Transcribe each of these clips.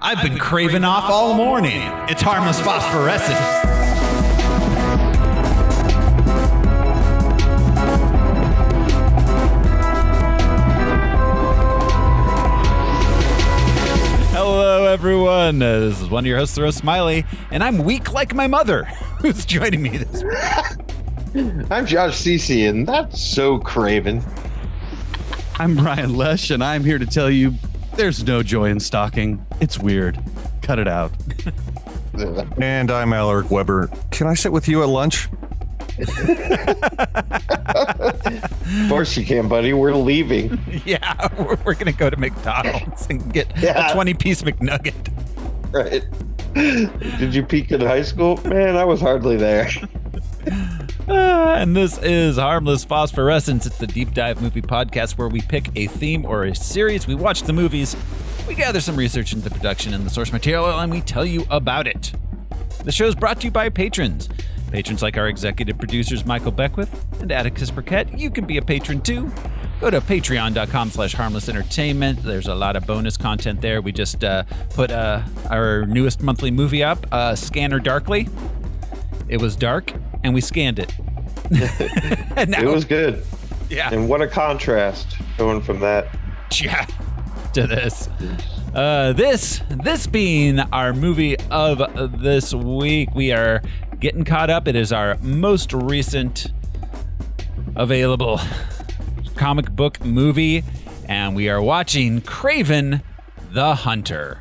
I've been craving off all morning. It's Harmless Phosphorescence. Hello, everyone. This is one of your hosts, Thoreau Smiley, and I'm weak like my mother, who's joining me this week. I'm Josh Cece, and that's so Kraven. I'm Ryan Lesh, and I'm here to tell you there's no joy in stalking. It's weird. Cut it out. And I'm Alaric Weber. Can I sit with you at lunch? Of course you can, buddy. We're leaving. Yeah, we're going to go to McDonald's and get a 20-piece McNugget. Right. Did you peak in high school? Man, I was hardly there. And this is Harmless Phosphorescence. It's the deep dive movie podcast where we pick a theme or a series. We watch the movies, we gather some research into the production and the source material, and we tell you about it. The show is brought to you by patrons. Patrons like our executive producers, Michael Beckwith and Atticus Burkett. You can be a patron too. Go to patreon.com/harmlessentertainment. There's a lot of bonus content there. We just put our newest monthly movie up, Scanner Darkly. It was dark, and we scanned it. And now, it was good. Yeah. And what a contrast going from that. Yeah. To this. This being our movie of this week. We are getting caught up. It is our most recent available comic book movie, and we are watching Kraven the Hunter.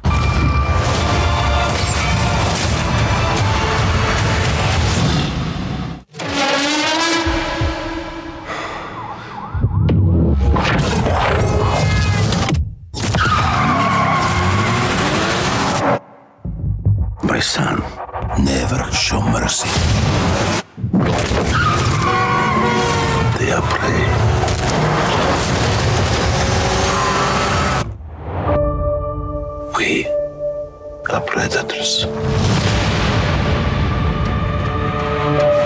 My son, never show mercy. They are prey. We are predators.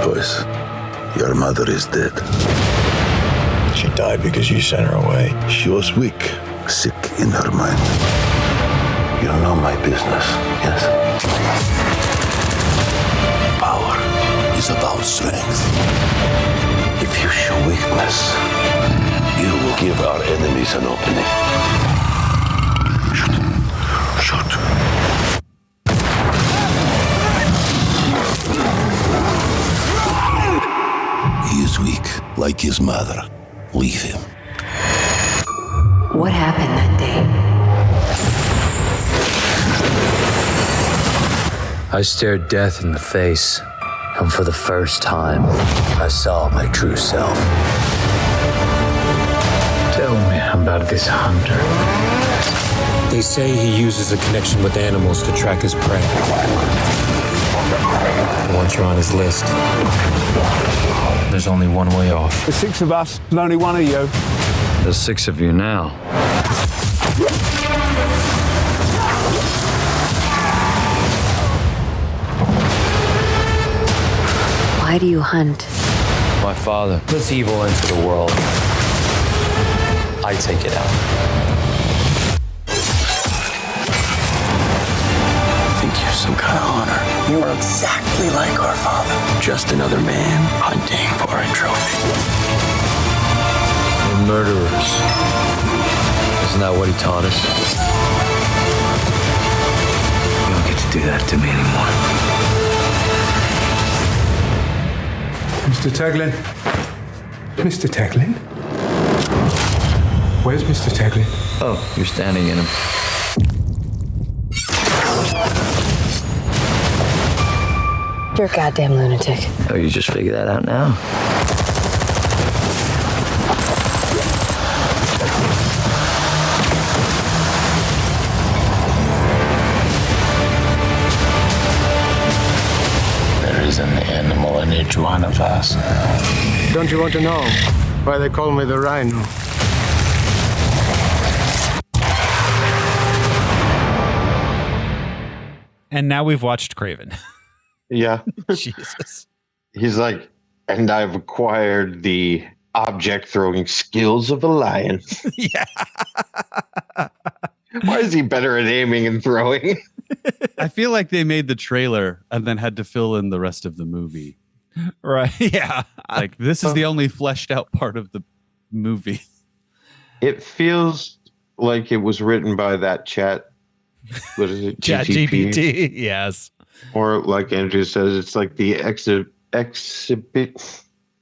Boys, your mother is dead. She died because you sent her away. She was weak, sick in her mind. You know my business, yes? Power is about strength. If you show weakness, you will give our enemies an opening. Shoot. Shoot. He is weak, like his mother. Leave him. What happened that day? I stared death in the face, and for the first time, I saw my true self. Tell me about this hunter. They say he uses a connection with animals to track his prey. And once you're on his list, there's only one way off. There's 6 of us, and only one of you. There's 6 of you now. Why do you hunt? My father puts evil into the world. I take it out. I think you're some kind of hunter. You are exactly like our father. Just another man hunting for a trophy. We're murderers. Isn't that what he taught us? You don't get to do that to me anymore. Mr. Taglin? Mr. Taglin? Where's Mr. Taglin? Oh, you're standing in him. You're a goddamn lunatic. Oh, you just figured that out now? There is an animal in each one of us. Don't you want to know why they call me the Rhino? And now we've watched Kraven. Yeah. Jesus. He's like, and I've acquired the object throwing skills of a lion. Yeah. Why is he better at aiming and throwing? I feel like they made the trailer and then had to fill in the rest of the movie. Right. Yeah. Like, this is the only fleshed out part of the movie. It feels like it was written by that chat. What is it? Chat GPT. Yes. Or like Andrew says, it's like the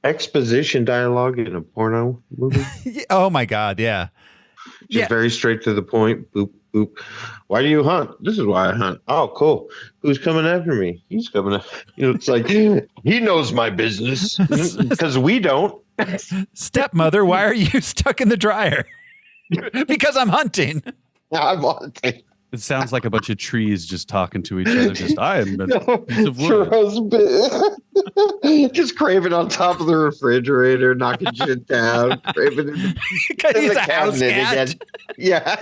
exposition dialogue in a porno movie. Oh my God. Yeah. Just very straight to the point. Boop, boop. Why do you hunt? This is why I hunt. Oh, cool. Who's coming after me? He's coming after it's like, he knows my business because we don't. Stepmother, why are you stuck in the dryer? Because I'm hunting. I'm hunting. It sounds like a bunch of trees just talking to each other. Just, I am a piece of wood. Just Kraven on top of the refrigerator, knocking shit down. Kraven in the cabinet again. Yeah.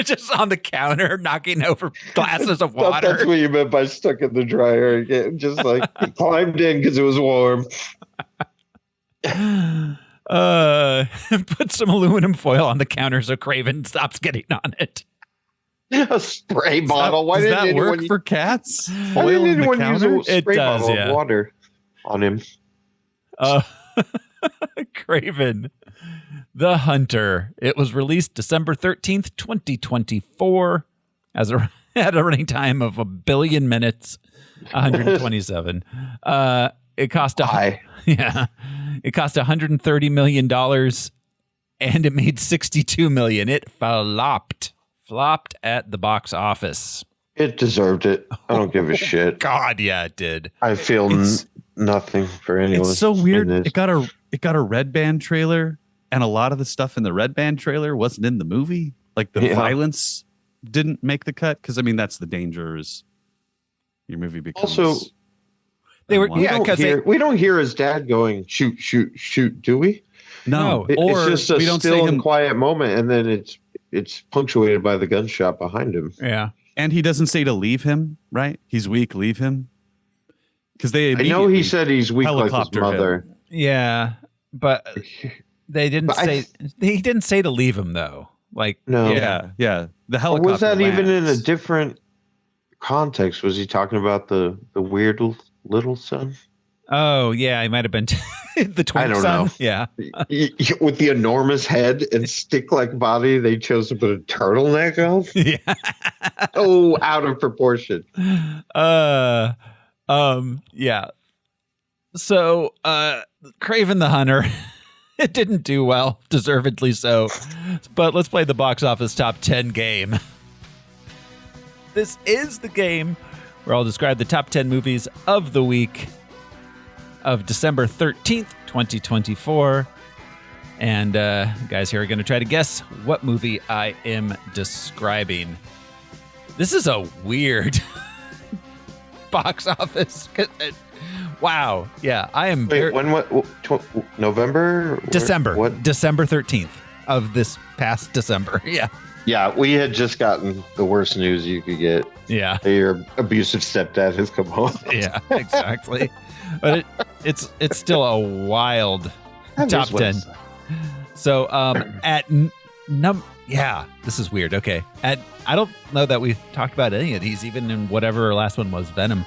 Just on the counter, knocking over glasses of water. That's what you meant by stuck in the dryer again. Just like he climbed in because it was warm. Put some aluminum foil on the counter so Kraven stops getting on it. A spray bottle. Why does didn't that work anyone for cats? Why didn't anyone use a It spray does, bottle yeah. of water on him? Kraven the Hunter. It was released December 13th, 2024, had a running time of 1 billion minutes, 127. It cost it cost $130 million, and it made $62 million. It flopped at the box office. It deserved it. I don't give a shit. God, yeah, it did. I feel nothing for anyone. It's so weird. It got a Red Band trailer, and a lot of the stuff in the Red Band trailer wasn't in the movie. Like the violence didn't make the cut, because I mean that's the danger is your movie becomes. Also, they were because we don't hear his dad going shoot, shoot, shoot, do we? No, it's just a still and quiet moment, and then it's punctuated by the gunshot behind him. Yeah. And he doesn't say to leave him, right? He's weak, leave him. Because I know he said he's weak like his mother. Him. Yeah, but they didn't say he didn't say to leave him though. Like no. Yeah. The helicopter. Or was that lands. even in a different context? Was he talking about the weird little son? Oh yeah, he might have been the twin I don't son. know. Yeah, with the enormous head and stick-like body, they chose to put a turtleneck on. Yeah. Oh, out of proportion. Yeah. So, Kraven the Hunter, it didn't do well, deservedly so. But let's play the box office top 10 game. This is the game where I'll describe the top 10 movies of the week of December 13th, 2024. And guys here are going to try to guess what movie I am describing. This is a weird box office. Wow. Yeah, I am. Wait, November? December. What? December 13th of this past December. Yeah. Yeah, we had just gotten the worst news you could get. Yeah. Your abusive stepdad has come home. Yeah, exactly. But it's still a wild top 10. So at this is weird. Okay. I don't know that we've talked about any of these, even in whatever our last one was, Venom.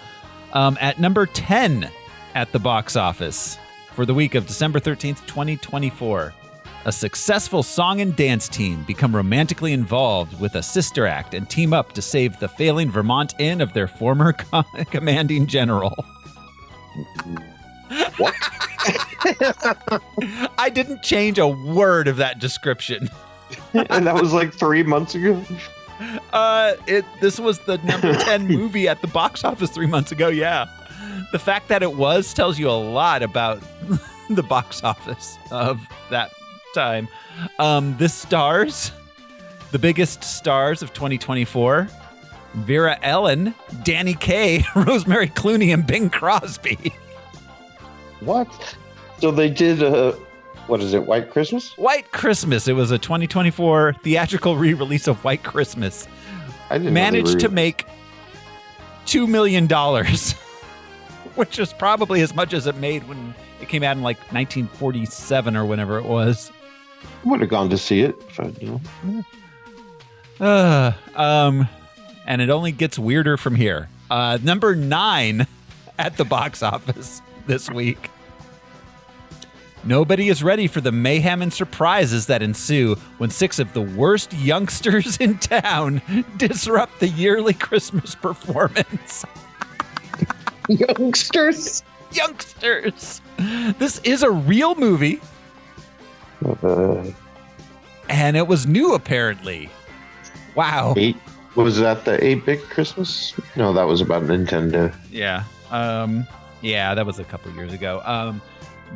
At number 10 at the box office for the week of December 13th, 2024, a successful song and dance team become romantically involved with a sister act and team up to save the failing Vermont Inn of their former commanding general. What? I didn't change a word of that description. And that was like 3 months ago? This was the number 10 movie at the box office 3 months ago, yeah. The fact that it was tells you a lot about the box office of that time. This stars the biggest stars of 2024: Vera Ellen, Danny Kaye, Rosemary Clooney, and Bing Crosby. What? So they did what is it, White Christmas? White Christmas. It was a 2024 theatrical re-release of White Christmas. I didn't managed to make $2 million, which is probably as much as it made when it came out in like 1947 or whenever it was. I would have gone to see it if I knew. And it only gets weirder from here. Number 9 at the box office this week. Nobody is ready for the mayhem and surprises that ensue when 6 of the worst youngsters in town disrupt the yearly Christmas performance. Youngsters. This is a real movie. And it was new, apparently. Wow. Was that the 8-bit Christmas? No, that was about Nintendo. Yeah. Yeah, that was a couple years ago.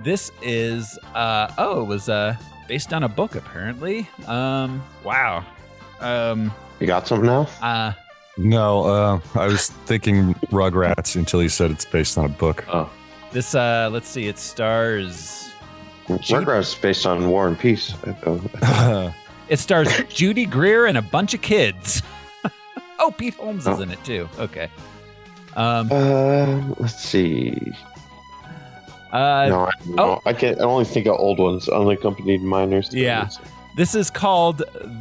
This is it was based on a book, apparently. Wow. You got something now? No, I was thinking Rugrats until you said it's based on a book. Oh. This let's see, it stars Rugrats is based on War and Peace. It stars Judy Greer and a bunch of kids. Oh, Pete Holmes is in it too. Okay. Let's see. No, I can't. I only think of old ones. Unaccompanied minors. Yeah. This is called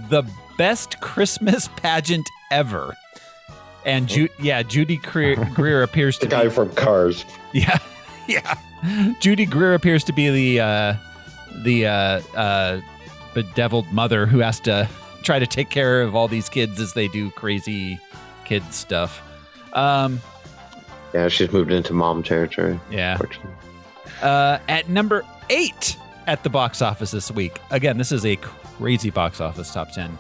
The Best Christmas Pageant Ever. And Judy Greer appears to the guy from Cars. Yeah. Judy Greer appears to be the bedeviled mother who has to try to take care of all these kids as they do crazy kid stuff. Yeah, she's moved into mom territory. Yeah. At number 8 at the box office this week. Again, this is a crazy box office top 10.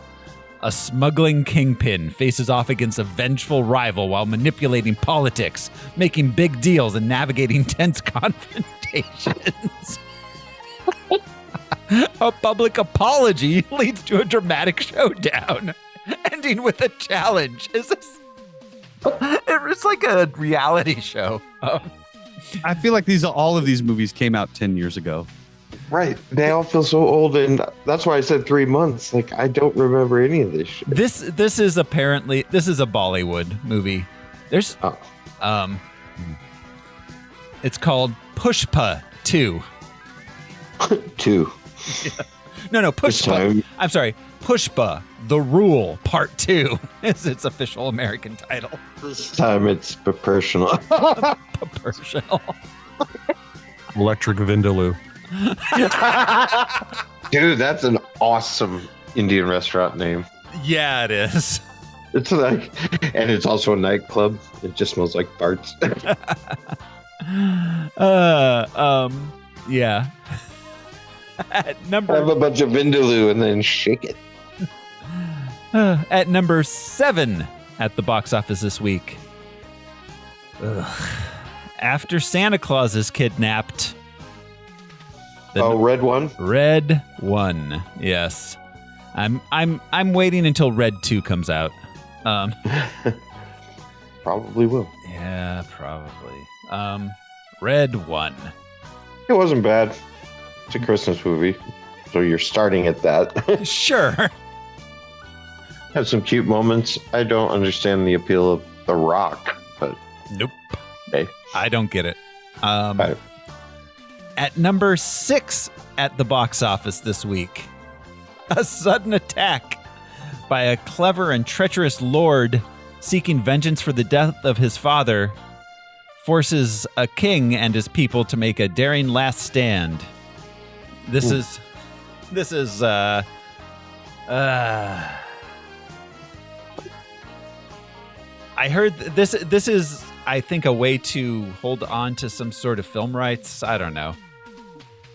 A smuggling kingpin faces off against a vengeful rival while manipulating politics, making big deals, and navigating tense confrontations. A public apology leads to a dramatic showdown, ending with a challenge. It's like a reality show. I feel like all of these movies came out 10 years ago. Right. They all feel so old, and that's why I said 3 months. Like, I don't remember any of this shit. This is a Bollywood movie. There's it's called Pushpa 2. 2. Yeah. No, Pushpa. I'm sorry. Pushpa, The Rule, Part 2 is its official American title. This time it's proportional. Proportional. Electric Vindaloo. Dude, that's an awesome Indian restaurant name. Yeah, it is. It's like, and it's also a nightclub. It just smells like farts. Yeah. At number, have a bunch of Vindaloo and then shake it. At number 7 at the box office this week. After Santa Claus is kidnapped. Red One? Red One, yes. I'm waiting until Red 2 comes out. Probably will. Yeah, probably. Red One. It wasn't bad. It's a Christmas movie, so you're starting at that. Sure. Had some cute moments. I don't understand the appeal of The Rock, but nope. Hey, I don't get it. At number 6 at the box office this week, a sudden attack by a clever and treacherous lord seeking vengeance for the death of his father forces a king and his people to make a daring last stand. This is I heard this is, I think, a way to hold on to some sort of film rights. I don't know.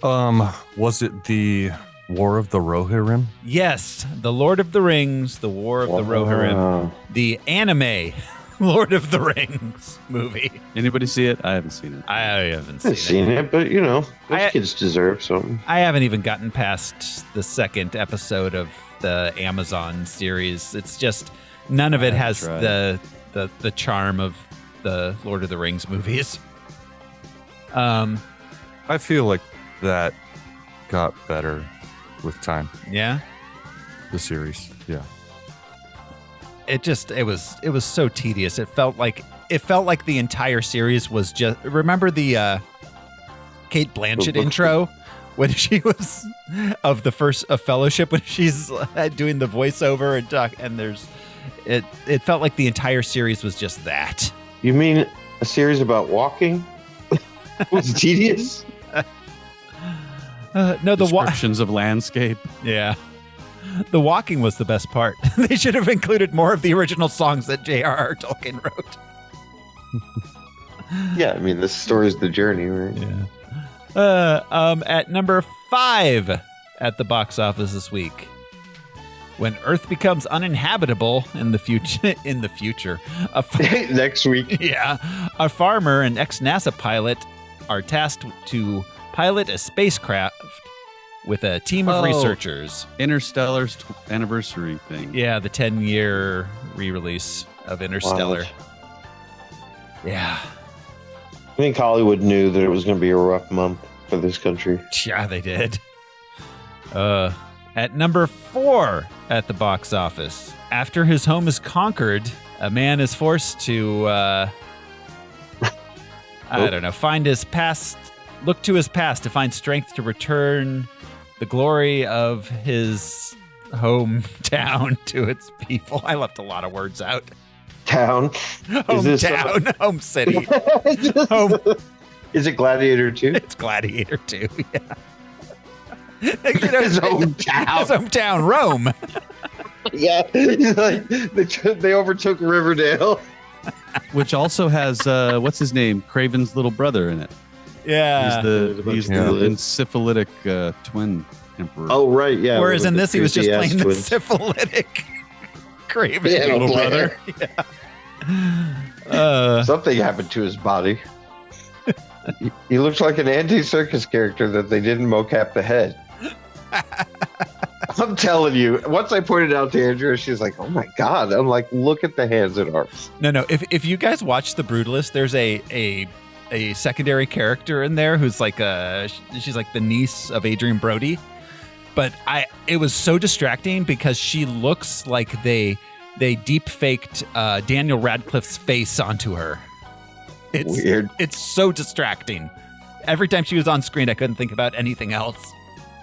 Was it the War of the Rohirrim? Yes, the Lord of the Rings, the War of the Rohirrim, the anime Lord of the Rings movie. Anybody see it? I haven't seen it. I haven't seen it, but you know, those kids deserve something. I haven't even gotten past the second episode of the Amazon series. It's just none of it has the charm of the Lord of the Rings movies. I feel like that got better with time. Yeah? The series, yeah. It was so tedious. It felt like the entire series was just, remember the Kate Blanchett intro when she was of the first Fellowship, when she's doing the voiceover and talk, and it felt like the entire series was just that. You mean a series about walking? Was tedious? No, the descriptions of landscape. Yeah. The walking was the best part. They should have included more of the original songs that J.R.R. Tolkien wrote. Yeah, I mean, this story's the journey, right? Yeah. At number 5 at the box office this week, when Earth becomes uninhabitable in the future, next week. Yeah, a farmer and ex-NASA pilot are tasked to pilot a spacecraft with a team of researchers. Interstellar's anniversary thing. Yeah, the 10-year re-release of Interstellar. Wow. Yeah. I think Hollywood knew that it was going to be a rough month for this country. Yeah, they did. At number 4 at the box office, after his home is conquered, a man is forced to, I don't know, look to his past to find strength to return the glory of his hometown to its people. I left a lot of words out. Town. Hometown. Home city. Home. Is it Gladiator 2? It's Gladiator 2, yeah. His hometown. His hometown, Rome. Yeah. Like, they overtook Riverdale. Which also has, what's his name? Craven's little brother in it. Yeah. He's the encephalitic twin emperor. Oh, right, yeah. Whereas in this, he was just playing twins. the syphilitic Kraven little brother. Yeah. Something happened to his body. He looks like an anti-circus character that they didn't mocap the head. I'm telling you, once I pointed out to Andrea, she's like, oh my God. I'm like, look at the hands and arms. No. If you guys watch The Brutalist, there's a secondary character in there who's like she's like the niece of Adrian Brody. But it was so distracting because she looks like they deep faked Daniel Radcliffe's face onto her. It's weird. It's so distracting. Every time she was on screen, I couldn't think about anything else.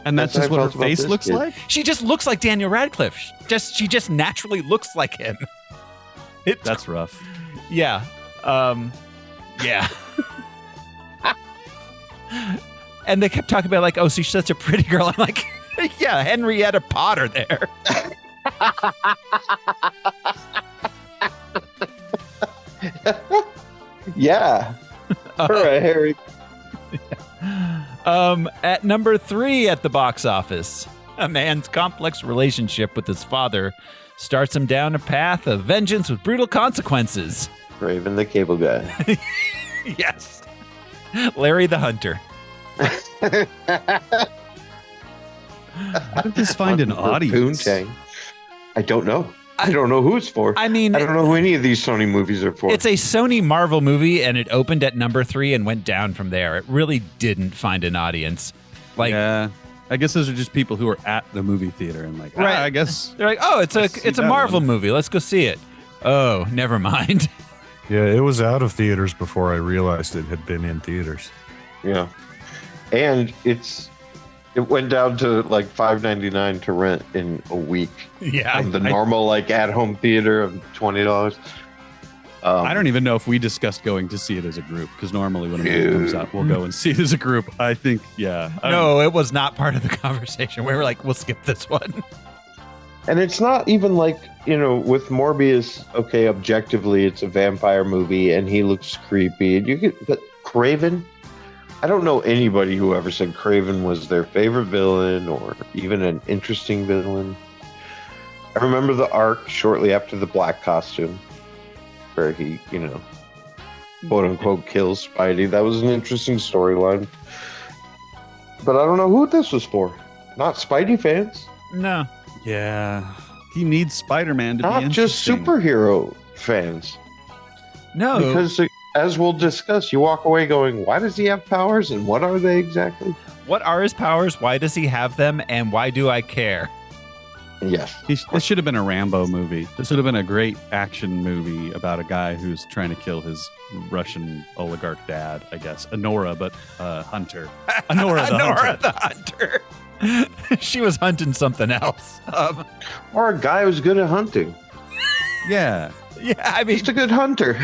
And that's just what her face looks like? She just looks like Daniel Radcliffe. She just naturally looks like him. That's rough. Yeah. Yeah. And they kept talking about like, oh, she's such a pretty girl. I'm like, yeah, Henrietta Potter there. Yeah. All right, Harry. At number 3 at the box office, a man's complex relationship with his father starts him down a path of vengeance with brutal consequences. Kraven the Cable Guy. Yes. Larry the Hunter. How did this find an audience? I don't know. I don't know who it's for. I mean, I don't know who any of these Sony movies are for. It's a Sony Marvel movie, and it opened at number 3 and went down from there. It really didn't find an audience. Like, yeah, I guess those are just people who are at the movie theater and like, right? I guess they're like, oh, it's a Marvel movie. Let's go see it. Oh, never mind. Yeah, it was out of theaters before I realized it had been in theaters. Yeah, and it went down to like $5.99 to rent in a week. Yeah, the normal like at-home theater of $20. I don't even know if we discussed going to see it as a group because normally when a movie comes out, we'll go and see it as a group. I think, yeah. No, it was not part of the conversation. We were like, we'll skip this one. And it's not even like, with Morbius, okay, objectively, it's a vampire movie and he looks creepy. But Kraven, I don't know anybody who ever said Kraven was their favorite villain or even an interesting villain. I remember the arc shortly after the black costume where he, quote unquote kills Spidey. That was an interesting storyline. But I don't know who this was for. Not Spidey fans. No. Yeah. He needs Spider-Man to be Not just superhero fans. No. Because as we'll discuss, you walk away going, why does he have powers and what are they exactly? What are his powers? Why does he have them? And why do I care? Yes. This should have been a Rambo movie. This would have been a great action movie about a guy who's trying to kill his Russian oligarch dad, I guess. Honora, but Hunter. Honora the Hunter. She was hunting something else. Or a guy who's good at hunting. Yeah. Yeah, I mean, Just a good hunter.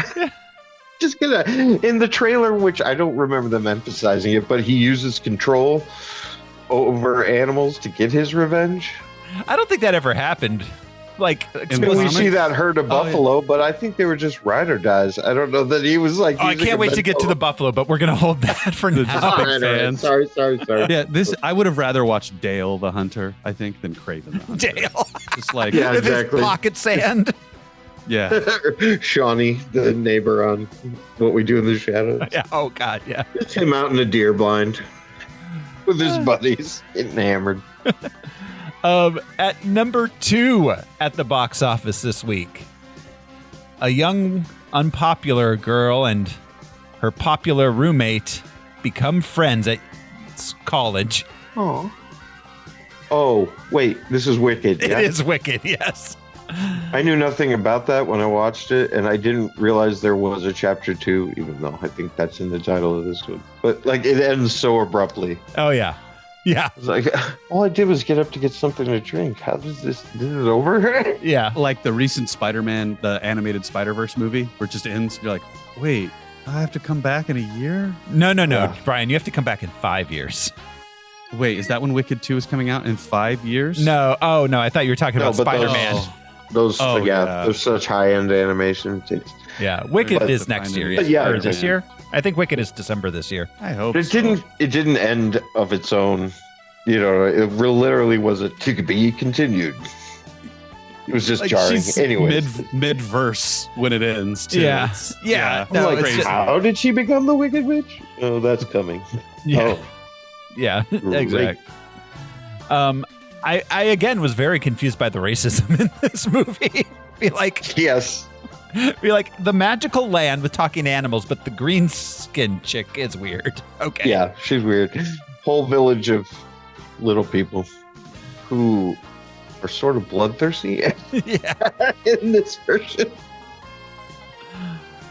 Just gonna in the trailer, which I don't remember them emphasizing it, but he uses control over animals to get his revenge. I don't think that ever happened. Like, We see that herd of buffalo, but I think they were just ride or dies. I don't know that he was like. I can't wait to get to the buffalo, but we're gonna hold that for now. Sorry. Yeah, I would have rather watched Dale the Hunter, I think, than Kraven the Hunter. Dale, just like Yeah, with exactly. his pocket sand. yeah. Shawnee, the neighbor on What We Do in the Shadows. Yeah. Oh God. Yeah. It's him out in a deer blind with his buddies getting hammered. At number 2 at the box office this week, a young, unpopular girl and her popular roommate become friends at college. Oh, wait, this is Wicked. Yeah? It is Wicked, yes. I knew nothing about that when I watched it, and I didn't realize there was a chapter 2, even though I think that's in the title of this one. But like, it ends so abruptly. Oh yeah, yeah. It's like all I did was get up to get something to drink. How does this? This is over? Yeah. Like the recent Spider-Man, the animated Spider-Verse movie, where it just ends. And you're like, wait, I have to come back in a year? No, Yeah. Brian, you have to come back in 5 years. Wait, is that when Wicked 2 is coming out in 5 years? No, oh no, I thought you were talking about but Spider-Man. Those, Oh, yeah, yeah. they're such high-end animation. Yeah, Wicked But is the next final- year, But yeah, or this yeah. year. I think Wicked is December this year. I hope It so. didn't end of its own. You know, it literally was a to be continued. It was just Like, jarring. she's Anyways, mid verse when it ends. Too. Yeah. It's- Yeah. I'm No, like, it's just- how did she become the Wicked Witch? Oh, that's coming. Yeah, Oh, yeah, great. exactly. I again was very confused by the racism in this movie. Be like Yes. the magical land with talking animals, but the green skin chick is weird. Okay. Yeah, she's weird. Whole village of little people who are sort of bloodthirsty Yeah. in this version.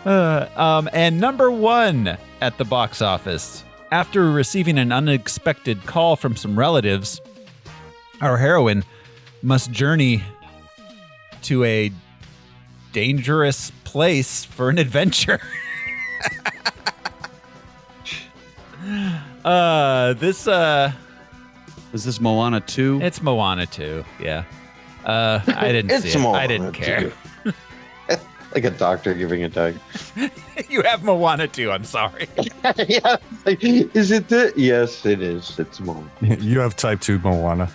And number 1 at the box office. After receiving an unexpected call from some relatives, our heroine must journey to a dangerous place for an adventure. Is this Moana 2? It's Moana 2. Yeah. I didn't It's see it. I Moana didn't care. Like a doctor giving a dog. You have Moana 2. I'm sorry. Yeah. Like, is it the? Yes, it is. It's Moana. You have type 2 Moana.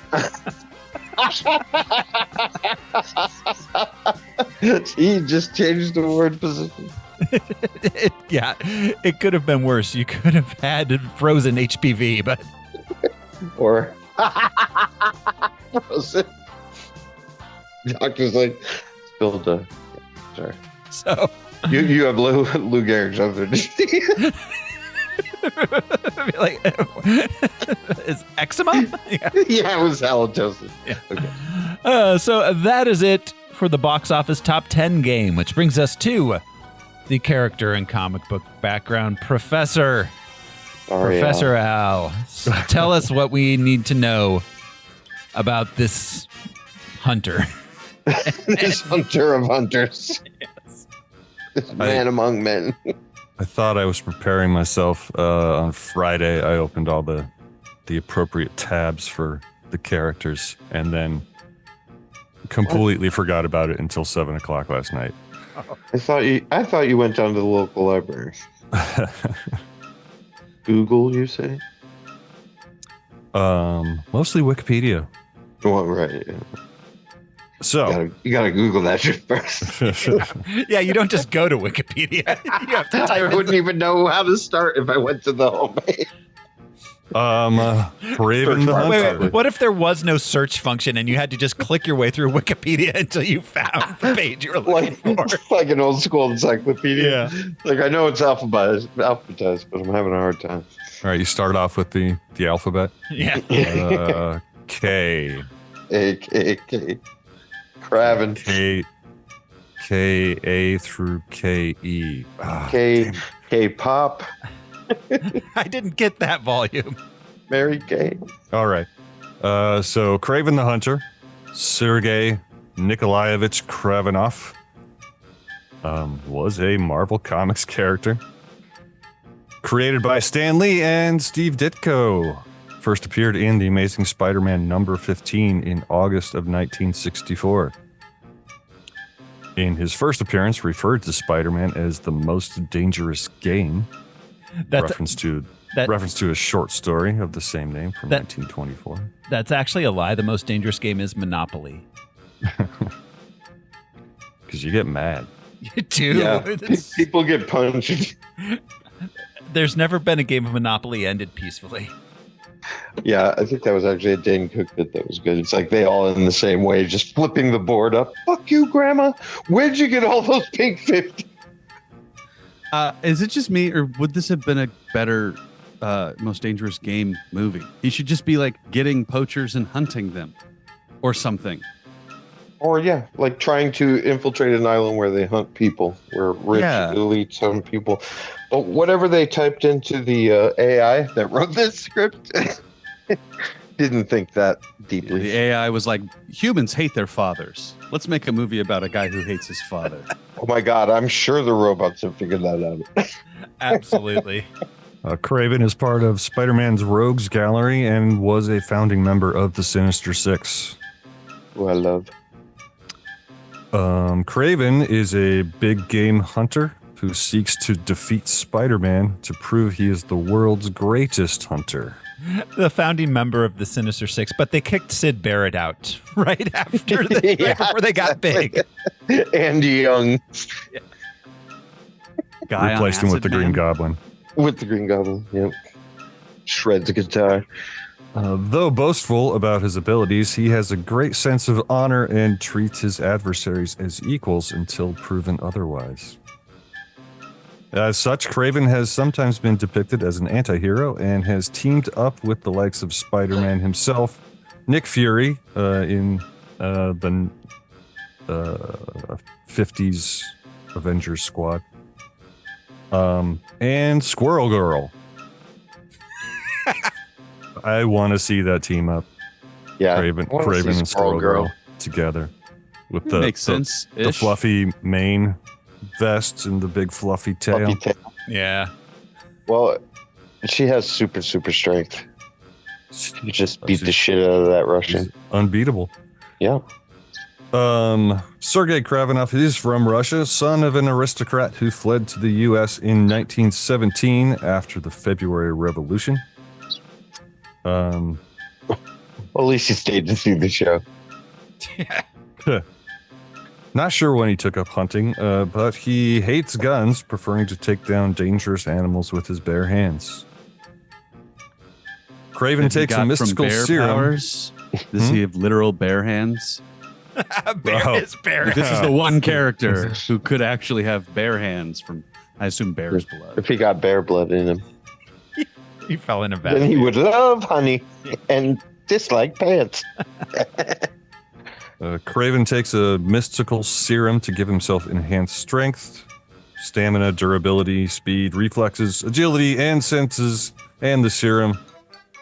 He just changed the word position. Yeah. It could have been worse. You could have had frozen HPV, but Or frozen. Doctor's like spilled. Sorry. so You have Lou Gehrig's other disease. like, is eczema? Yeah. Yeah, it was halitosis. Yeah. Okay. So that is it for the box office top 10 game, which brings us to the character and comic book background professor. Professor Al. Tell us what we need to know about this hunter. This hunter of hunters. Yes. This man among men. I thought I was preparing myself on Friday. I opened all the appropriate tabs for the characters and then completely forgot about it until 7 o'clock last night. I thought you went down to the local library. Google, you say? Mostly Wikipedia. Well, right. Yeah. So You gotta Google that shit first. Yeah, you don't just go to Wikipedia. You have to type I wouldn't even know how to start if I went to the homepage. Kraven the Hunter. Wait, what if there was no search function and you had to just click your way through Wikipedia until you found the page you were looking for? Like an old school encyclopedia. Yeah. Like I know it's alphabetized, but I'm having a hard time. All right, you start off with the alphabet. Yeah. K, A-K-K. Kraven. K-A through K-E. K-pop. I didn't get that volume. Mary Kay. All right. So Kraven the Hunter, Sergei Nikolaevich Kravenov, was a Marvel Comics character created by Stan Lee and Steve Ditko. First appeared in The Amazing Spider-Man number 15 in August of 1964. In his first appearance, referred to Spider-Man as the most dangerous game. Reference to a short story of the same name from 1924. That's actually a lie. The most dangerous game is Monopoly. Because you get mad. You do. Yeah, people get punched. There's never been a game of Monopoly ended peacefully. Yeah, I think that was actually a Dane Cook bit that was good. It's like they all in the same way, just flipping the board up. Fuck you, Grandma. Where'd you get all those pink 50s? Is it just me, or would this have been a better Most Dangerous Game movie? He should just be like getting poachers and hunting them or something. Or yeah, like trying to infiltrate an island where they hunt people, where rich elites hunt people. But whatever they typed into the AI that wrote this script, didn't think that deeply. The AI was like, humans hate their fathers. Let's make a movie about a guy who hates his father. Oh my God, I'm sure the robots have figured that out. Absolutely. Kraven is part of Spider-Man's Rogues Gallery and was a founding member of the Sinister Six. Who I love. Kraven is a big game hunter who seeks to defeat Spider-Man to prove he is the world's greatest hunter. The founding member of the Sinister Six, but they kicked Sid Barrett out right after right before they got big. Andy Young. Guy replaced him with the Green Goblin. With the Green Goblin, yep. Shreds a guitar. Though boastful about his abilities, he has a great sense of honor and treats his adversaries as equals until proven otherwise. As such, Kraven has sometimes been depicted as an anti-hero and has teamed up with the likes of Spider-Man himself, Nick Fury in the 50s Avengers squad, and Squirrel Girl. I want to see that team up. Yeah, Kraven and Squirrel Girl together with the makes sense. The fluffy mane vest and the big fluffy tail. Yeah. Well, she has super strength. She just beat the shit out of that Russian. Unbeatable. Yeah. Sergei Kravenov is from Russia, son of an aristocrat who fled to the U.S. in 1917 after the February Revolution. Well, at least he stayed to see the show. Not sure when he took up hunting, but he hates guns, preferring to take down dangerous animals with his bare hands. Kraven takes a mystical serum. Powers? Does he have literal bare hands? His bare hands. This is the one character who could actually have bare hands from, I assume, bear's blood. If he got bear blood in him. He fell in a vat. Then he would love honey and dislike pants. Kraven takes a mystical serum to give himself enhanced strength, stamina, durability, speed, reflexes, agility, and senses, and the serum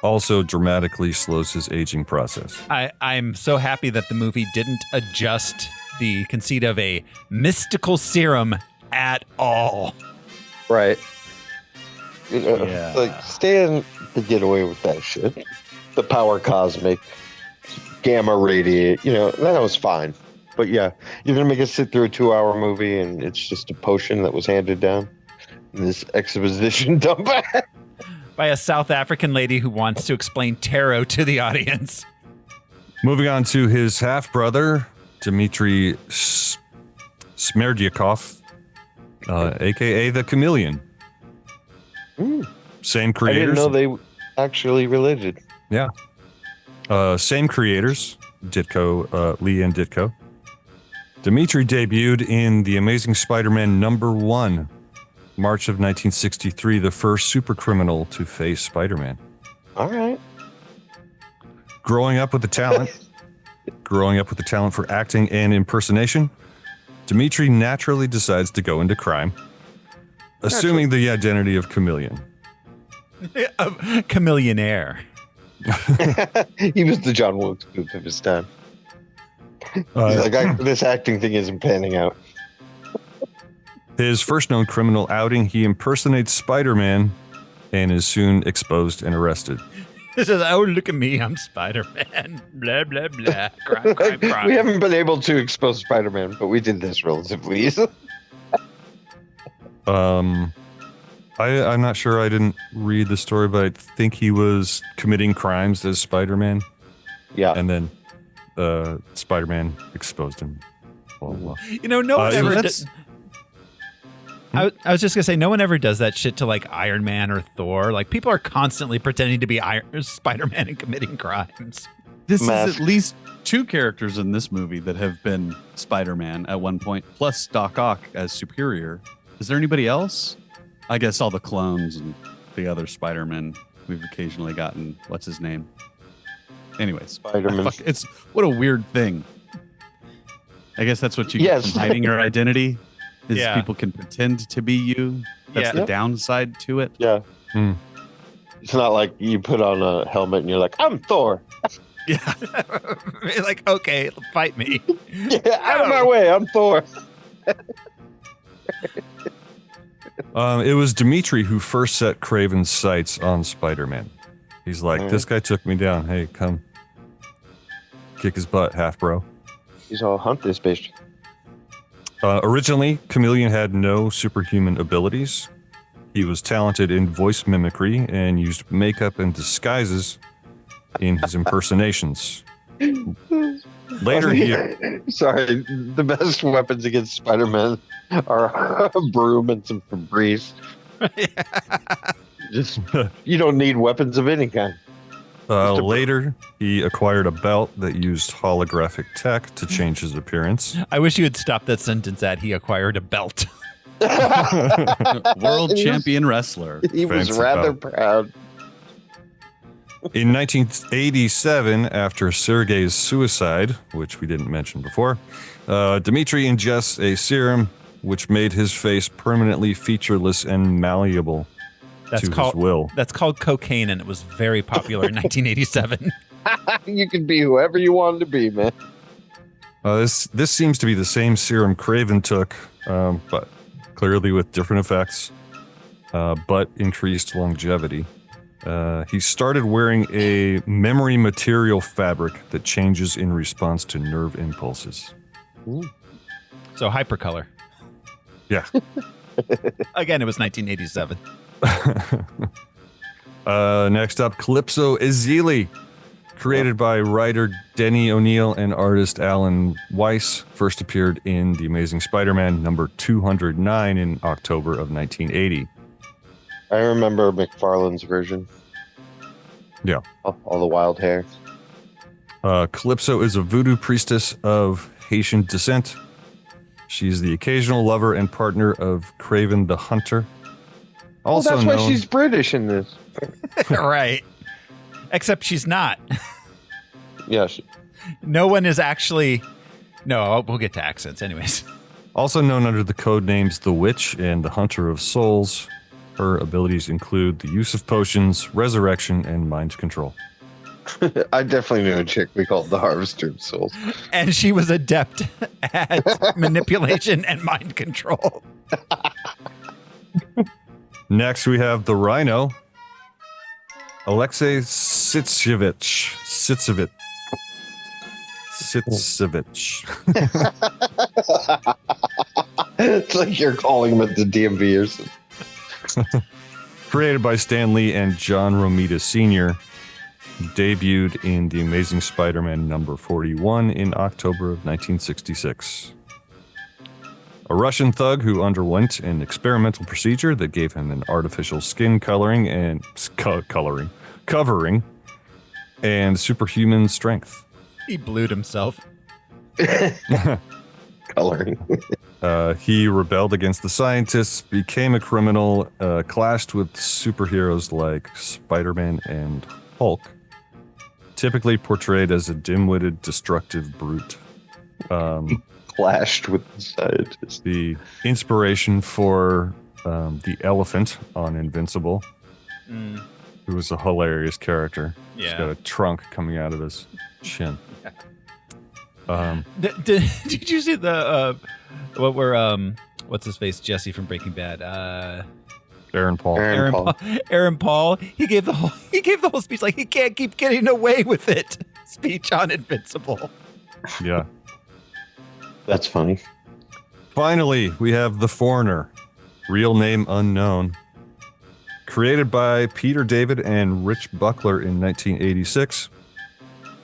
also dramatically slows his aging process. I'm so happy that the movie didn't adjust the conceit of a mystical serum at all. Right. You know, like Stan could get away with that shit. The power cosmic, gamma radiate, that was fine. But yeah, you're gonna make us sit through a 2-hour movie and it's just a potion that was handed down in this exposition dump by a South African lady who wants to explain tarot to the audience. Moving on to his half-brother, Dmitry Smerdyakov, a.k.a. the Chameleon. Same creators. I didn't know they actually related. Yeah. Same creators, Ditko, Lee and Ditko. Dmitry debuted in The Amazing Spider-Man #1, March of 1963, the first super criminal to face Spider-Man. All right. Growing up with the talent, Growing up with a talent for acting and impersonation, Dimitri naturally decides to go into crime, assuming the identity of Chameleon. Chameleonaire. He was the John Wilkes Booth of his time. He's like, this acting thing isn't panning out. His first known criminal outing, he impersonates Spider-Man and is soon exposed and arrested. He says, oh, look at me, I'm Spider-Man. Blah, blah, blah. Crime, crime, crime. We haven't been able to expose Spider-Man, but we did this relatively easily. I'm not sure. I didn't read the story, but I think he was committing crimes as Spider-Man. Yeah. And then Spider-Man exposed him. Blah, blah. You know, no one ever does. I was just going to say, no one ever does that shit to like Iron Man or Thor. Like, people are constantly pretending to be Spider-Man and committing crimes. This is at least 2 characters in this movie that have been Spider-Man at one point, plus Doc Ock as Superior. Is there anybody else? I guess all the clones and the other Spider-Man we've occasionally gotten. What's his name? Anyways, Spider-Man. It's what a weird thing. I guess that's what you get from hiding your identity. Is people can pretend to be you. That's the downside to it. Yeah. It's not like you put on a helmet and you're like, I'm Thor. Yeah. Like, okay, fight me. Out of my way, I'm Thor. It was Dimitri who first set Kraven's sights on Spider-Man. He's like, this guy took me down. Hey, come kick his butt, half bro. He's all hunt this bitch. Originally, Chameleon had no superhuman abilities. He was talented in voice mimicry and used makeup and disguises in his impersonations. Later, Sorry, the best weapons against Spider-Man are a broom and some Febreze. Just, you don't need weapons of any kind. Later, he acquired a belt that used holographic tech to change his appearance. I wish you had stopped that sentence at he acquired a belt. World champion wrestler. He was rather proud. In 1987, after Sergei's suicide, which we didn't mention before, Dimitri ingests a serum which made his face permanently featureless and malleable to his will. That's called cocaine, and it was very popular in 1987. You can be whoever you wanted to be, man. This seems to be the same serum Kraven took, but clearly with different effects, but increased longevity. He started wearing a memory material fabric that changes in response to nerve impulses. Ooh. So hypercolor. Yeah. Again, it was 1987. Next up, Calypso Ezeli, created by writer Denny O'Neil and artist Alan Weiss, first appeared in The Amazing Spider-Man number 209 in October of 1980. I remember McFarlane's version. Yeah. All the wild hair. Calypso is a voodoo priestess of Haitian descent. She's the occasional lover and partner of Kraven the Hunter. Also that's why she's British in this. Right. Except she's not. Yeah. No one is actually... No, we'll get to accents anyways. Also known under the code names The Witch and The Hunter of Souls, her abilities include the use of potions, resurrection, and mind control. I definitely knew a chick we called the Harvester of Souls. And she was adept at manipulation and mind control. Next, we have the Rhino, Alexei Sitsevich. It's like you're calling him at the DMV or something. Created by Stan Lee and John Romita Sr., debuted in The Amazing Spider-Man number 41 in October of 1966. A Russian thug who underwent an experimental procedure that gave him an artificial skin covering and superhuman strength. He blued himself. Coloring. He rebelled against the scientists, became a criminal, clashed with superheroes like Spider-Man and Hulk, typically portrayed as a dim-witted, destructive brute. Clashed with the scientist. The inspiration for the elephant on Invincible, who was a hilarious character. Yeah. He's got a trunk coming out of his chin. Did you see the what's his face, Jesse from Breaking Bad? Aaron Paul. Aaron Paul. He gave the whole speech like he can't keep getting away with it. Speech on Invincible. Yeah. That's funny. Finally, we have The Foreigner, real name unknown. Created by Peter David and Rich Buckler in 1986.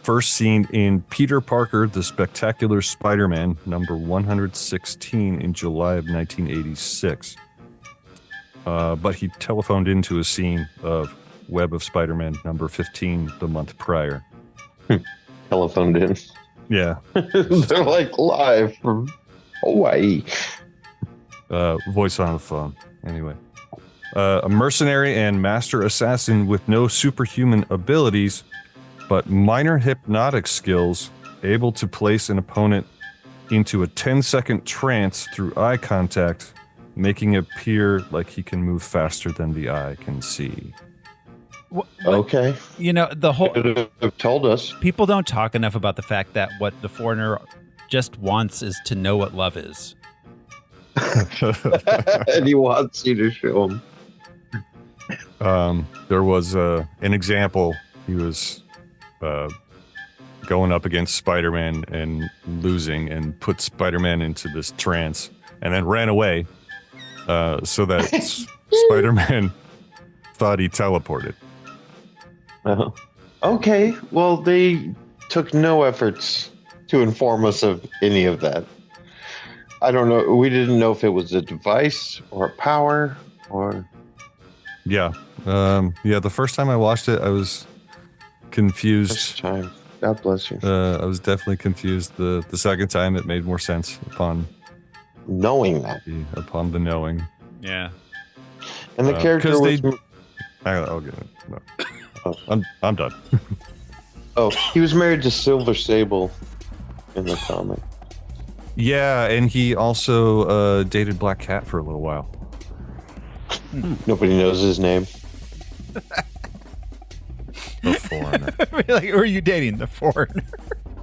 First seen in Peter Parker, The Spectacular Spider-Man, number 116 in July of 1986. But he telephoned into a scene of Web of Spider-Man, number 15, the month prior. Telephoned in. Yeah. They're like live from Hawaii. Voice on the phone. Anyway. A mercenary and master assassin with no superhuman abilities, but minor hypnotic skills, able to place an opponent into a 10-second trance through eye contact, making it appear like he can move faster than the eye can see. Okay. You know, the whole Could have told us. people don't talk enough about the fact that what the Foreigner just wants is to know what love is. And he wants you to show him. There was an example. He was going up against Spider-Man and losing, and put Spider-Man into this trance, and then ran away so that Spider-Man thought he teleported. Okay. Well, they took no efforts to inform us of any of that. I don't know. We didn't know if it was a device or a power or... Yeah. The first time I watched it, I was confused. First time. God bless you. I was definitely confused. The second time, it made more sense upon knowing that. Upon the knowing. Yeah. And the character was... I'll get it. No. I'm done. Oh, he was married to Silver Sable in the comic. Yeah, and he also dated Black Cat for a little while. Nobody knows his name. The Foreigner. Like, who are you dating? The Foreigner.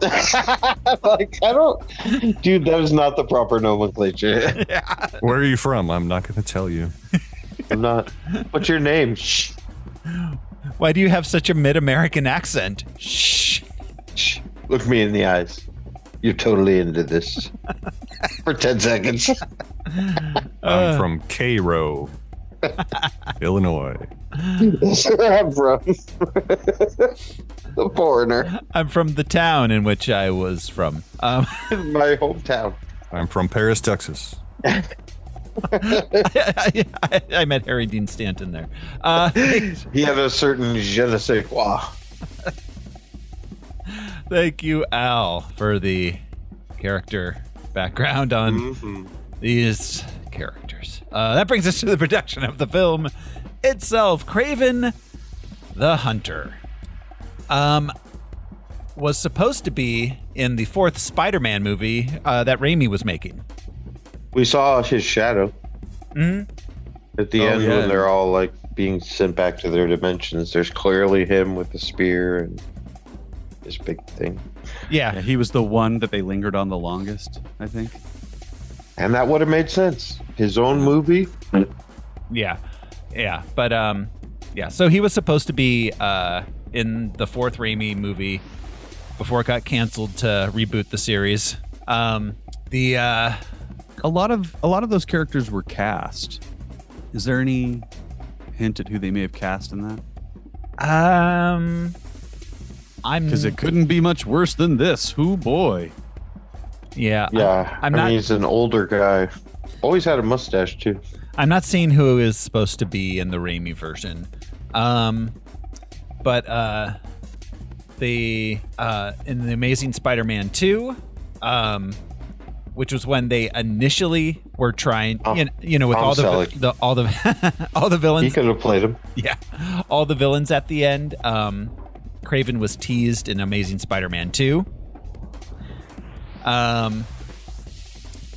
Like, I don't... Dude, that is not the proper nomenclature. Yeah. Where are you from? I'm not going to tell you. I'm not. What's your name? Shh. Why do you have such a mid-American accent? Shh. Look me in the eyes. You're totally into this. For 10 seconds. I'm from Cairo, Illinois. That's where I'm from. The Foreigner. I'm from the town in which I was from. My hometown. I'm from Paris, Texas. I met Harry Dean Stanton there. He had a certain je ne sais quoi. Thank you, Al, for the character background on these characters. That brings us to the production of the film itself. Kraven the Hunter was supposed to be in the fourth Spider-Man movie that Raimi was making. We saw his shadow at the end when they're all like being sent back to their dimensions. There's clearly him with the spear and this big thing. Yeah, he was the one that they lingered on the longest, I think. And that would have made sense. His own movie. Yeah. But so he was supposed to be in the fourth Raimi movie before it got canceled to reboot the series. A lot of those characters were cast. Is there any hint at who they may have cast in that? Because it couldn't be much worse than this. Who boy? Yeah. I mean, he's an older guy. Always had a mustache too. I'm not seeing who is supposed to be in the Raimi version. But in the Amazing Spider-Man 2, which was when they initially were trying, with all the all the villains. He could have played him. Yeah, all the villains at the end. Kraven was teased in Amazing Spider-Man 2.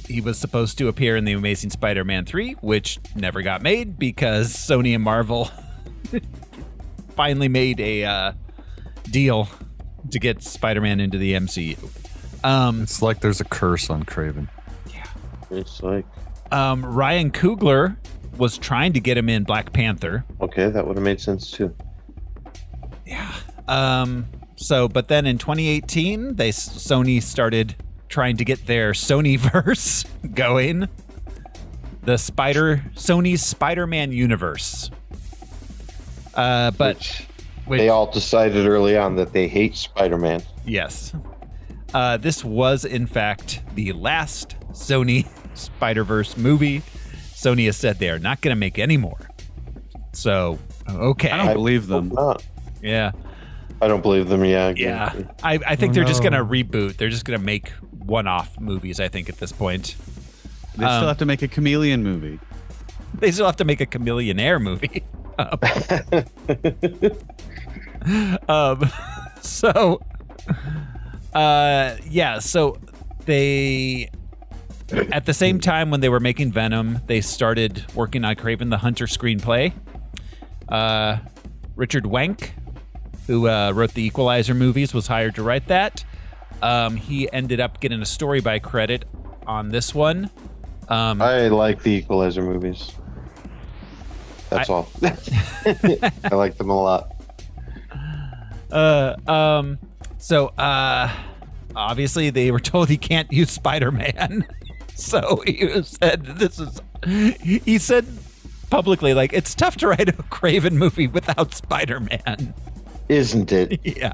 He was supposed to appear in the Amazing Spider-Man 3, which never got made because Sony and Marvel finally made a deal to get Spider-Man into the MCU. It's like there's a curse on Kraven. Yeah. It's like... Ryan Coogler was trying to get him in Black Panther. Okay, that would have made sense too. Yeah. But then in 2018, Sony started trying to get their Sonyverse going. Sony's Spider-Man universe. Which they all decided early on that they hate Spider-Man. Yes. This was, in fact, the last Sony Spider-Verse movie. Sony has said they are not going to make any more. So, okay. I don't believe them. Yeah. I don't believe them, yeah. Yeah. I think they're just going to reboot. They're just going to make one-off movies, I think, at this point. They still have to make a Chameleon movie. They still have to make a Chameleonaire movie. So they, at the same time when they were making Venom, they started working on Kraven the Hunter screenplay. Richard Wenk, who wrote the Equalizer movies, was hired to write that. He ended up getting a story by credit on this one. I like the Equalizer movies. That's all. I like them a lot. Obviously they were told he can't use Spider-Man. So he said publicly, like, it's tough to write a Kraven movie without Spider-Man. Isn't it? Yeah.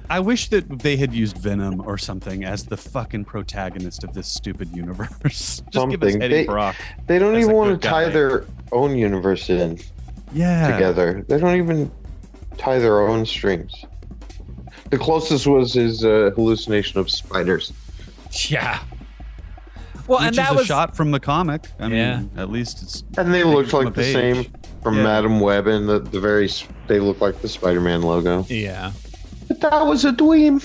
I wish that they had used Venom or something as the fucking protagonist of this stupid universe. Just give us Eddie Brock. They don't even want to tie their own universe in together. They don't even tie their own strings. The closest was his hallucination of spiders. Yeah. Well, Which and that is was a shot from the comic. I mean, at least it's. And they looked like the same from Madam Web, and they look like the Spider-Man logo. Yeah. But that was a dream.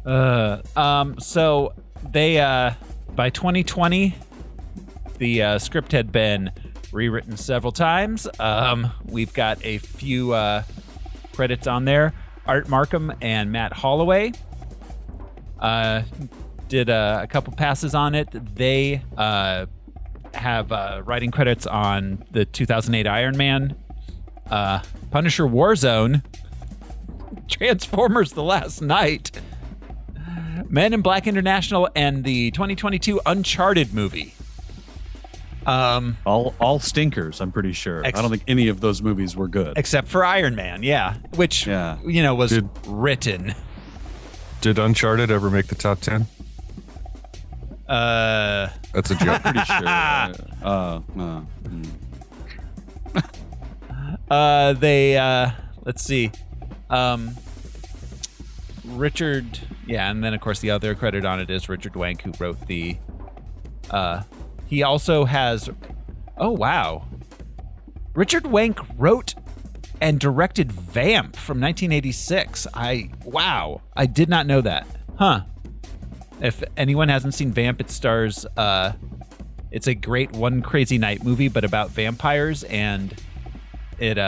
So they by 2020, the script had been rewritten several times. We've got a few credits on there. Art Markham and Matt Holloway did a couple passes on it. They have writing credits on the 2008 Iron Man, Punisher Warzone, Transformers The Last Night, Men in Black International, and the 2022 Uncharted movie. All stinkers, I'm pretty sure. I don't think any of those movies were good. Except for Iron Man, which was written. Did Uncharted ever make the top 10? That's a joke. Pretty sure. Let's see. Richard, and then of course the other credit on it is Richard Wenk, who wrote the. He also has. Oh wow. Richard Wenk wrote and directed Vamp from 1986. I did not know that. Huh. If anyone hasn't seen Vamp, it stars. It's a great One Crazy Night movie, but about vampires, and it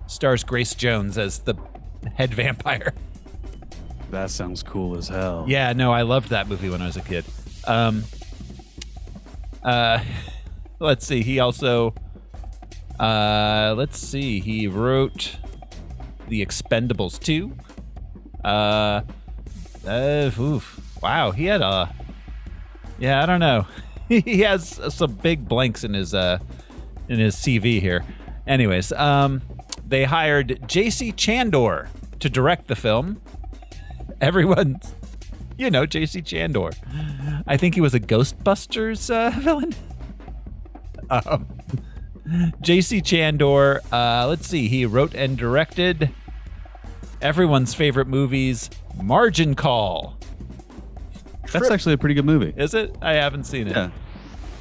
stars Grace Jones as the head vampire. That sounds cool as hell. Yeah, no, I loved that movie when I was a kid. Let's see. He also, he wrote The Expendables 2. Wow, he had I don't know. He has some big blanks in his CV here. Anyways, they hired J.C. Chandor to direct the film. Everyone's, J.C. Chandor. I think he was a Ghostbusters villain. J.C. Chandor, let's see, he wrote and directed everyone's favorite movies, Margin Call. That's actually a pretty good movie. Is it? I haven't seen it.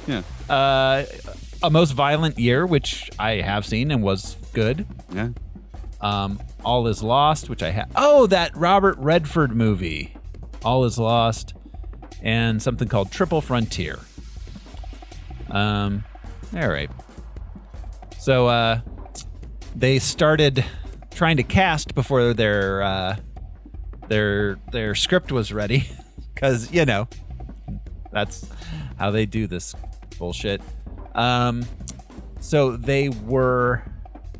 Yeah. A Most Violent Year, which I have seen and was good. Yeah. All Is Lost, which I have. Oh, that Robert Redford movie, All Is Lost, and something called Triple Frontier. All right. So they started trying to cast before their script was ready, because that's how they do this bullshit. So they were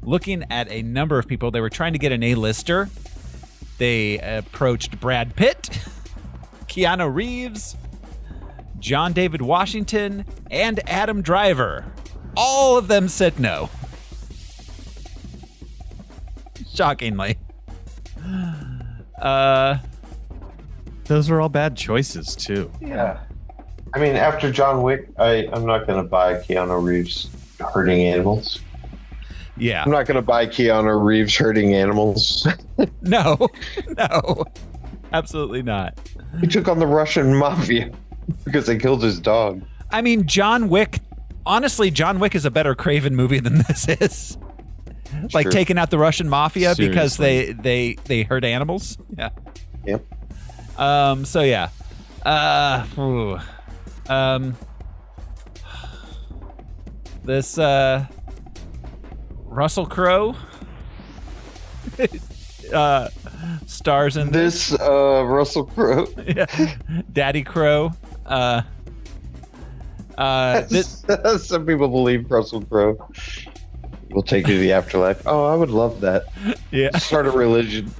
looking at a number of people. They were trying to get an A-lister. They approached Brad Pitt, Keanu Reeves, John David Washington, and Adam Driver. All of them said no. Shockingly. Those are all bad choices, too. Yeah. I mean, after John Wick, I'm not going to buy Keanu Reeves hurting animals. Yeah. I'm not going to buy Keanu Reeves hurting animals. No. Absolutely not. He took on the Russian mafia because they killed his dog. I mean, John Wick, honestly, John Wick is a better Kraven movie than this is. Like True. taking out the Russian mafia because Seriously. they hurt animals. Yeah. Yep. So yeah. This Russell Crowe stars in This Russell Crowe. Daddy Crowe. Some people believe Russell Crowe will take you to the afterlife. Oh, I would love that. Yeah. Start a religion.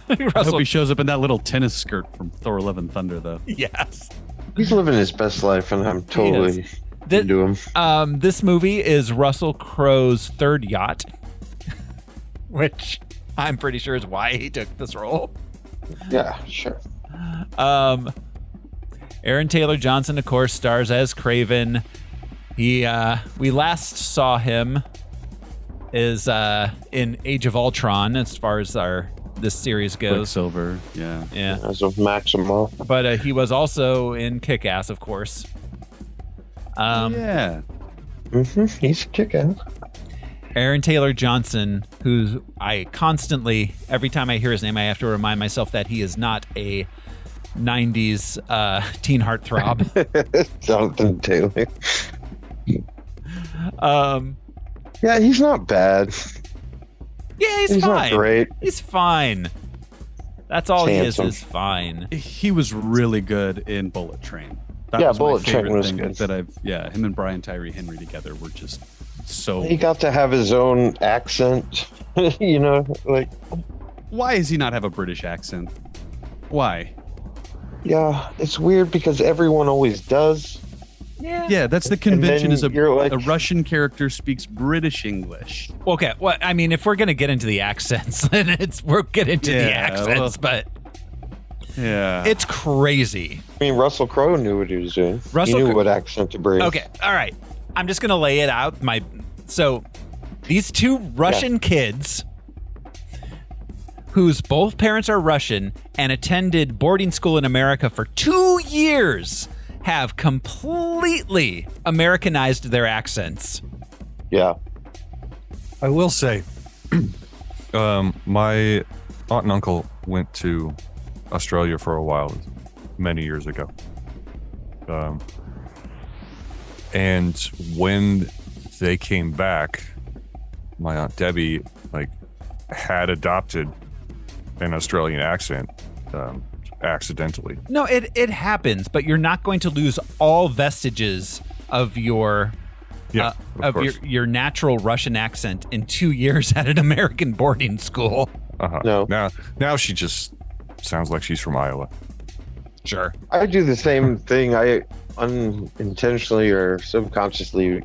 I hope he shows up in that little tennis skirt from Thor Love and Thunder, though. Yes. He's living his best life, and I'm totally into him. This movie is Russell Crowe's third yacht, which I'm pretty sure is why he took this role. Yeah, sure. Aaron Taylor Johnson, of course, stars as Kraven. We last saw him is in Age of Ultron, as far as this series goes. Quicksilver, yeah. As of Maximo. But he was also in Kick-Ass, of course. Yeah. He's Kick-Ass. Aaron Taylor Johnson, who I constantly, every time I hear his name, I have to remind myself that he is not a 90s teen heartthrob. Jonathan Taylor. Yeah, he's not bad. Yeah, he's fine. Not great. He's fine. That's all Handsome. he is fine. He was really good in Bullet Train. That Yeah, was my Bullet Train favorite was thing good. That him and Brian Tyree Henry together were just so. He got to have his own accent. Like. Why does he not have a British accent? Why? Yeah, it's weird because everyone always does. Yeah, that's the convention. Is a like, Russian character speaks British English. Okay, well, I mean, if we're gonna get into the accents, then we'll get into the accents, but yeah, it's crazy. I mean, Russell Crowe knew what he was doing. He knew what accent to bring. Okay, all right. I'm just gonna lay it out. So these two Russian kids, whose both parents are Russian and attended boarding school in America for 2 years, have completely Americanized their accents. Yeah. I will say, my aunt and uncle went to Australia for a while, many years ago. And when they came back, my aunt Debbie had adopted an Australian accent accidentally. No, it happens, but you're not going to lose all vestiges of your your natural Russian accent in 2 years at an American boarding school. No. Now she just sounds like she's from Iowa. Sure. I do the same thing. I unintentionally or subconsciously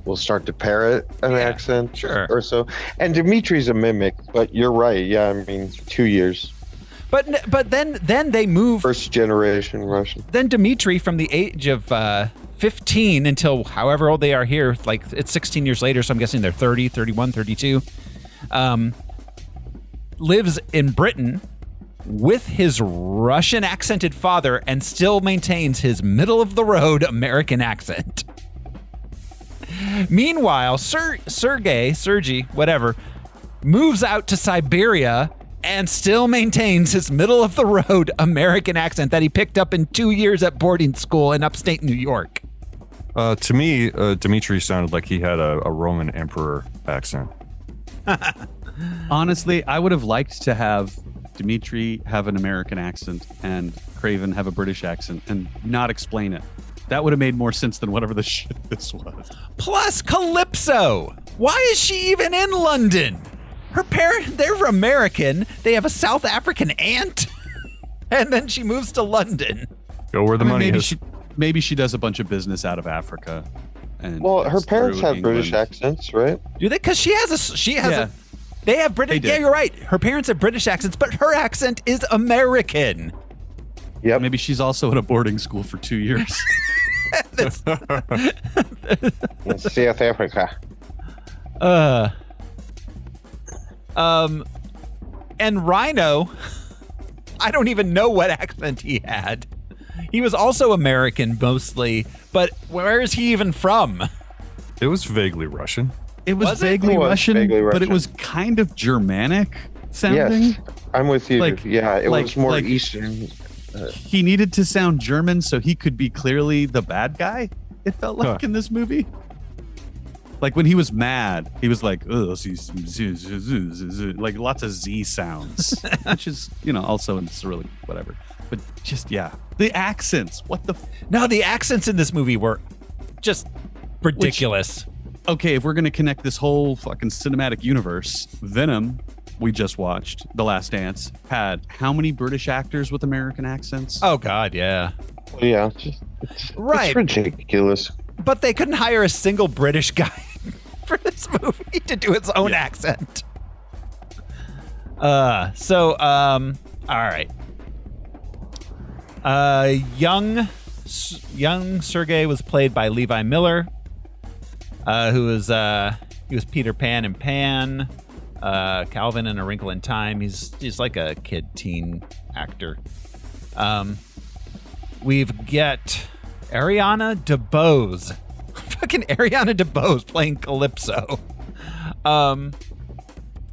will start to parrot an accent or so. And Dimitri's a mimic, but you're right. Yeah, I mean, 2 years. But then they move first generation Russian. Then Dimitri, from the age of 15 until however old they are here, like it's 16 years later, so I'm guessing they're 30, 31, 32, lives in Britain with his Russian accented father and still maintains his middle of the road American accent. Meanwhile, Sergey, whatever, moves out to Siberia and still maintains his middle-of-the-road American accent that he picked up in 2 years at boarding school in upstate New York. To me, Dimitri sounded like he had a Roman emperor accent. Honestly, I would have liked to have Dimitri have an American accent and Kraven have a British accent and not explain it. That would have made more sense than whatever the shit this was. Plus Calypso. Why is she even in London? Her parents, they're American. They have a South African aunt. And then she moves to London. Go where the money is. Maybe she does a bunch of business out of Africa. And her parents have England. British accents, right? Do they? Because they have British. Yeah, you're right. Her parents have British accents, but her accent is American. Yep. Maybe she's also at a boarding school for 2 years. In South Africa. And Rhino, I don't even know what accent he had. He was also American mostly, but where is he even from? It was vaguely Russian. It was vaguely Russian, but it was kind of Germanic sounding. Yes, I'm with you. Like- it like- was more like- Eastern. He needed to sound German so he could be clearly the bad guy, it felt like in this movie. Like when he was mad, he was like, ugh, like lots of Z sounds, which is, also in Cyrillic, whatever. But just, the accents. What the? No, the accents in this movie were just ridiculous. Okay, if we're going to connect this whole fucking cinematic universe, Venom, we just watched, The Last Dance, had how many British actors with American accents? Oh, God, yeah. Yeah, Right. It's ridiculous. But they couldn't hire a single British guy for this movie to do its own accent. All right. Young Sergei was played by Levi Miller, who was Peter Pan in Pan, Calvin in A Wrinkle in Time. He's like a kid teen actor. We've got Ariana DeBose. Fucking Ariana DeBose playing Calypso.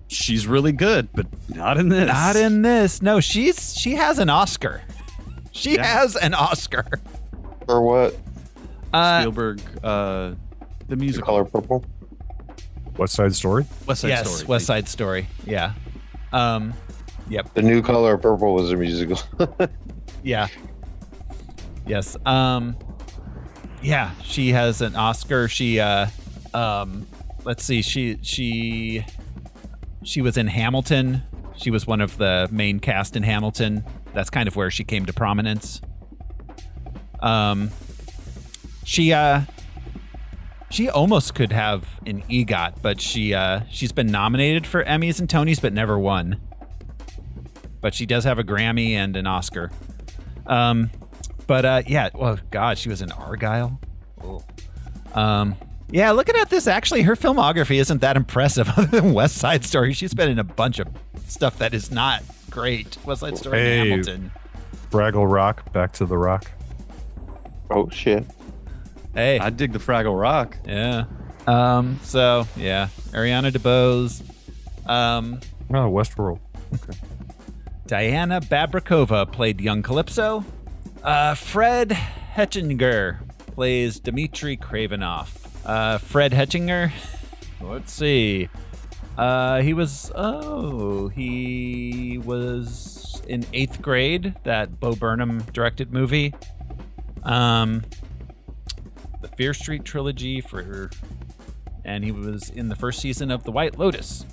She's really good, but not in this. Not in this. No, she has an Oscar. She has an Oscar. For what? Spielberg, the musical. Color Purple? West Side Story? West Side Story. West Side Story. Yeah. Yep. The New Color Purple was a musical. Yeah. Yes. Yeah, she has an Oscar. She let's see. She was in Hamilton. She was one of the main cast in Hamilton. That's kind of where she came to prominence. She almost could have an EGOT, but she's been nominated for Emmys and Tonys, but never won. But she does have a Grammy and an Oscar. Well, God, she was in Argyle. Oh. Yeah, looking at this, actually, her filmography isn't that impressive other than West Side Story. She's been in a bunch of stuff that is not great. West Side Story and Hamilton. Fraggle Rock, Back to the Rock. Oh, shit. Hey. I dig the Fraggle Rock. Yeah. Ariana DeBose. Westworld. Okay. Diana Babrakova played young Calypso. Fred Hetchinger plays Dmitry Kravinoff. Fred Hetchinger, let's see. He was in 8th Grade, that Bo Burnham directed movie. The Fear Street trilogy and he was in the first season of The White Lotus.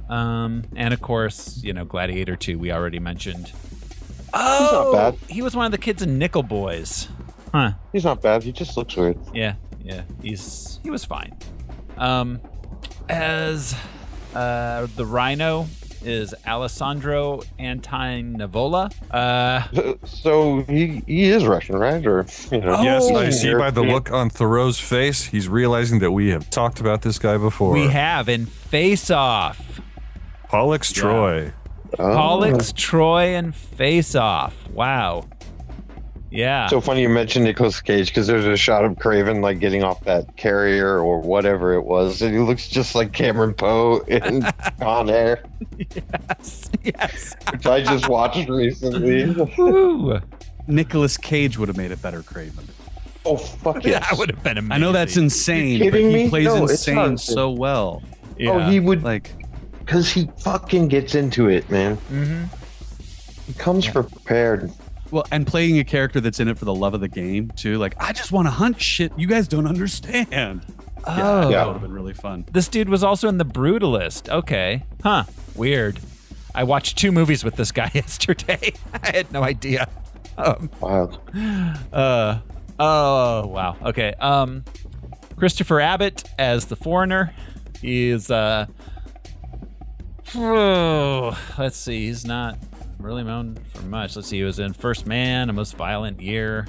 And of course, Gladiator 2 we already mentioned. Oh, he's not bad. He was one of the kids in Nickel Boys. Huh. He's not bad. He just looks weird. Yeah. He was fine. As the Rhino is Alessandro Antonivola. So he is Russian, right? Or Yes, I see by the look on Thoreau's face, he's realizing that we have talked about this guy before. We have in Face Off. Pollux Troy. Pollux Troy and Face Off. Wow. Yeah. So funny you mentioned Nicolas Cage because there's a shot of Kraven like getting off that carrier or whatever it was, and he looks just like Cameron Poe in Con Air. Yes. Which I just watched recently. Ooh. Nicolas Cage would have made a better Kraven. Oh fuck yes. That would have been amazing. I know that's insane, You but kidding he me? plays No, it's insane not. so well. Yeah. Oh, he would Like, because he fucking gets into it, man. Mm-hmm. He comes prepared. well, and playing a character that's in it for the love of the game too. Like, I just want to hunt shit you guys don't understand. Oh. That would have been really fun. This dude was also in The Brutalist. Okay. Huh. Weird. I watched 2 movies with this guy yesterday. I had no idea. Wild. Oh, wow. Okay. Christopher Abbott as the foreigner. He is, let's see. He's not really known for much. Let's see. He was in First Man, A Most Violent Year.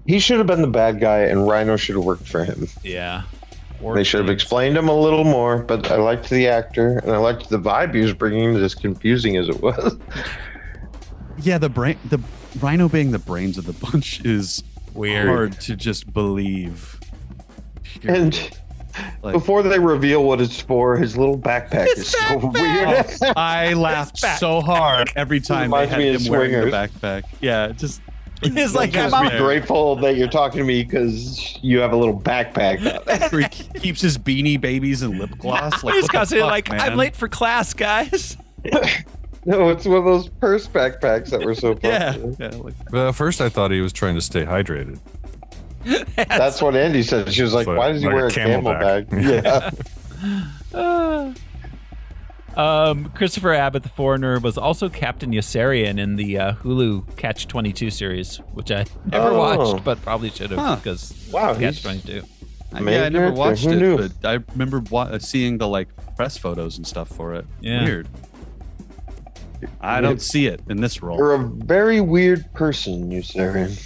He should have been the bad guy, and Rhino should have worked for him. Yeah. They should have explained him a little more, but I liked the actor, and I liked the vibe he was bringing, as confusing as it was. Yeah, the Rhino being the brains of the bunch is Weird. hard to just believe. And Like- before they reveal what it's for, his little backpack is so weird. I laughed so hard every time they Reminds had me him of wearing the Swingers. backpack. Yeah, just He's like, Just I'm be out. grateful that you're talking to me because you have a little backpack. where he keeps his Beanie Babies and lip gloss. Like, He's what the constantly fuck, like, man? I'm late for class, guys. No, it's one of those purse backpacks that were so Yeah, popular. yeah. Like, But at first, I thought he was trying to stay hydrated. That's what Andy said. She was like, Like- "Why does he like wear a a camel camelback." bag?" Yeah. Christopher Abbott, the foreigner, was also Captain Yossarian in the Hulu Catch-22 series, which I never Oh. watched, but probably should have Huh. because Wow, he's- Catch-22. yeah, I Major never actor, watched who it, knew? but I remember seeing the like press photos and stuff for it. Yeah. Weird. I don't see it in this role. You're a very weird person, you Saren.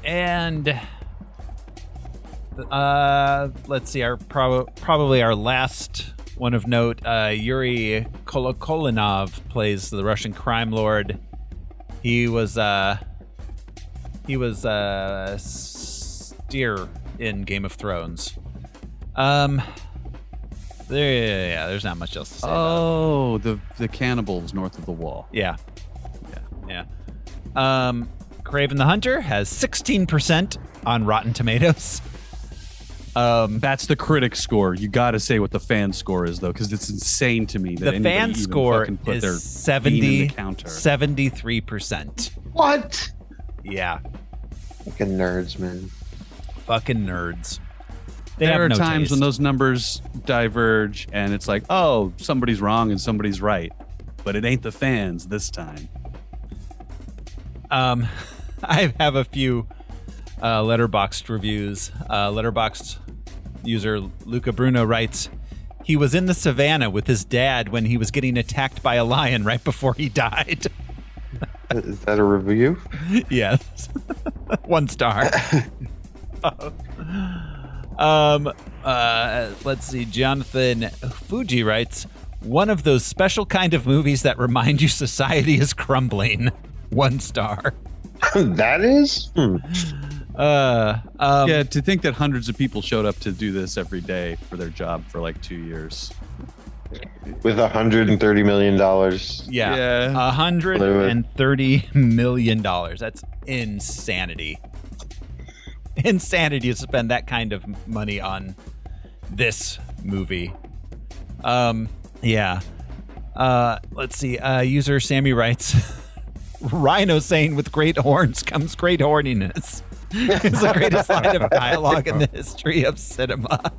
And let's see, our probably our last one of note, Yuri Kolokolinov plays the Russian crime lord. He was Steer in Game of Thrones. There's not much else to say. Oh, the cannibals north of the wall. Yeah. Kraven the Hunter has 16% on Rotten Tomatoes. That's the critic score. You got to say what the fan score is, though, because it's insane to me that The anybody fan even score fucking put is their 70, bean in the counter. 73%. What? Yeah, Fucking nerds, man. fucking nerds. They There have are no times taste. when those numbers diverge, and it's like, oh, somebody's wrong and somebody's right, but it ain't the fans this time. I have a few Letterboxd reviews. Letterboxd user Luca Bruno writes, he was in the savannah with his dad when he was getting attacked by a lion right before he died. Is that a review? Yes. 1 star. Let's see. Jonathan Fuji writes, one of those special kind of movies that remind you society is crumbling. 1 star. That is? Yeah, to think that hundreds of people showed up to do this every day for their job for like 2 years. With $130 million. Yeah. Yeah. $130 million. That's insanity. Insanity to spend that kind of money on this movie. Yeah. Let's see. User Sammy writes, Rhino saying with great horns comes great horniness. It's the greatest line of dialogue in the history of cinema.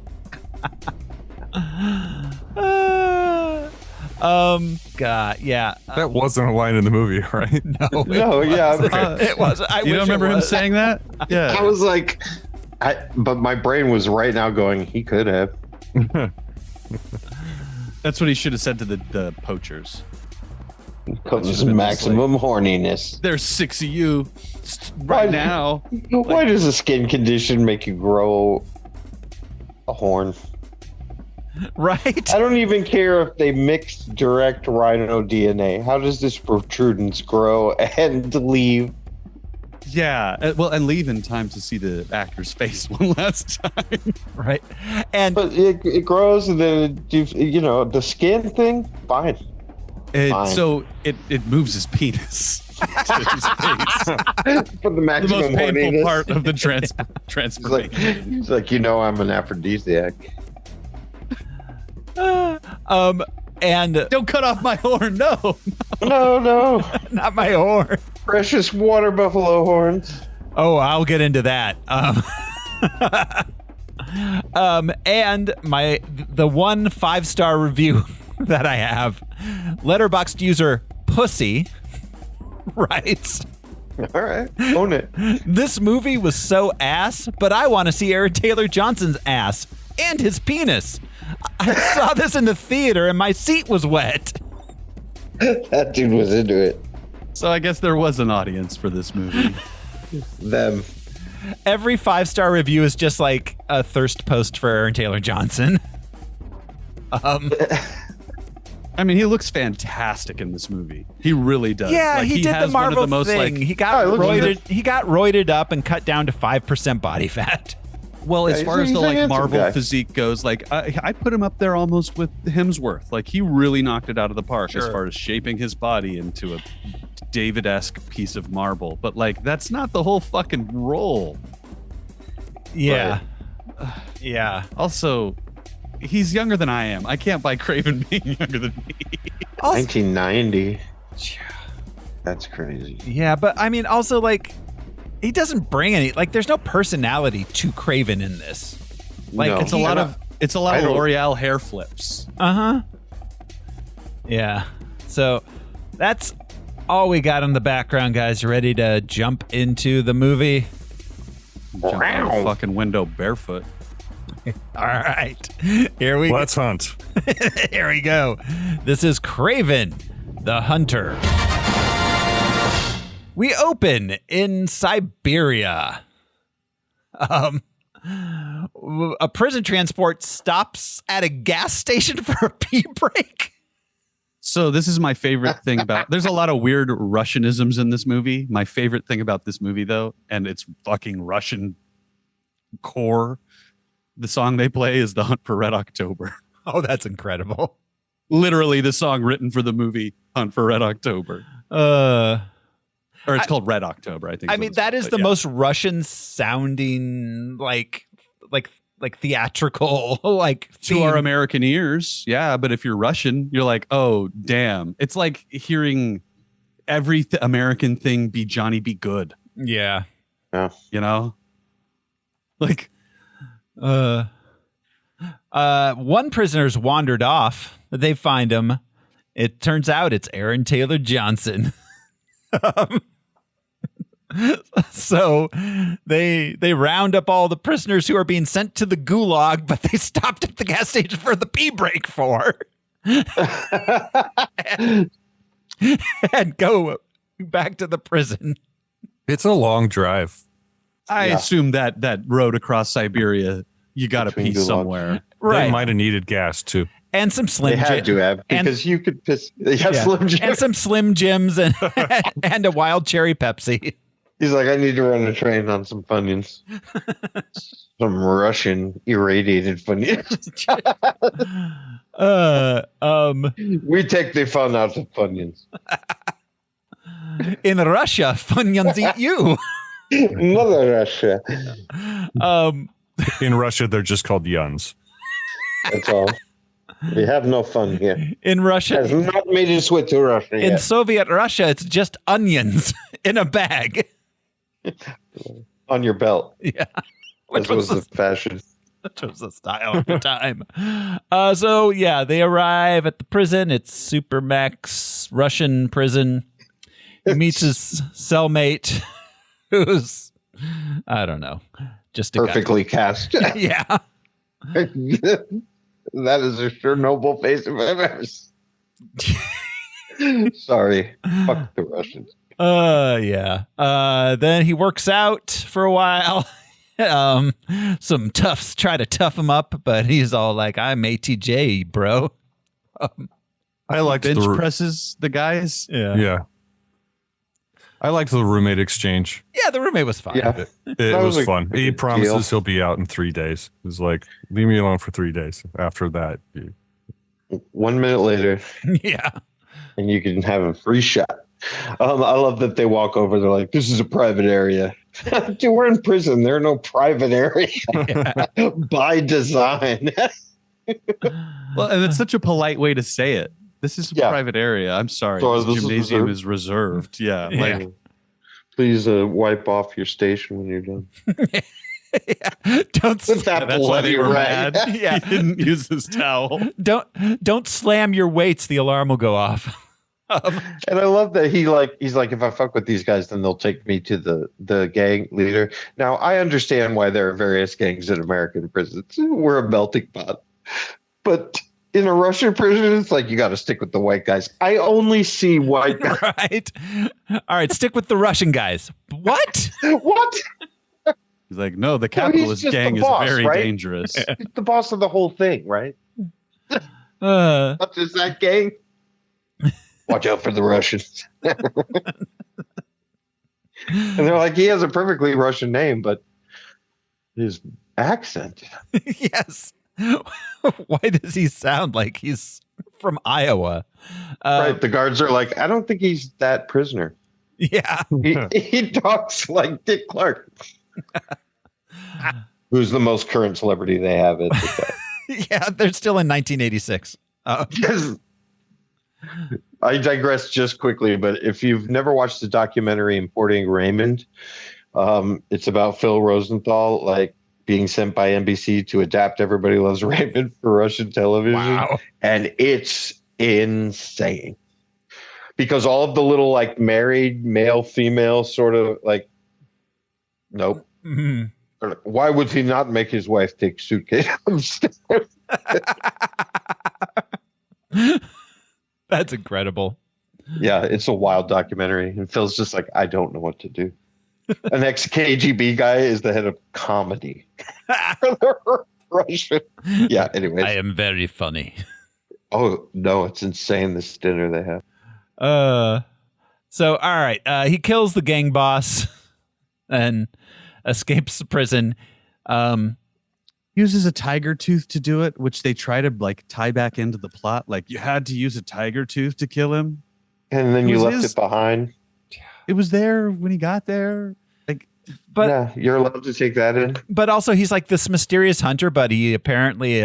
God, yeah. That wasn't a line in the movie, right? No, yeah. It was. I You wish don't remember it him was. saying that? Yeah. I was like, but my brain was right now going, he could have. That's what he should have said to the poachers. Comes maximum horniness. There's 6 of you right Why- now. Why does a skin condition make you grow a horn? Right? I don't even care if they mix direct rhino DNA. How does this protrudence grow and leave? Yeah, well, and leave in time to see the actor's face one last time. Right. And But it grows, and then the skin thing, fine. Fine. So it moves his penis to his face. For the maximum The most painful horniness. part of the transformation. He's like, I'm an aphrodisiac. and Don't cut off my horn, no. No, not my horn. precious water buffalo horns. Oh, I'll get into that. And the one 5-star review that I have, Letterboxd user Pussy writes, All right, own it. "This movie was so ass, but I want to see Aaron Taylor Johnson's ass and his penis. I saw this in the theater and my seat was wet." That dude was into it. So I guess there was an audience for this movie. Them. Every 5-star review is just like a thirst post for Aaron Taylor Johnson. I mean, he looks fantastic in this movie. He really does. Yeah, Like, he did has the Marvel one of the most, thing. like, He got it looks roided. He got roided up and cut down to 5% body fat. well, as Yeah, far as he's the a like handsome Marvel guy. physique goes, like I put him up there almost with Hemsworth. Like he really knocked it out of the park as Sure. far as shaping his body into a David-esque piece of marble. But like that's not the whole fucking role. Yeah, yeah. Also, he's younger than I am. I can't buy Kraven being younger than me. 1990. That's crazy. Yeah, but I mean, also like, he doesn't bring any. Like, there's no personality to Kraven in this. Like, No. It's a lot of I don't- L'Oreal hair flips. Yeah. So that's all we got in the background, guys. You ready to jump into the movie? Jump out the fucking window barefoot. All right. Here we Let's hunt. Here we go. This is Kraven the Hunter. We open in Siberia. A prison transport stops at a gas station for a pee break. So this is my favorite thing about. There's a lot of weird Russianisms in this movie. My favorite thing about this movie, though, and it's fucking Russian core. The song they play is "The Hunt for Red October." Oh, that's incredible. Literally, the song written for the movie "Hunt for Red October," or it's called "Red October." I think. I mean, that is the most Russian sounding, like theatrical, like to our American ears. Yeah, but if you're Russian, you're like, oh damn! It's like hearing every American thing be Johnny Be Good. Yeah. You know, like. One prisoner's wandered off. They find him. It turns out it's Aaron Taylor Johnson. So they round up all the prisoners who are being sent to the gulag, but they stopped at the gas station for the pee break for. and go back to the prison. It's a long drive. I assume that road across Siberia, you got to pee Between gulags. somewhere. Right. They might have needed gas too. And some Slim They had to have because you could piss. Slim Jim. And some Slim Jims and and a wild cherry Pepsi. He's like, I need to run a train on some Funyuns. Some Russian irradiated Funyuns. We take the fun out of Funyuns. In Russia, Funyuns eat you. Mother Russia. In Russia, they're just called yuns. That's all. We have no fun here. In Russia, has not made its way to Russia in yet. Soviet Russia, it's just onions in a bag. On your belt. Yeah. Which was the fashion. That was the style at the time. So yeah, they arrive at the prison. It's Supermax Russian prison. He meets his cellmate, who's, I don't know, just a perfectly cast. Yeah. That is a Chernobyl face if I've ever seen. Sorry. Fuck the Russians. Yeah. Then he works out for a while Some toughs try to tough him up, but he's all like, I'm ATJ, bro. I liked bench presses the guys. Yeah. I liked the roommate exchange. Yeah, the roommate was fine. Yeah. It was fun. He good promises deal. he'll be out in 3 days. He's like, leave me alone for 3 days. After that, 1 minute later, Yeah. and you can have a free shot. I love that they walk over. They're like, "This is a private area." Dude, we're in prison. There are no private area by design. Well, and it's such a polite way to say it. This is a private area. I'm sorry. So This this is gymnasium is reserved. Yeah. Like, Please wipe off your station when you're done. Don't With that that's why they bloody were rag. mad. Yeah. He didn't use his towel. don't slam your weights. The alarm will go off. And I love that he's like, if I fuck with these guys, then they'll take me to the gang leader. Now I understand why there are various gangs in American prisons. We're a melting pot, but in a Russian prison, it's like you got to stick with the white guys. I only see white guys. Right. All right. Stick with the Russian guys. What? What? He's like, no, the he's capitalist just gang the boss, is very right? dangerous. He's the boss of the whole thing, right? Uh, What is that gang? Watch out for the Russians. And they're like, he has a perfectly Russian name, but his accent. yes. Why does he sound like he's from Iowa? Right. The guards are like, I don't think he's that prisoner. Yeah. He talks like Dick Clark. Who's the most current celebrity they have at the time. Yeah. They're still in 1986. I digress just quickly, but if you've never watched the documentary Importing Raymond, it's about Phil Rosenthal, like being sent by NBC to adapt Everybody Loves Raymond for Russian television. Wow. And it's insane because all of the little like married male, female sort of like, nope. Mm-hmm. Or like, why would he not make his wife take suitcase upstairs? That's incredible. Yeah, it's a wild documentary. And Phil's just like, I don't know what to do. An ex-KGB guy is the head of comedy. Russian. Yeah, anyways. I am very funny. Oh, no, it's insane, this dinner they have. So, all right. He kills the gang boss and escapes the prison. Uses a tiger tooth to do it, which they try to like tie back into the plot. Like you had to use a tiger tooth to kill him. And then you left it behind. It was there when he got there. Like, but yeah, you're allowed to take that in. But also he's like this mysterious hunter, but he apparently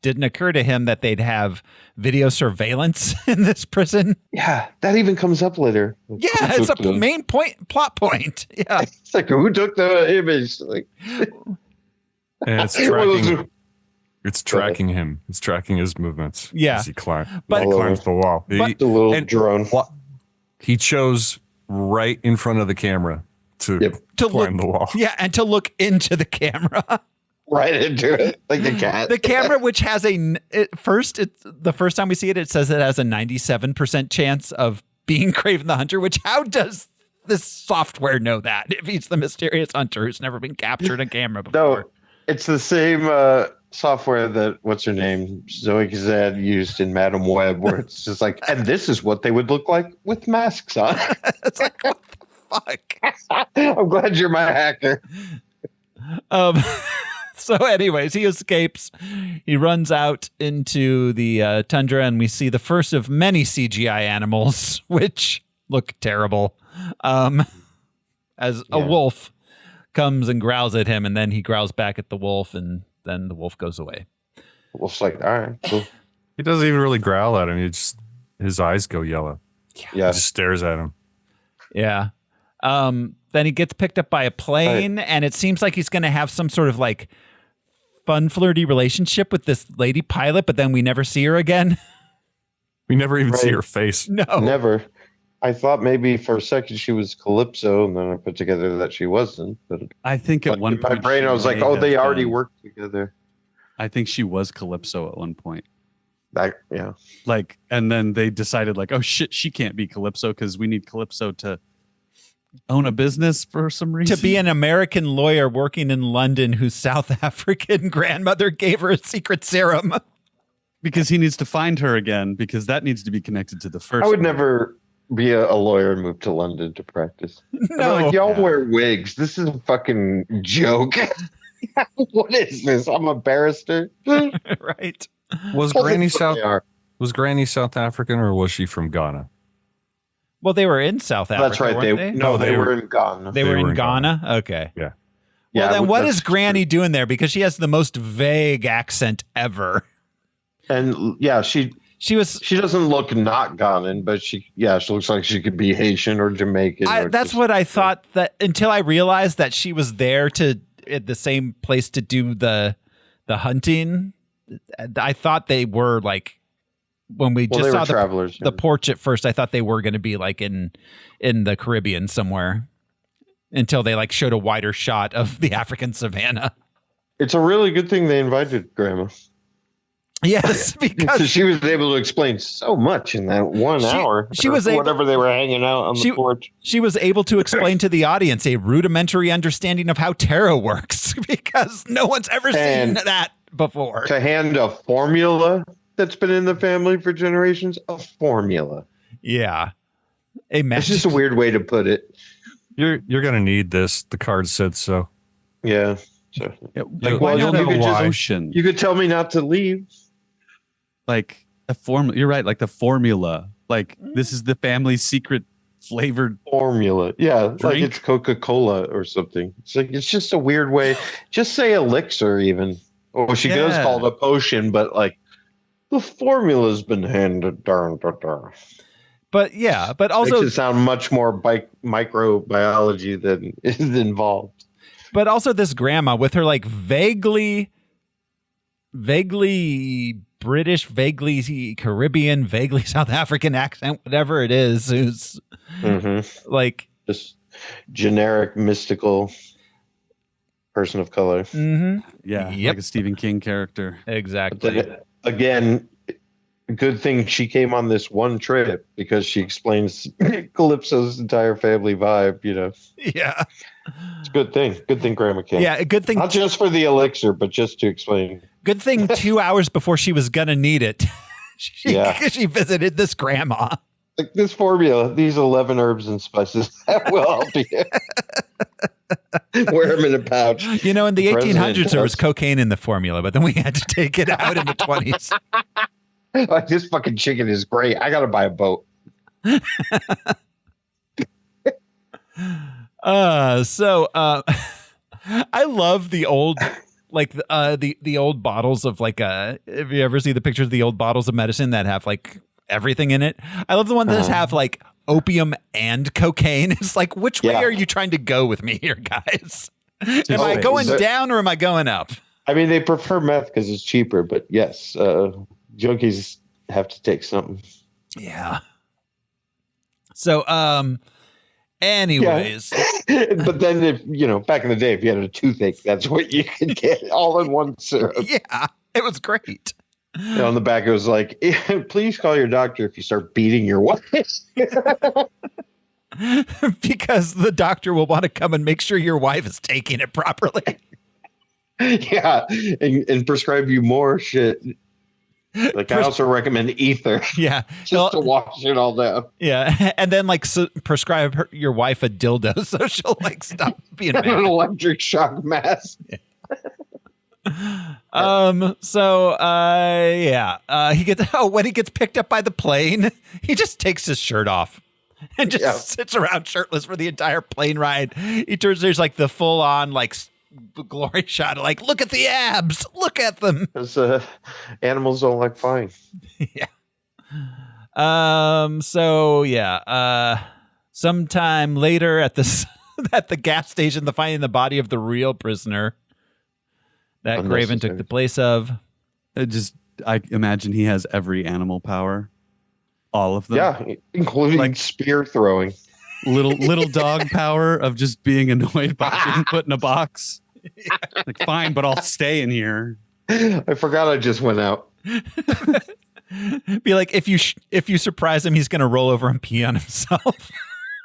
didn't occur to him that they'd have video surveillance in this prison. Yeah, that even comes up later. Yeah, it's a main plot point. Yeah. It's like, who took the image? Like, and it's tracking him. It's tracking his movements. Yeah. As he climbs the wall. The little drone. He chose right in front of the camera to climb the wall. Yeah, and to look into the camera. Right into it, like the cat. The camera, which has the first time we see it, it says it has a 97% chance of being Kraven the Hunter, which how does this software know that if he's the mysterious hunter who's never been captured on camera before? No, it's the same software that, what's her name, Zoe Kazan used in Madam Web, where it's just like, and this is what they would look like with masks on. It's like, what the fuck? I'm glad you're my hacker. So anyways, he escapes. He runs out into the tundra, and we see the first of many CGI animals, which look terrible. As a wolf comes and growls at him, and then he growls back at the wolf, and then the wolf goes away. Wolf's like, all right, cool. He doesn't even really growl at him. His eyes go yellow. Yeah. He just stares at him. Yeah. Then he gets picked up by a plane, and it seems like he's going to have some sort of like fun, flirty relationship with this lady pilot, but then we never see her again. We never even see her face. No. Never. I thought maybe for a second she was Calypso, and then I put together that she wasn't. But I think at one in my point brain, I was like, oh, they already worked together. I think she was Calypso at one point. Yeah. Like, and then they decided like, oh shit, she can't be Calypso because we need Calypso to own a business for some reason. To be an American lawyer working in London whose South African grandmother gave her a secret serum. Because he needs to find her again, because that needs to be connected to the first. I would one. never be a lawyer and move to London to practice. No. Like, y'all wear wigs. This is a fucking joke. What is this? I'm a barrister. Right. Was Well, Granny that's what they are. Was Granny South African or was she from Ghana? Well, they were in South Africa. That's right. Weren't they? No, they were in Ghana. They were in Ghana? Okay. Yeah. Well, then what that's is Granny doing there? Because she has the most vague accent ever. And yeah, she doesn't look not Ghanan, but she looks like she could be Haitian or Jamaican. That's what I thought, that until I realized that she was there at the same place to do the hunting. I thought they were like, when we just saw travelers, the porch at first, I thought they were going to be like in the Caribbean somewhere, until they like showed a wider shot of the African savannah. It's a really good thing they invited Grandma. Yes, because she was able to explain so much in that 1 hour. She was whatever they were hanging out on the porch. She was able to explain to the audience a rudimentary understanding of how tarot works, because no one's ever seen that before. To hand a formula that's been in the family for generations, a formula. Yeah. It's just a weird way to put it. You're gonna need this. The card said so. Yeah. So, like, why not you a ocean? You could tell me not to leave. Like a formula. You're right. Like the formula. Like this is the family secret flavored formula. Yeah. Drink? Like it's Coca-Cola or something. It's like, it's just a weird way. Just say elixir even. Or she does call it a potion, but like the formula's been handed down. But yeah, but also makes it sound much more microbiology than is involved. But also this grandma with her like vaguely British, vaguely Caribbean, vaguely South African accent, whatever it is, who's like just generic mystical person of color. Mm-hmm. Yeah, yep. like a Stephen King character. Exactly. Again, good thing she came on this one trip, because she explains Calypso's entire family vibe, you know. Yeah. It's a good thing. Good thing Grandma came. Yeah, a good thing. Not just for the elixir, but just to explain. Good thing 2 hours before she was going to need it, she visited this grandma. Like this formula, these 11 herbs and spices, that will help you. Wear them in a pouch. You know, in the 1800s, there was cocaine in the formula, but then we had to take it out in the 20s. Like, this fucking chicken is great. I got to buy a boat. I love the old, like the old bottles of like if you ever see the pictures of the old bottles of medicine that have like everything in it. I love the ones that have like opium and cocaine. It's like, which way are you trying to go with me here, guys? Am I going down or am I going up? I mean, they prefer meth because it's cheaper, but yes, junkies have to take something. Yeah. So, anyways. Yeah. But then if, you know, back in the day, if you had a toothache, that's what you could get all in one syrup. Yeah, it was great. And on the back, it was like, please call your doctor if you start beating your wife. Because the doctor will want to come and make sure your wife is taking it properly. Yeah, and prescribe you more shit. Like, I also recommend ether. Yeah. Just to wash it all down. Yeah. And then, like, prescribe your wife a dildo so she'll, like, stop being mad. An electric shock mask. Yeah. He gets when he gets picked up by the plane, he just takes his shirt off and just sits around shirtless for the entire plane ride. There's like the full on like glory shot, like, look at the abs, look at them. Because animals don't like flying. Yeah. Sometime later at the gas station, they're finding the body of the real prisoner that Kraven took the place of. I imagine he has every animal power. All of them. Yeah, including like spear throwing. Little dog power of just being annoyed by being put in a box. Yeah. Like, fine, but I'll stay in here. I forgot I just went out. Be like, if you surprise him, he's going to roll over and pee on himself.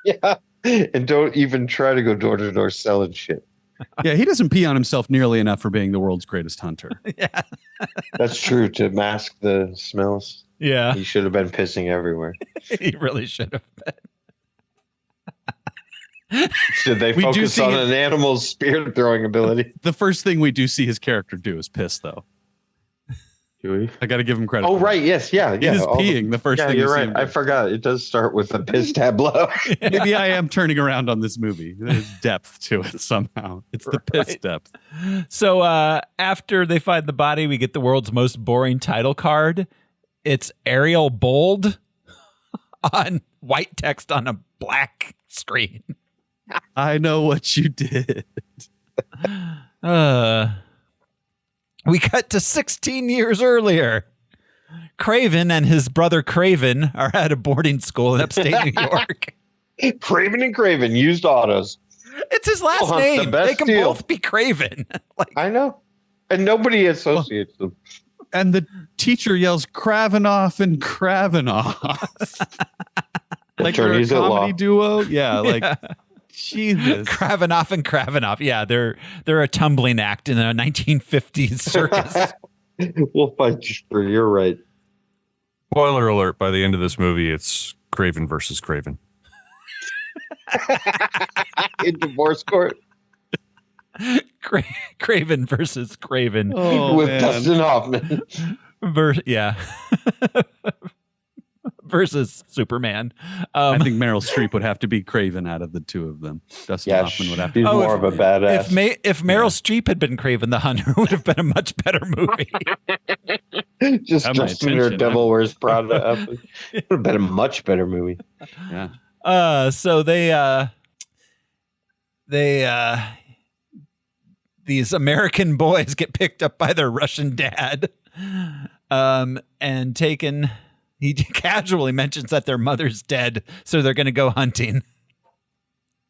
Yeah. And don't even try to go door to door selling shit. Yeah, he doesn't pee on himself nearly enough for being the world's greatest hunter. Yeah. That's true. To mask the smells. Yeah. He should have been pissing everywhere. He really should have been. Should they We do focus see on it- an animal's spear throwing ability? The first thing we do see his character do is piss, though. Do we? I got to give him credit. Oh, for that. right. Yes. Yeah. He Yeah. is all peeing the first yeah, thing you're you see right. him I do. forgot. It does start with a piss tableau. Maybe I am turning around on this movie. There's depth to it somehow. It's the piss Right. depth. So after they find the body, we get the world's most boring title card. It's Arial bold on white text on a black screen. I know what you did. We cut to 16 years earlier. Kraven and his brother Kraven are at a boarding school in upstate New York. Kraven and Kraven used autos. It's his last Oh, the name. best They can deal. both be Kraven. Like, I know. And nobody associates them. And the teacher yells Kravinoff and Kravinoff. Like they're a Attorneys at law. comedy duo. Yeah, like Jesus. Kravinoff and Kravinoff. Yeah, they're a tumbling act in a 1950s circus. We'll fight you for you're right. Spoiler alert, by the end of this movie, it's Kraven versus Kraven. In divorce court Kraven versus Kraven. Oh, with man. Dustin Hoffman. Yeah. Versus Superman. I think Meryl Streep would have to be Kraven out of the two of them. Dustin Yeah, Hoffman would have to she's be. more of a badass. if Meryl Streep had been Kraven the Hunter, it would have been a much better movie. Just Have my Justin or attention, Devil Wears Prada. It would have been a much better movie. Yeah. So these American boys get picked up by their Russian dad, and taken. He casually mentions that their mother's dead, so they're going to go hunting.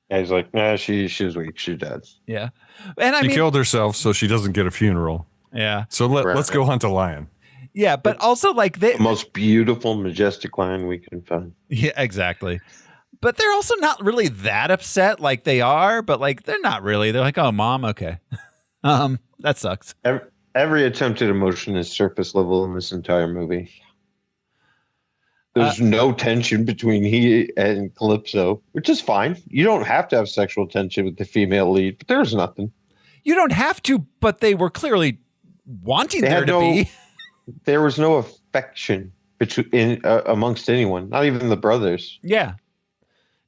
Yeah, he's like, nah, she was weak. She's dead. Yeah, and I She mean, killed herself, so she doesn't get a funeral. yeah, So let's go hunt a lion. yeah, but also like The most beautiful, majestic lion we can find. yeah, exactly. But they're also not really that upset, like they are, but like they're not really. They're like, "Oh, mom, okay." That sucks. Every attempted emotion is surface level in this entire movie. There's no tension between he and Calypso, which is fine. You don't have to have sexual tension with the female lead, but there's nothing. You don't have to, but they were clearly wanting They there had to be. There was no affection between amongst anyone, not even the brothers. Yeah.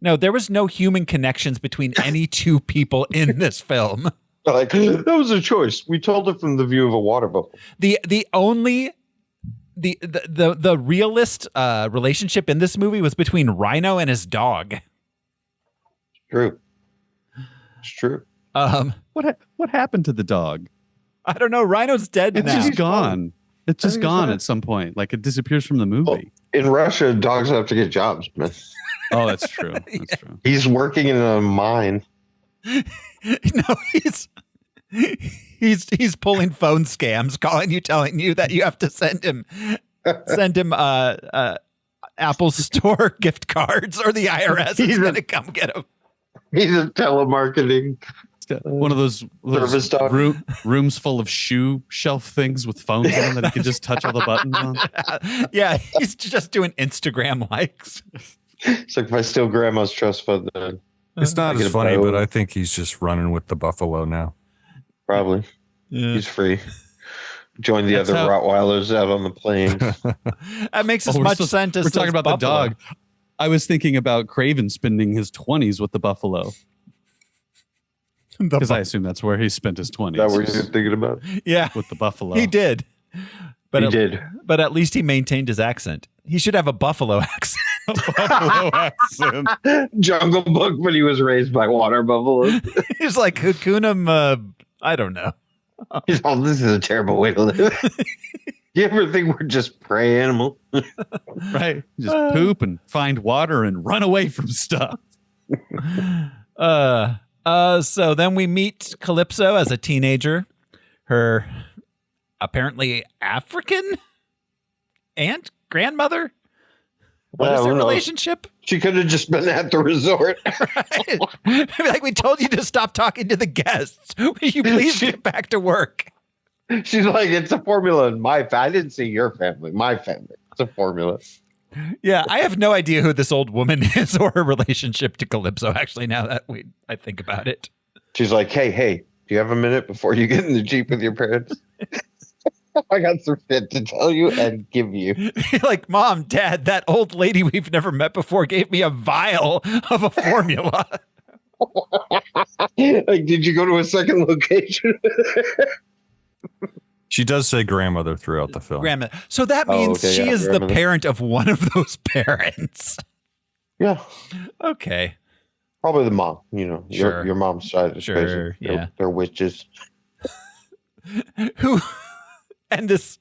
No, there was no human connections between any two people in this film. Like, that was a choice. We told it from the view of a water bubble. The realist relationship in this movie was between Rhino and his dog. True. It's true. What happened to the dog? I don't know. Rhino's dead It's now. just gone. It's just think gone so. at some point. Like it disappears from the movie. In Russia, dogs have to get jobs, man. Oh, that's true. That's true. He's working in a mine. No, he's pulling phone scams, calling you, telling you that you have to send him Apple Store gift cards, or the IRS is going to come get him. He's a telemarketing. One of those Service dog. rooms full of shoe shelf things with phones in them that he can just touch all the buttons on. Yeah, he's just doing Instagram likes. It's like if I steal grandma's trust fund, then It's not I get as a funny, bow. but I think he's just running with the buffalo now. probably Yeah. he's free. Join the That's other how- Rottweilers out on the plains. That makes as Oh, much sense as we're talking this about buffalo. the dog. I was thinking about Kraven spending his 20s with the buffalo because I assume that's where he spent his 20s. Is that what you're thinking about? Yeah, with the buffalo. he did. But He at, did. But at least he maintained his accent. He should have a buffalo accent. Buffalo accent. Jungle Book, but he was raised by water buffalo. He's like Hakunam. I don't know. He's all, this is a terrible way to live. You ever think we're just prey animals? Right. Just poop and find water and run away from stuff. So then we meet Calypso as a teenager. Her apparently African aunt, grandmother. What is Well, their who knows? relationship? She could have just been at the resort. Right? Like, we told you to stop talking to the guests. Will you please get back to work? She's like, it's a formula in my family. I didn't see your family. My family. It's a formula. Yeah, I have no idea who this old woman is or her relationship to Calypso, actually, now that I think about it. She's like, hey, do you have a minute before you get in the Jeep with your parents? I got some shit to tell you and give you. Like, Mom, Dad, that old lady we've never met before gave me a vial of a formula. Like, did you go to a second location? She does say grandmother throughout the film. Grandma. So that means she is the parent of one of those parents. Yeah. Okay. Probably the mom, Sure. your mom's side is Sure, crazy. yeah. They're witches. Who, and this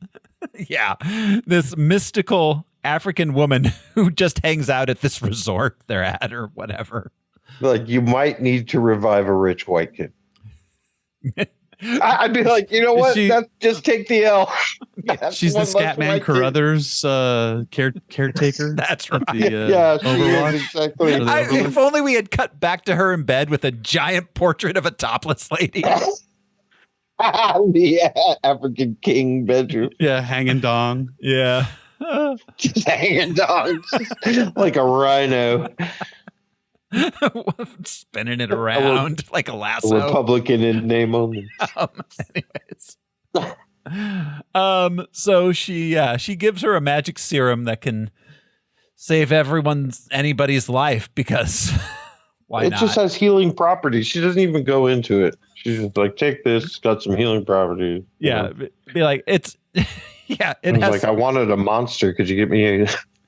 mystical African woman who just hangs out at this resort they're at or whatever. Like, you might need to revive a rich white kid. I'd be like, you know what? Just take the L. She's the Scatman Carruthers caretaker. That's right. Yeah, she is, exactly. If only we had cut back to her in bed with a giant portrait of a topless lady. The African king bedroom. Yeah, hanging dong. Yeah. Just hanging dong. Like a rhino. Spinning it around like a lasso. A Republican in name only. Anyways. So she gives her a magic serum that can save anybody's life because why not? It just has healing properties. She doesn't even go into it. She's just like, take this. It's got some healing properties. Yeah. Be like, it's, yeah. It has like, I wanted a monster. Could you get me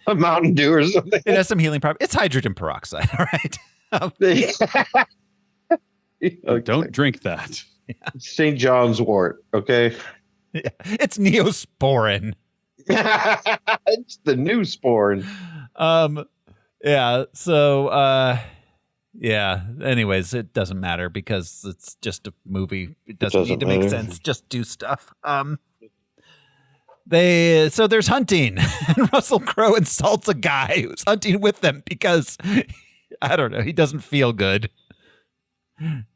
a Mountain Dew or something? It has some healing properties. It's hydrogen peroxide. All right. Don't drink that. Yeah. St. John's wort. Okay. Yeah. It's Neosporin. It's the new sporn. Yeah. So, yeah. Anyways, it doesn't matter because it's just a movie. It doesn't need to make sense. Just do stuff. So there's hunting, and Russell Crowe insults a guy who's hunting with them because I don't know, he doesn't feel good.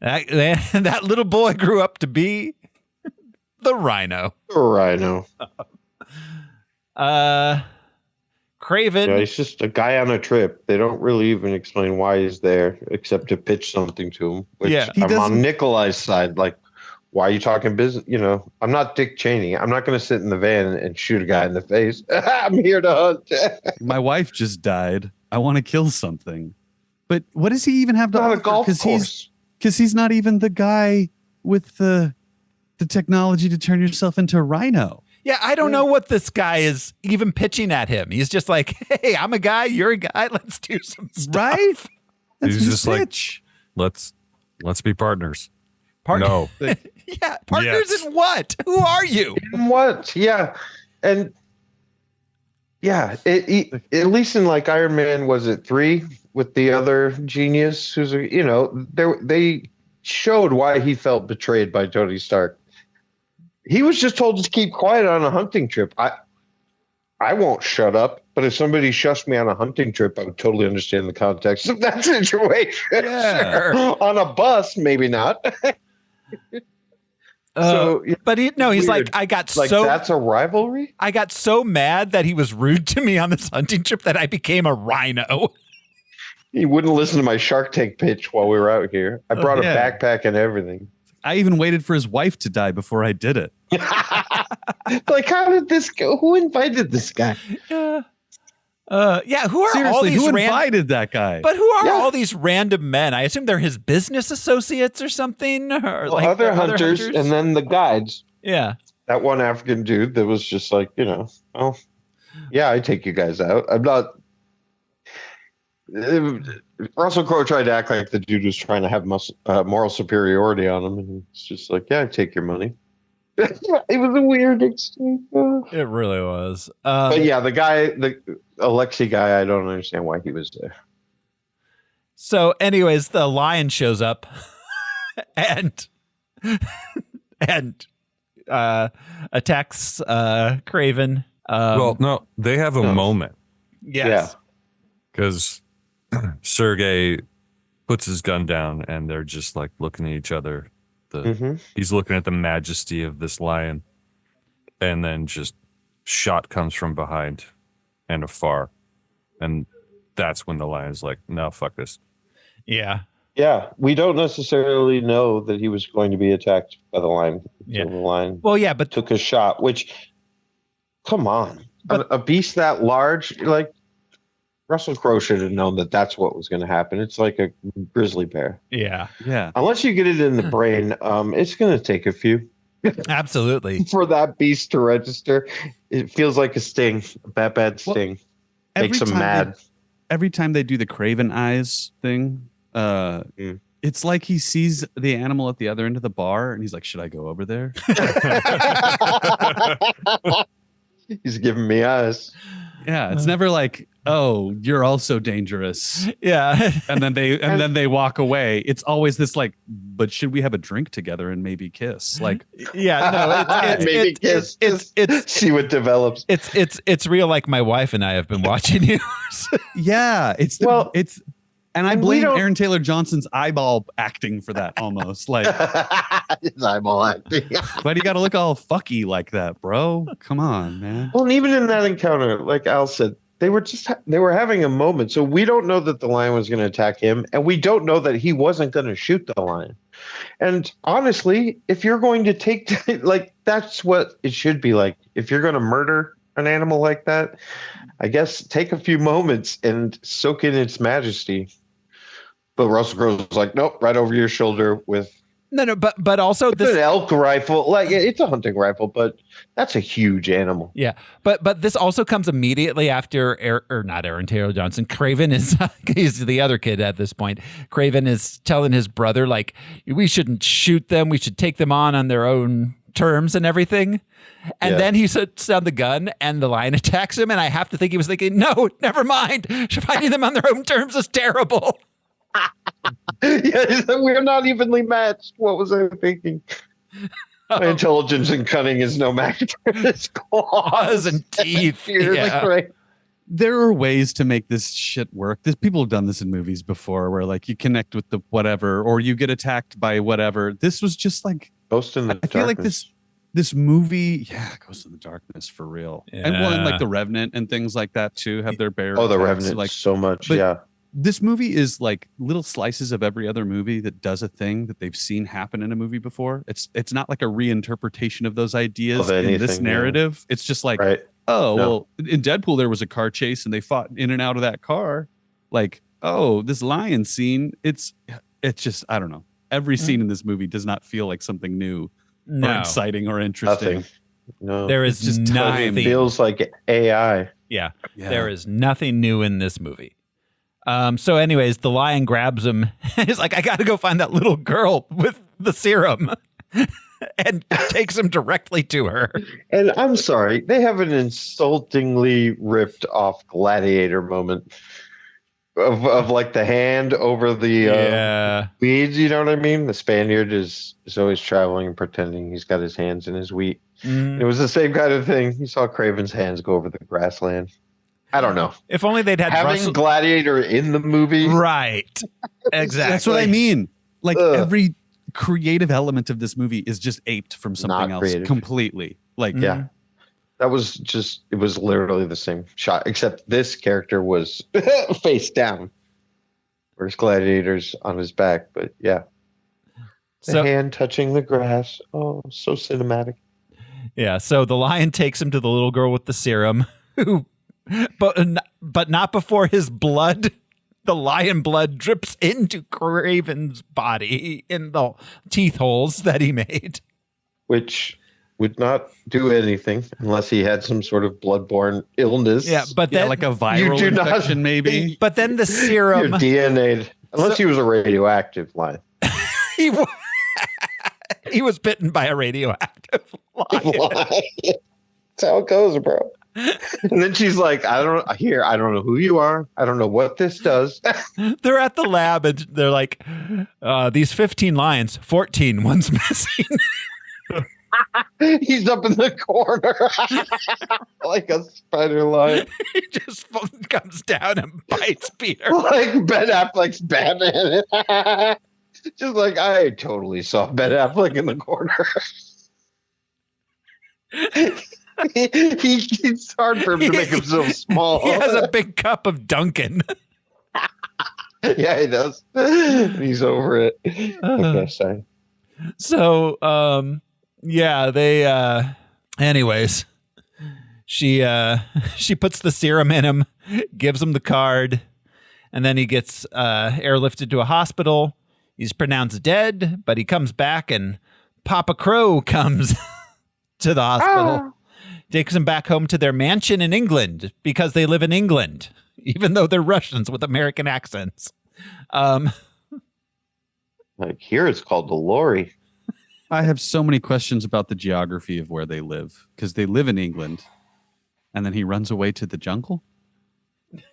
That little boy grew up to be the Rhino. Kraven. Yeah, he's just a guy on a trip. They don't really even explain why he's there except to pitch something to him. Which I'm on Nikolai's side. Like, why are you talking business? I'm not Dick Cheney. I'm not going to sit in the van and shoot a guy in the face. I'm here to hunt. My wife just died. I want to kill something. But what does he even have to offer? A golf course. Because he's not even the guy with the technology to turn yourself into a rhino. Yeah, I don't know what this guy is even pitching at him. He's just like, hey, I'm a guy, you're a guy, let's do some stuff. Right? He's just pitch. Like, let's be partners. No. Yeah, partners in what? Who are you? In what? Yeah. And yeah, at least in like Iron Man, was it 3 with the other genius who's, they showed why he felt betrayed by Tony Stark. He was just told to keep quiet on a hunting trip. I won't shut up, but if somebody shushed me on a hunting trip, I would totally understand the context of that situation. Yeah. Sure. On a bus, maybe not. But he's like, that's a rivalry? I got so mad that he was rude to me on this hunting trip that I became a rhino. He wouldn't listen to my Shark Tank pitch while we were out here. I brought a backpack and everything. I even waited for his wife to die before I did it. Like, how did this go? Who invited this guy? Who are Seriously, all these who invited that guy? But who are all these random men? I assume they're his business associates or something, or like other hunters, and then the guides. Yeah, that one African dude that was just like, oh, yeah, I take you guys out. I'm not. Russell Crowe tried to act like the dude was trying to have moral superiority on him, and it's just like, yeah, I take your money. It was a weird exchange. It really was. But yeah, the guy, the Alexei guy, I don't understand why he was there. So, anyways, the lion shows up and attacks Kraven. Well, no, they have a moment. Yes. Because Sergey puts his gun down and they're just like looking at each other. He's looking at the majesty of this lion, and then just shot comes from behind and afar, and that's when the lion's like, no, fuck this. Yeah. Yeah, we don't necessarily know that he was going to be attacked by the lion. Yeah. The lion Well, yeah, but took a shot, which, come on. A beast that large, like, Russell Crowe should have known that that's what was going to happen. It's like a grizzly bear. yeah, Unless you get it in the brain, it's going to take a few absolutely. for that beast to register. It feels like a sting, a bad sting. Makes them mad. Every time they do the Kraven eyes thing, it's like he sees the animal at the other end of the bar and he's like, should I go over there? He's giving me eyes. Yeah, it's never like, oh, you're also dangerous. Yeah. And then they walk away. It's always this like, but should we have a drink together and maybe kiss? Like, yeah, no, maybe kiss. It's see what develops. It's real. Like my wife and I have been watching you. yeah, and I blame Aaron Taylor Johnson's eyeball acting for that almost. Like his eyeball acting. Why do you got to look all fucky like that, bro? Come on, man. Well, and even in that encounter, like Al said, they were having a moment. So we don't know that the lion was going to attack him, and we don't know that he wasn't going to shoot the lion. And honestly, if you're going to take like that's what it should be like. If you're going to murder an animal like that, I guess take a few moments and soak in its majesty. But Russell Crowe's like, nope, right over your shoulder with but also this an elk rifle. Like it's a hunting rifle, but that's a huge animal. Yeah, but this also comes immediately after not Aaron Taylor Johnson. Kraven is he's the other kid at this point. Kraven is telling his brother like we shouldn't shoot them. We should take them on their own terms and everything. And then he sets down the gun and the lion attacks him. And I have to think he was thinking, no, never mind. Fighting them on their own terms is terrible. Yeah, we're not evenly matched. What was I thinking? My intelligence and cunning is no match for his claws and teeth. There are ways to make this shit work. People have done this in movies before where like you connect with the whatever or you get attacked by whatever. This was just like Ghost in the Darkness. I feel like this movie, Ghost in the Darkness for real. Yeah. And like The Revenant and things like that too have their bear. Oh, The attacks. Revenant, like so much, This movie is like little slices of every other movie that does a thing that they've seen happen in a movie before. It's not like a reinterpretation of those ideas in this narrative. Yeah. It's just like, well, in Deadpool there was a car chase and they fought in and out of that car. Like, oh, this lion scene, it's just, I don't know. Every scene in this movie does not feel like something new or exciting or interesting. Nothing. No, there is just nothing. It feels like AI. Yeah, there is nothing new in this movie. So anyways, the lion grabs him. He's like, I got to go find that little girl with the serum and takes him directly to her. And I'm sorry, they have an insultingly ripped off Gladiator moment of like the hand over the weeds. You know what I mean? The Spaniard is always traveling and pretending he's got his hands in his wheat. It was the same kind of thing. You saw Kraven's hands go over the grassland. I don't know. If only they'd had having Gladiator in the movie. Right. Exactly. That's what I mean. Like every creative element of this movie is just aped from something else completely. Like, that was just, it was literally the same shot, except this character was face down. Whereas Gladiator's on his back, but the hand touching the grass. Oh, so cinematic. Yeah. So the lion takes him to the little girl with the serum who, but not before his blood, the lion blood drips into Kraven's body in the teeth holes that he made. Which would not do anything unless he had some sort of bloodborne illness. Yeah, but then like a viral infection maybe. But then the serum... You're DNA'd. Unless he was a radioactive lion. He was bitten by a radioactive lion. That's how it goes, bro. And then she's like, I don't know who you are. I don't know what this does. They're at the lab and they're like, these 15 lions, 14, one's missing. He's up in the corner like a spider line. He just comes down and bites Peter. Like Ben Affleck's Batman. Just like I totally saw Ben Affleck in the corner. It's hard for him to make himself small. He has a big cup of Dunkin'. Yeah, he does. He's over it. Okay, sorry. So, yeah, they, anyways, she puts the serum in him, gives him the card, and then he gets, airlifted to a hospital. He's pronounced dead, but he comes back and Papa Crow comes to the hospital, takes him back home to their mansion in England because they live in England, even though they're Russians with American accents. Like here it's called the Lorry. I have so many questions about the geography of where they live because they live in England, and then he runs away to the jungle.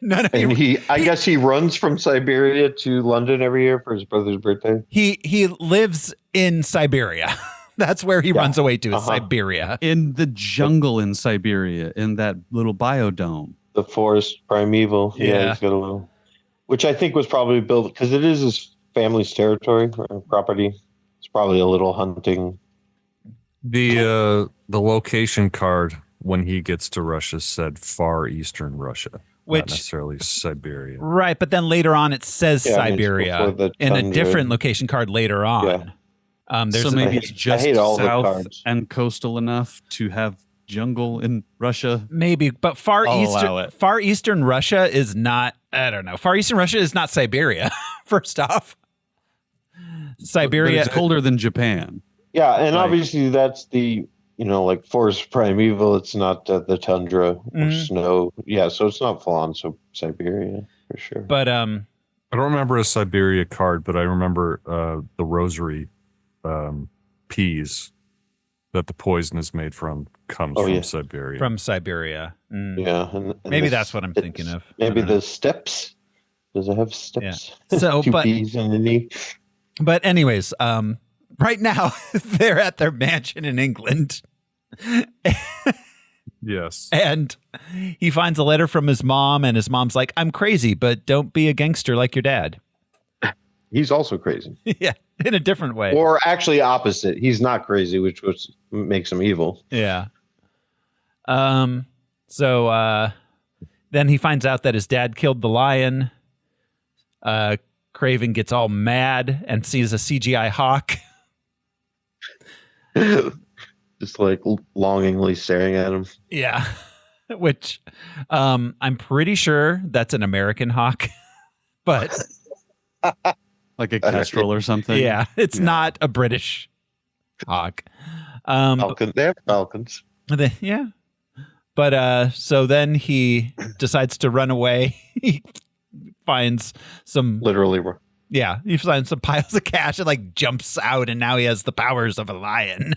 No, And I guess he runs from Siberia to London every year for his brother's birthday. He lives in Siberia. That's where he runs away to, is Siberia. In the jungle in Siberia, in that little biodome. The forest primeval. Yeah. He's got a little, which I think was probably built because it is his family's territory or property. It's probably a little hunting. The location card when he gets to Russia said Far Eastern Russia, Which, not necessarily Siberia. Right, but then later on it says Yeah, I mean, it's Siberia before the in a tundra. different location card later on. Yeah. There's So maybe it's I just hate all the south cards. and coastal enough to have jungle in Russia. maybe, but I'll allow it. Far Eastern Russia is not. I don't know. Far Eastern Russia is not Siberia. First off, But Siberia. it's colder than Japan. Yeah, and Like- obviously that's the, like forest primeval. It's not the tundra or Mhm. snow. Yeah, so it's not full on Siberia for sure. But I don't remember a Siberia card, but I remember the rosary peas that the poison is made from comes Oh, from yeah. Siberia. from Siberia. Mm. Yeah, and Maybe that's what I'm thinking of. Maybe I don't know. the steps. Does it have steps? So, Two but peas in the knee. But anyways, right now they're at their mansion in England. Yes. And he finds a letter from his mom, and his mom's like, I'm crazy, but don't be a gangster like your dad. He's also crazy. Yeah, in a different way. Or actually opposite. He's not crazy, which makes him evil. Yeah. So then he finds out that his dad killed the lion. Kraven gets all mad and sees a CGI hawk. Just like longingly staring at him. Yeah. Which I'm pretty sure that's an American hawk. But Like a kestrel or something. yeah, it's not a British hawk. Falcon. They have falcons. Yeah. But so then he decides to run away. He finds some Literally. he finds some piles of cash and like jumps out, and now he has the powers of a lion.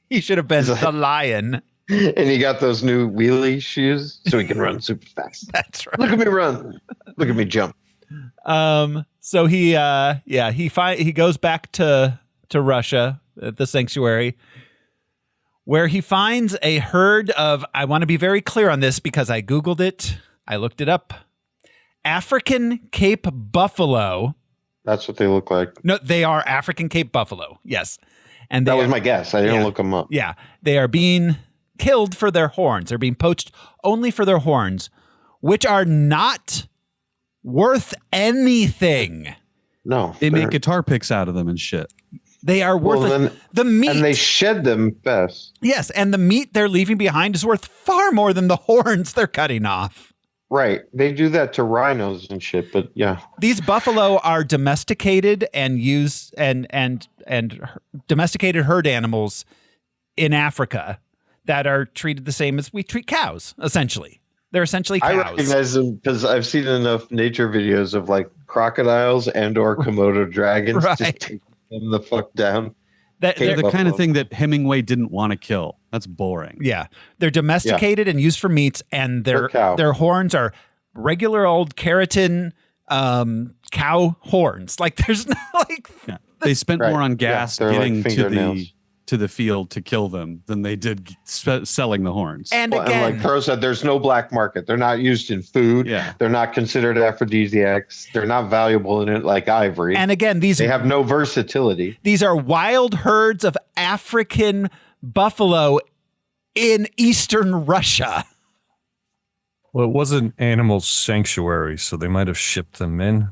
He should have been the lion. And he got those new wheelie shoes so he can run super fast. That's right. Look at me run. Look at me jump. So he goes back to Russia at the sanctuary, where he finds a herd of, I want to be very clear on this because I Googled it. I looked it up. African Cape buffalo. That's what they look like. No, they are African Cape buffalo. Yes. And That was my guess. I didn't look them up. Yeah. They are being killed for their horns. They're being poached only for their horns, which are not worth anything. No. They make guitar picks out of them and shit. They are worthless. Well, then- the meat. And they shed them fast. Yes, and the meat they're leaving behind is worth far more than the horns they're cutting off. Right. They do that to rhinos and shit, but yeah. These buffalo are domesticated and used and domesticated herd animals in Africa that are treated the same as we treat cows, essentially. They're essentially cows. I recognize them because I've seen enough nature videos of like crocodiles and or Komodo dragons Right. just taking them the fuck down. That- They're they're- the kind of buffalo. thing that Hemingway didn't want to kill. That's boring. Yeah, they're domesticated and used for meats, and For cow. their horns are regular old keratin cow horns. Like there's not like Yeah. They spent Right. more on Yeah, gas they're like getting to the fingernails. to the field to kill them than they did selling the horns. And And like Thoreau said, there's no black market. They're not used in food. Yeah. They're not considered aphrodisiacs. They're not valuable in it like ivory. And again, they have no versatility. These are wild herds of African buffalo in eastern Russia. Well, it was an animal sanctuary, so they might have shipped them in.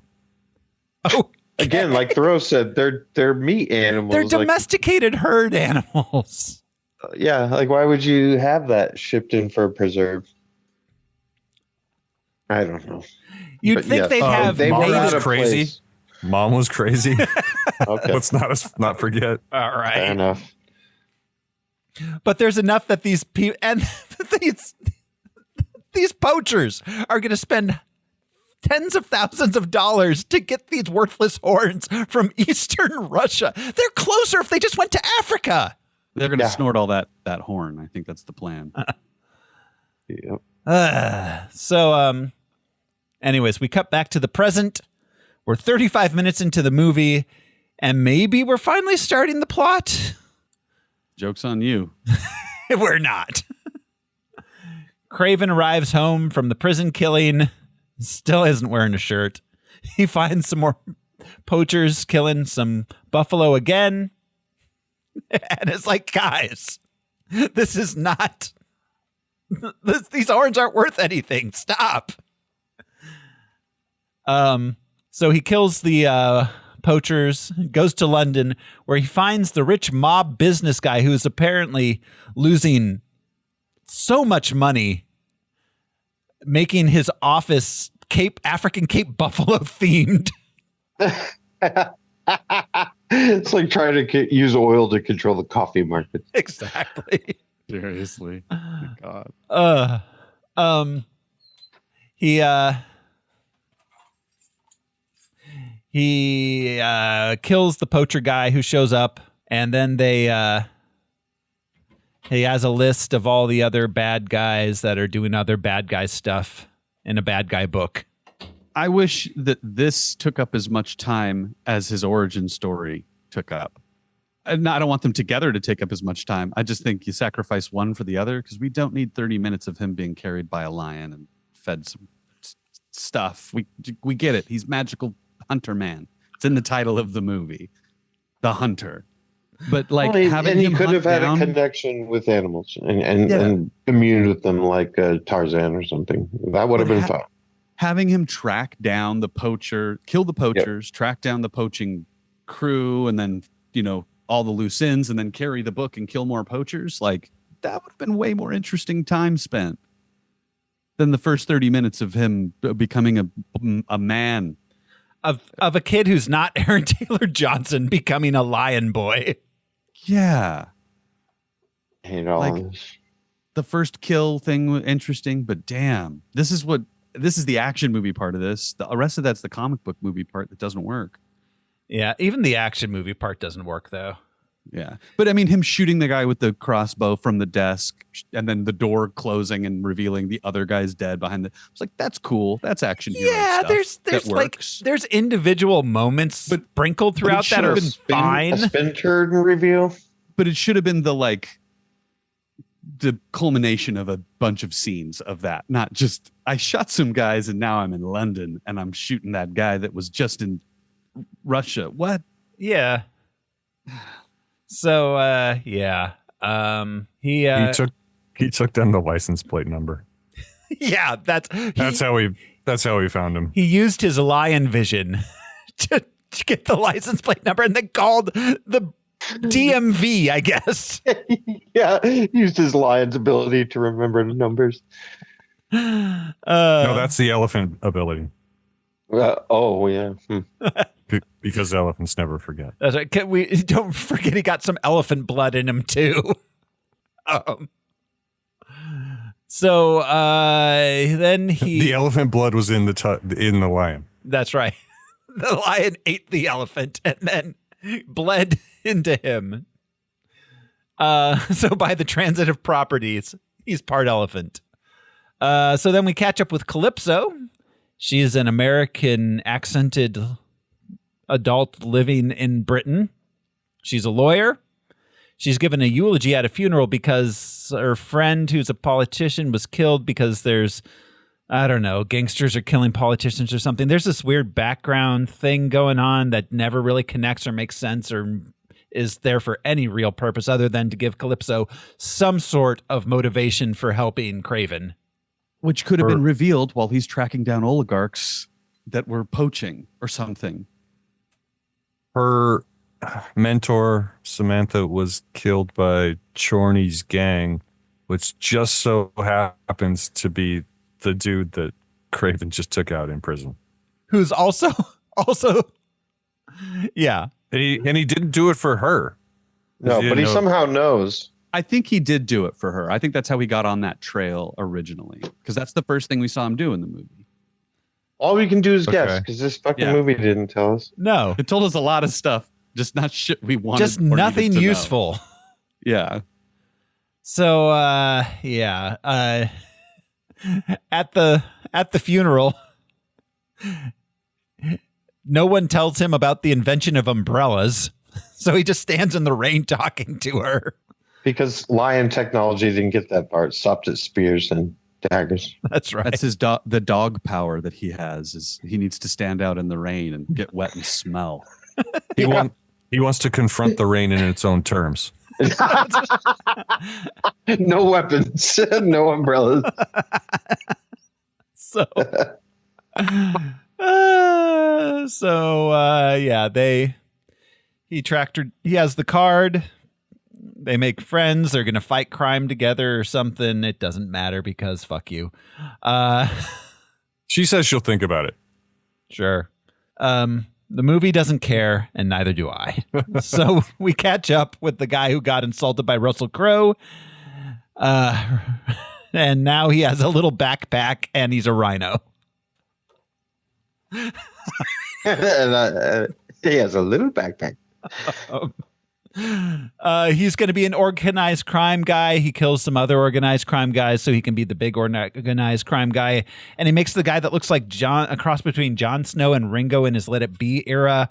Oh, again, like Thoreau said, they're meat animals. They're domesticated herd animals. Yeah, like why would you have that shipped in for preserve? I don't know. You'd think they'd have. They were out of crazy. place. Mom was crazy. Okay, Let's not forget. All right. fair enough. But there's enough that these people and these poachers are going to spend tens of thousands of dollars to get these worthless horns from eastern Russia. They're closer if they just went to Africa. They're going to snort all that horn. I think that's the plan. Yep. Anyways, we cut back to the present. We're 35 minutes into the movie, and maybe we're finally starting the plot. Joke's on you. We're not. Kraven arrives home from the prison killing. Still isn't wearing a shirt. He finds some more poachers killing some buffalo again. And it's like, guys, this is not... these horns aren't worth anything. Stop. So he kills the poachers, goes to London, where he finds the rich mob business guy who is apparently losing so much money making his office African Cape Buffalo themed. It's like trying to use oil to control the coffee market. Exactly. Seriously. Oh my God. He kills the poacher guy who shows up, and then he has a list of all the other bad guys that are doing other bad guy stuff in a bad guy book. I wish that this took up as much time as his origin story took up. And I don't want them together to take up as much time. I just think you sacrifice one for the other because we don't need 30 minutes of him being carried by a lion and fed some stuff. We get it. He's magical hunter man. It's in the title of the movie, The Hunter. But like he could have had a connection with animals and communed with them like Tarzan or something. That would have been fun. Having him track down the poacher, kill the poachers, track down the poaching crew, and then, all the loose ends, and then carry the book and kill more poachers, like that would have been way more interesting time spent than the first 30 minutes of him becoming a man. Of a kid who's not Aaron Taylor Johnson becoming a lion boy. Yeah. Like the first kill thing was interesting, but damn, this is the action movie part of this. The rest of that's the comic book movie part that doesn't work. Yeah, even the action movie part doesn't work though. Yeah. But I mean, him shooting the guy with the crossbow from the desk and then the door closing and revealing the other guy's dead behind it's like, that's cool. That's action hero stuff. There's individual moments sprinkled throughout that have been fine. A spin turn reveal. But it should have been the culmination of a bunch of scenes of that, not just I shot some guys and now I'm in London and I'm shooting that guy that was just in Russia. What? Yeah. So he took down the license plate number. Yeah, that's how we found him. He used his lion vision to get the license plate number and then called the DMV, I guess. Yeah, used his lion's ability to remember the numbers. No, that's the elephant ability. Yeah. Because elephants never forget. That's right. Don't forget he got some elephant blood in him too. So then the elephant blood was in the lion. That's right. The lion ate the elephant and then bled into him. So by the transitive properties, he's part elephant. So then we catch up with Calypso. She is an American accented adult living in Britain. She's a lawyer. she's given a eulogy at a funeral because her friend, who's a politician, was killed because there's, I don't know, gangsters are killing politicians or something. There's this weird background thing going on that never really connects or makes sense or is there for any real purpose other than to give Calypso some sort of motivation for helping Kraven. Which could have been revealed while he's tracking down oligarchs that were poaching or something. Her mentor, Samantha, was killed by Chorney's gang, which just so happens to be the dude that Kraven just took out in prison. Who's also, yeah. And he didn't do it for her. No, but he somehow knows. I think he did do it for her. I think that's how he got on that trail originally, because that's the first thing we saw him do in the movie. All we can do is guess, because this fucking movie didn't tell us. No. It told us a lot of stuff, just not shit we wanted. Just nothing useful. Yeah. So, at the funeral, no one tells him about the invention of umbrellas. So he just stands in the rain talking to her. Because lion technology didn't get that part. Stopped at spears and daggers. That's right. That's his the dog power that he has. Is he needs to stand out in the rain and get wet and smell. He wants to confront the rain in its own terms. No weapons, no umbrellas. So, he has the card. They make friends. They're going to fight crime together or something. It doesn't matter because fuck you. She says she'll think about it. Sure. The movie doesn't care, and neither do I. So we catch up with the guy who got insulted by Russell Crowe. And now he has a little backpack, and he's a rhino. He has a little backpack. He's going to be an organized crime guy. He kills some other organized crime guys so he can be the big organized crime guy. And he makes the guy that looks like a cross between Jon Snow and Ringo in his Let It Be era,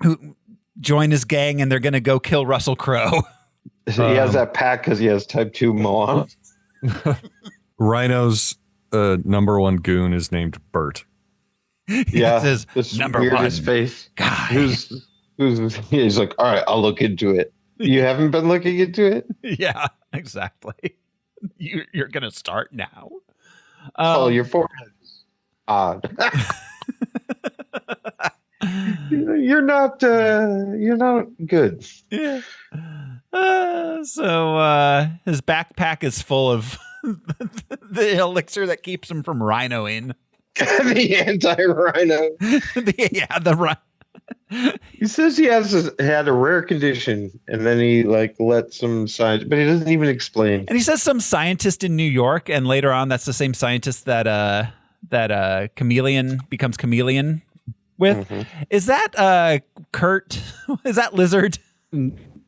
who join his gang, and they're going to go kill Russell Crowe. He has that pack because he has type 2 Moana. Rhino's number one goon is named Bert. Yeah, his number one face guy. He's like, all right, I'll look into it. You haven't been looking into it? Yeah, exactly. You're going to start now. Your forehead is odd. You're not good. Yeah. So his backpack is full of the elixir that keeps him from rhinoing. The anti-rhino. The rhino. He says he had a rare condition, and then he let some science, but he doesn't even explain. And he says some scientist in New York, and later on, that's the same scientist that Chameleon becomes Chameleon with. Mm-hmm. Is that Kurt? Is that Lizard?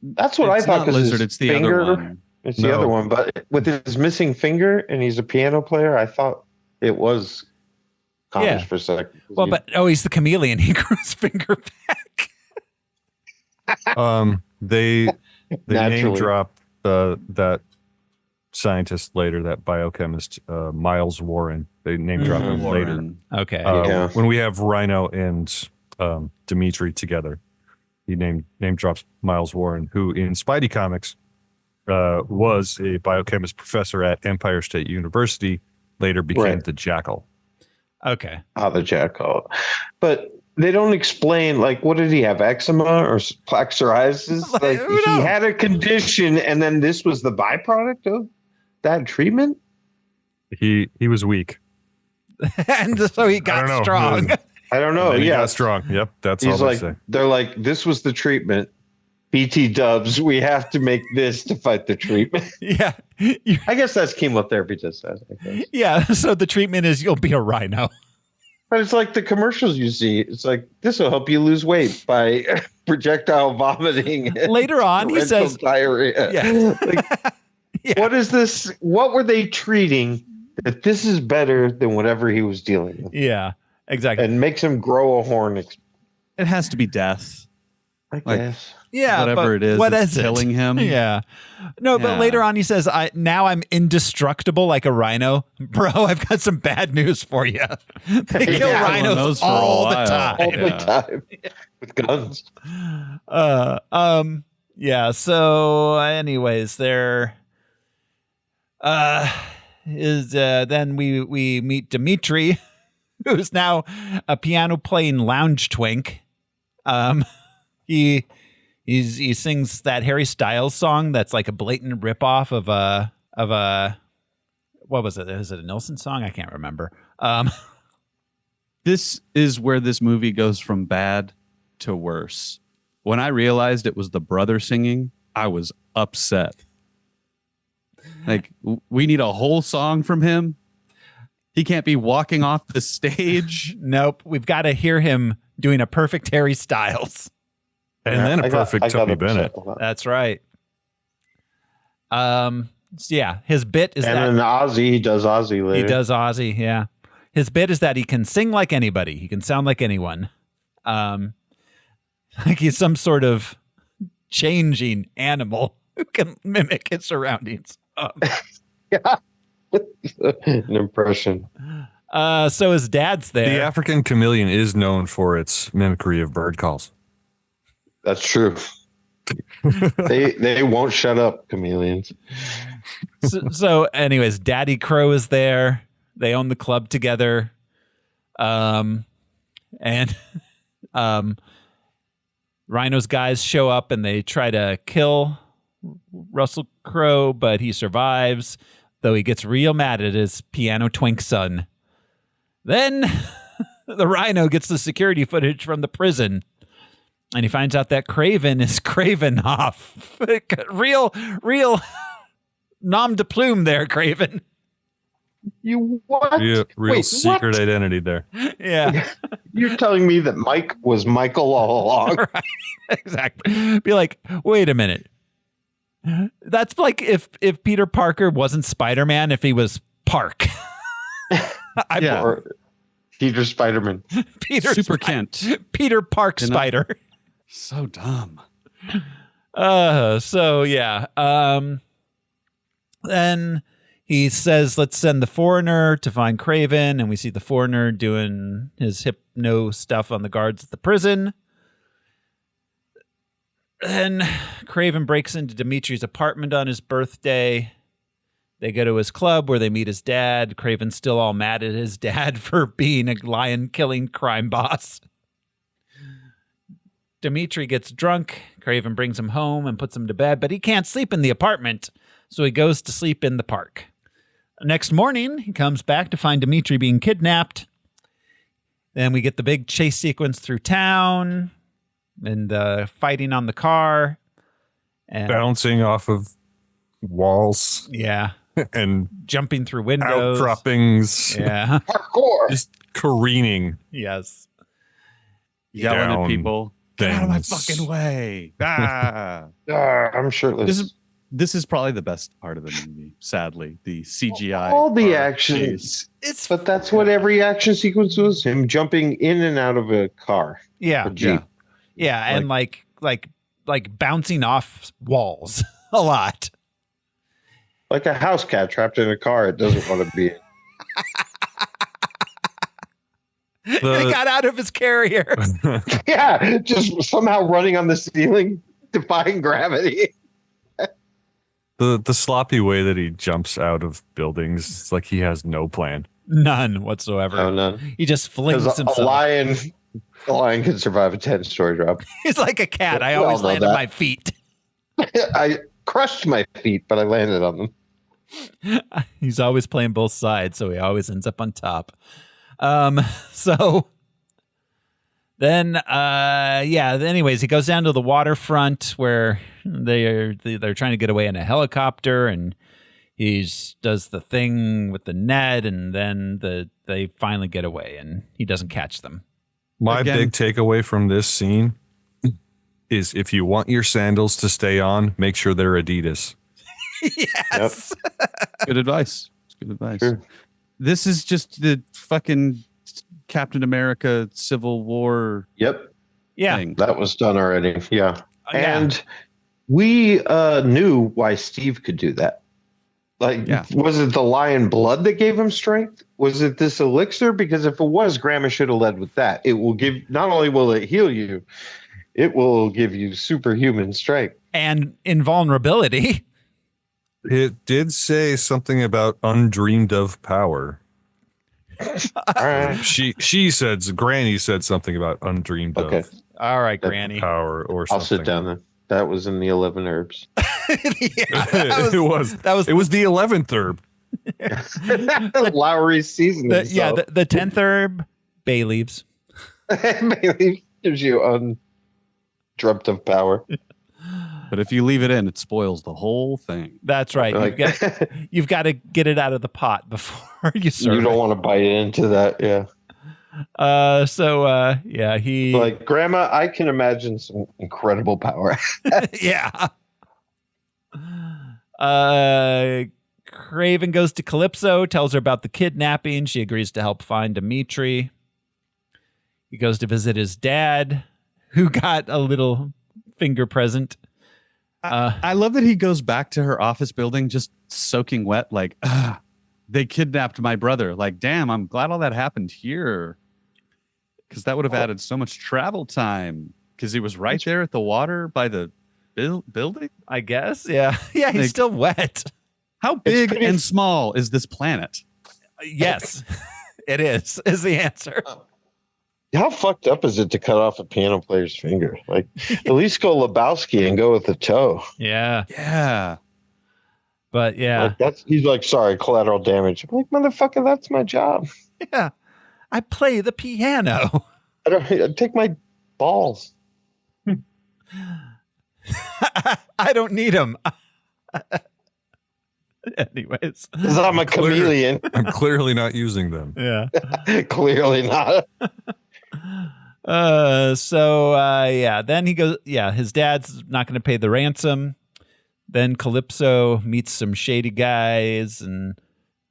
That's what I thought. Not Lizard. It's the other one. It's the other one, but with his missing finger, and he's a piano player. I thought it was. For a second. Well, he's the chameleon. He grew his finger back. They name drop that scientist later, that biochemist, Miles Warren. They name drop him later. Okay. When we have Rhino and Dimitri together, he name drops Miles Warren, who in Spidey Comics was a biochemist professor at Empire State University, later became the Jackal. Okay. The Jackal. But they don't explain, what did he have? Eczema or plaque psoriasis? He had a condition, and then this was the byproduct of that treatment? He was weak. And so he got strong. I don't know. He got strong. Yep. That's all they say. They're like, this was the treatment. BT dubs, we have to make this to fight the treatment. Yeah. I guess that's chemotherapy just says. Yeah. So the treatment is you'll be a rhino. But it's like the commercials you see. It's like, this will help you lose weight by projectile vomiting. Later on, he says diarrhea. Yeah. What is this? What were they treating that this is better than whatever he was dealing with? Yeah, exactly. And makes him grow a horn. It has to be death. I Like, guess. Yeah, whatever but it is, what it's is it? killing him. Yeah. No, but Yeah. later on he says, now I'm indestructible like a rhino. Bro, I've got some bad news for you. They kill Yeah, rhinos those for a all the while. time. All Yeah. the time. With guns. Yeah, so anyways, there then we meet Dimitri, who's now a piano playing lounge twink. He sings that Harry Styles song that's like a blatant ripoff of a what was it? Is it a Nilsson song? I can't remember. This is where this movie goes from bad to worse. When I realized it was the brother singing, I was upset. Like, we need a whole song from him. He can't be walking off the stage. Nope, we've got to hear him doing a perfect Harry Styles. And then a perfect Tubby Bennett. That's right. So yeah, his bit is And that then Ozzy, he does Ozzy later. he does Ozzy. Yeah, his bit is that he can sing like anybody. He can sound like anyone. Like he's some sort of changing animal who can mimic his surroundings. Yeah. An impression. So his dad's there. The African chameleon is known for its mimicry of bird calls. That's true. they won't shut up, chameleons. So anyways, Daddy Crow is there. They own the club together. And Rhino's guys show up and they try to kill Russell Crowe, but he survives, though he gets real mad at his piano twink son. Then the Rhino gets the security footage from the prison, and he finds out that Kraven is Kraven off. real nom de plume there, Kraven. You what? Real Wait, secret what? identity there. Yeah. You're telling me that Mike was Michael all along? Right. Exactly. Be like, wait a minute. That's like if Peter Parker wasn't Spider-Man, if he was Park. Or Peter Spider-Man. Peter Super Kent. Peter Park You know? Spider. So dumb. So yeah. Then he says, let's send the foreigner to find Kraven, and we see the foreigner doing his hypno stuff on the guards at the prison. Then Kraven breaks into Dimitri's apartment on his birthday. They go to his club where they meet his dad. Kraven's still all mad at his dad for being a lion-killing crime boss. Dimitri gets drunk. Kraven brings him home and puts him to bed, but he can't sleep in the apartment, so he goes to sleep in the park. Next morning, he comes back to find Dimitri being kidnapped. Then we get the big chase sequence through town and fighting on the car. And Bouncing off of walls yeah, and jumping through windows. outcroppings. Yeah. Parkour. Just careening. Yes. Yelling Down at people. Get out of my things. fucking way. Ah. I'm shirtless. This is probably the best part of the movie, sadly. The CGI. All the car action. chase. But that's what every action sequence was. Him jumping in and out of a car. Yeah. A Jeep. Yeah, and like bouncing off walls a lot. Like a house cat trapped in a car it doesn't want to be in. He got out of his carrier. Yeah, just somehow running on the ceiling, defying gravity. The sloppy way that he jumps out of buildings, it's like he has no plan. None whatsoever. Oh, no. He just flings Because himself. a lion can survive a 10-story drop. He's like a cat. I We all always know land on that. my feet. I crushed my feet, but I landed on them. He's always playing both sides, so he always ends up on top. So then, anyways, he goes down to the waterfront where they're trying to get away in a helicopter, and he does the thing with the net, and then they finally get away, and he doesn't catch them. My Again- big takeaway from this scene is if you want your sandals to stay on, make sure they're Adidas. Yes. Good advice. It's good advice. Sure. This is just the fucking Captain America Civil War Yep. thing. That was done already. Yeah. Yeah. And we knew why Steve could do that. Like, was it the lion blood that gave him strength? Was it this elixir? Because if it was, Grandma should have led with that. It will give, not only will it heal you, it will give you superhuman strength. And invulnerability. It did say something about undreamed of power. All right. She said, Granny said something about undreamed of All right, Granny. power or something. I'll sit down then. That was in the 11 herbs. It was the 11th herb. Lowry's seasoning. The 10th herb, bay leaves. Bay leaves gives you undreamt of power. But if you leave it in, it spoils the whole thing. That's right. You've got to get it out of the pot before you serve it. You don't want to bite into that. Yeah. He like, Grandma, I can imagine some incredible power. yeah. Kraven goes to Calypso, tells her about the kidnapping. She agrees to help find Dimitri. He goes to visit his dad, who got a little finger present. I love that he goes back to her office building just soaking wet, like, they kidnapped my brother. Like, damn, I'm glad all that happened here. Because that would have added so much travel time. Because he was right there at the water by the building? I guess, yeah. Yeah, he's still wet. How big and small is this planet? Yes, it is the answer. How fucked up is it to cut off a piano player's finger? Like, at least go Lebowski and go with the toe. Yeah. Yeah. But yeah. Like, he's like, sorry, collateral damage. I'm like, motherfucker, that's my job. Yeah. I play the piano. I take my balls. I don't need them. Anyways. Because I'm a chameleon. I'm clearly not using them. Yeah. Clearly not. Then he goes, his dad's not going to pay the ransom. Then Calypso meets some shady guys and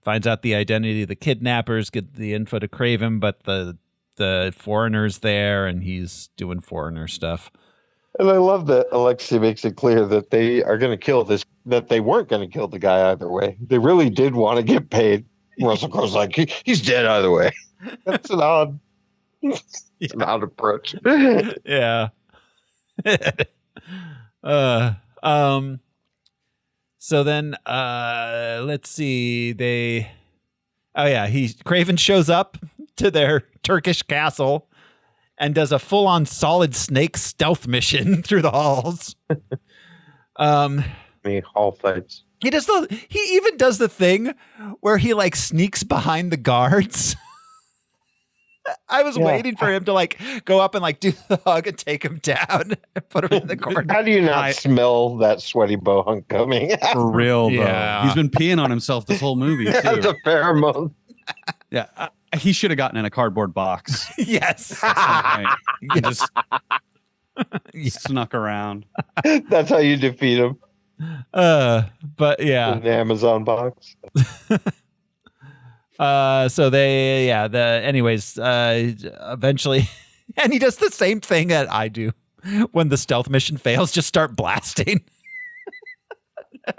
finds out the identity of the kidnappers, get the info to Kraven, but the foreigner's there and he's doing foreigner stuff. And I love that Alexei makes it clear that they are going to kill this, that they weren't going to kill the guy either way. They really did want to get paid. Russell Crowe's like, he's dead either way. That's an odd, an odd approach. Yeah. So then, let's see. Kraven shows up to their Turkish castle and does a full-on solid snake stealth mission through the halls. Hall fights. He even does the thing where he like sneaks behind the guards. I was waiting for him to like go up and like do the hug and take him down and put him in the corner. How do you not smell that sweaty bohunk coming? For real, though. Yeah. He's been peeing on himself this whole movie, too. That's a pheromone. Yeah. He should have gotten in a cardboard box. Yes. He just snuck around. That's how you defeat him. But yeah. In the Amazon box. Eventually, and he does the same thing that I do when the stealth mission fails, just start blasting.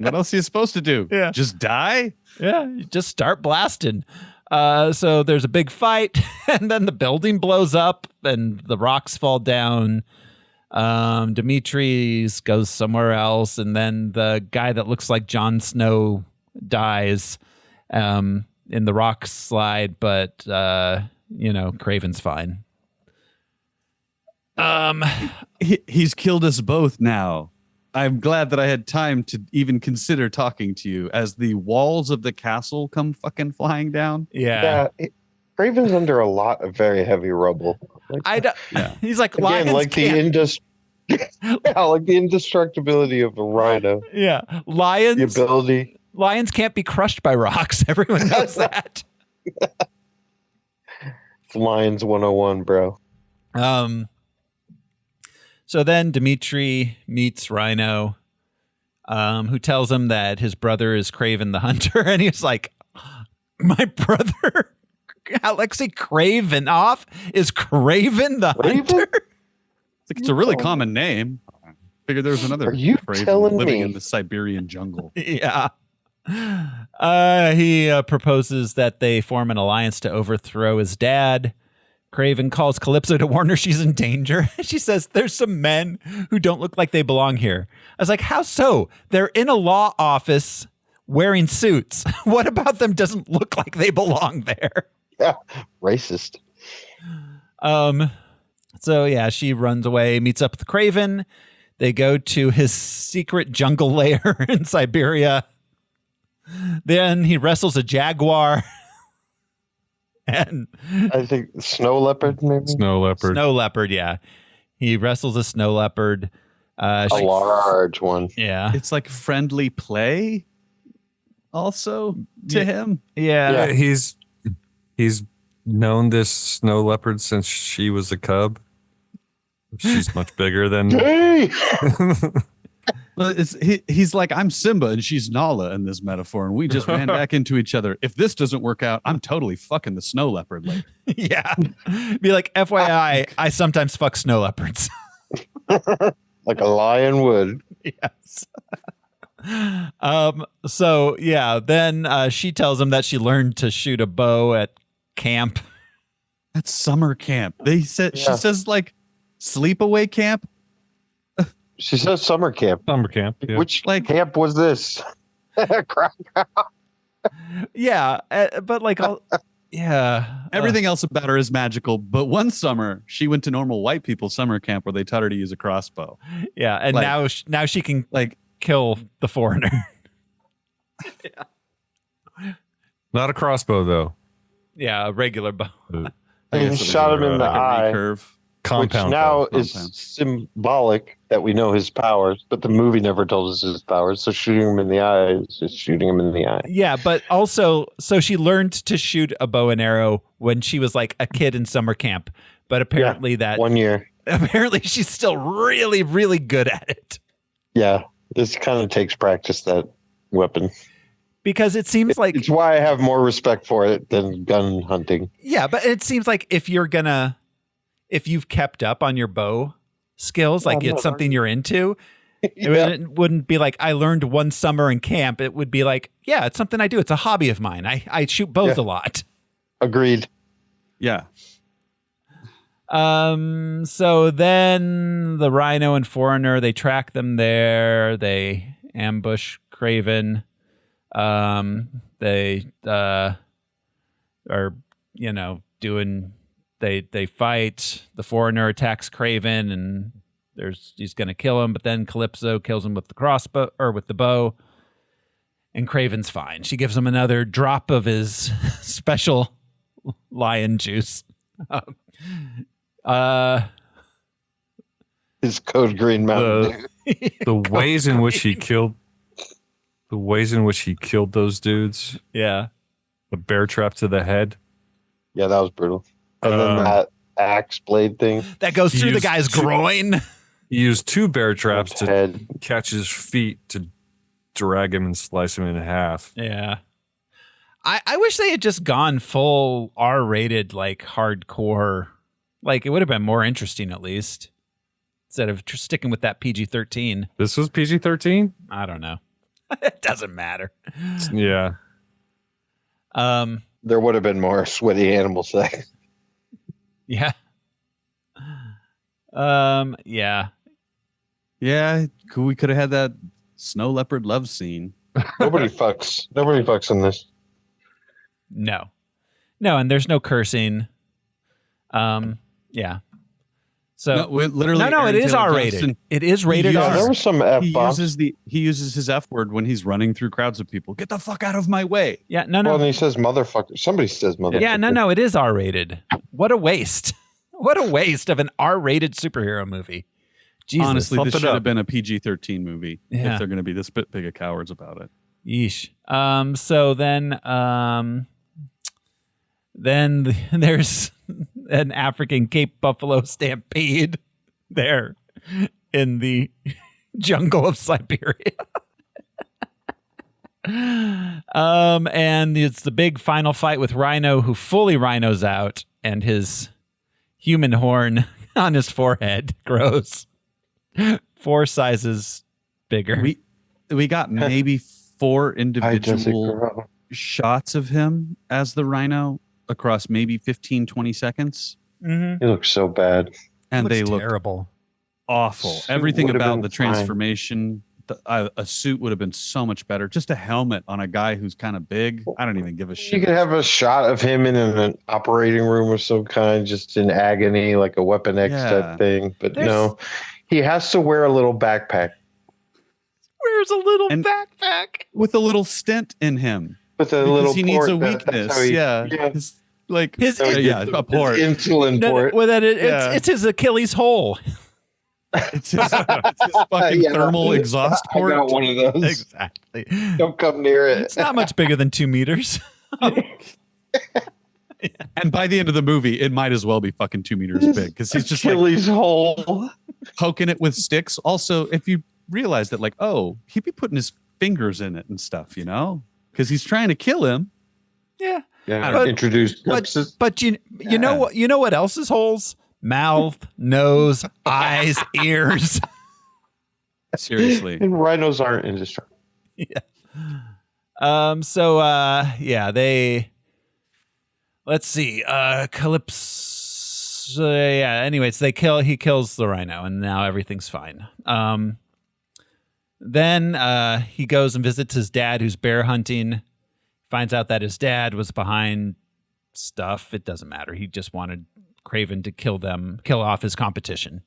What else are you supposed to do? Yeah. Just die? Yeah, you just start blasting. So there's a big fight, and then the building blows up, and the rocks fall down. Dimitri's goes somewhere else, and then the guy that looks like Jon Snow dies in the rock slide, but Kraven's fine. He's killed us both now. I'm glad that I had time to even consider talking to you as the walls of the castle come fucking flying down. Yeah. Kraven's under a lot of very heavy rubble. He's like, again, like the indestructibility of a rhino. Yeah. Lions. The ability. Lions can't be crushed by rocks. Everyone knows that. It's Lions 101, bro. So then Dimitri meets Rhino, who tells him that his brother is Kraven the Hunter. And he's like, my brother, Alexei Kravinoff, is Kraven the Hunter? It's a really common name. Figured there was another Are you Kraven telling living me? in the Siberian jungle. Yeah. He proposes that they form an alliance to overthrow his dad. Kraven calls Calypso to warn her she's in danger. She says, there's some men who don't look like they belong here. I was like, how so? They're in a law office wearing suits. What about them doesn't look like they belong there? Yeah, racist. So yeah, she runs away, meets up with Kraven. They go to his secret jungle lair in Siberia. Then he wrestles a jaguar. And I think snow leopard, maybe. Snow leopard. Yeah. He wrestles a snow leopard. A large one. Yeah. It's like friendly play also to him. Yeah. He's known this snow leopard since she was a cub. She's much bigger than. Hey! Well, he's like, I'm Simba and she's Nala in this metaphor, and we just ran back into each other. If this doesn't work out, I'm totally fucking the snow leopard later. Yeah. Be like, FYI, I sometimes fuck snow leopards. Like a lion would. Yes. So yeah, then she tells him that she learned to shoot a bow at camp. That's summer camp. She says like sleepaway camp. She says summer camp. Summer camp. Yeah. Which camp was this? Yeah, but like, yeah. Everything else about her is magical, but one summer she went to normal white people summer camp where they taught her to use a crossbow. Yeah, and Like- now she can like kill the foreigner. Not a crossbow though. Yeah, a regular bow. And shot him in the eye. Curve. Compound. Which now bow. is symbolic that we know his powers, but the movie never told us his powers. So shooting him in the eye is just shooting him in the eye. Yeah, but also, so she learned to shoot a bow and arrow when she was like a kid in summer camp. But apparently that 1 year. Apparently she's still really, really good at it. Yeah, this kind of takes practice, that weapon. Because it seems like It's why I have more respect for it than gun hunting. yeah, but it seems like if you've kept up on your bow skills, like it's something you're into, it wouldn't be like I learned one summer in camp. It would be like, yeah, it's something I do. It's a hobby of mine. I shoot bows a lot. Agreed. Yeah. So then the Rhino and Foreigner, they track them there. They ambush Kraven. They are, doing. They fight. The Foreigner attacks Kraven, and he's going to kill him. But then Calypso kills him with the crossbow or with the bow, and Kraven's fine. She gives him another drop of his special lion juice. His Code Green Mountain. The ways in which he killed those dudes. Yeah. The bear trap to the head. Yeah, that was brutal. And then that axe blade thing. That goes through the guy's groin. He used 2 bear traps to Head. catch his feet to drag him and slice him in half. Yeah. I wish they had just gone full R-rated, like hardcore. Like it would have been more interesting at least. Instead of sticking with that PG-13. This was PG-13? I don't know. It doesn't matter. Yeah. There would have been more sweaty animal sex. Yeah. Yeah. Yeah. We could have had that snow leopard love scene. Nobody fucks in this. No, and there's no cursing. Yeah. So No, literally, no, it Aaron is Taylor R-rated. Johnson, It is rated Yeah, R. there was some he F-bombs. uses his F word when he's running through crowds of people. Get the fuck out of my way. Yeah, no. Well, and he says motherfucker. Somebody says motherfucker. Yeah, no, it is R-rated. What a waste. What a waste of an R-rated superhero movie. Jesus. Honestly, bump this it should up. have been a PG-13 movie Yeah. if they're going to be this bit big of cowards about it. Yeesh. So then there's an African Cape Buffalo stampede there in the jungle of Siberia. And it's the big final fight with Rhino, who fully rhinos out, and his human horn on his forehead. Gross. 4 sizes bigger. We got maybe 4 Hi, individual Jessica. shots of him as the Rhino across maybe 15, 20 seconds. He looks so bad. And Looks they look terrible. awful. Suit Everything would have about been the transformation, a suit would have been so much better. Just a helmet on a guy who's kind of big. I don't even give a shit. You could have a shot of him in an operating room of some kind, just in agony, like a Weapon X type thing. But no, he has to wear a little backpack. Wears a little backpack with a little stent in him. With a because little he needs port, a that's weekness. how he- Yeah. yeah. His a port. His insulin port. Well, it's his Achilles hole. It's his fucking thermal exhaust port. I got one of those. Exactly. Don't come near it. It's not much bigger than 2 meters. And by the end of the movie, it might as well be fucking 2 meters big because he's just Achilles hole poking it with sticks. Also, if you realize that, like, oh, he'd be putting his fingers in it and stuff, you know, because he's trying to kill him. Yeah. Yeah. Introduced. But you know what else is holes? Mouth, nose, eyes, ears. Seriously. And rhinos aren't indestructible. Yeah. They. Let's see. Calypso. Anyways, he kills the rhino, and now everything's fine. Then he goes and visits his dad, who's bear hunting. Finds out that his dad was behind stuff. It doesn't matter. He just wanted Kraven to kill off his competition.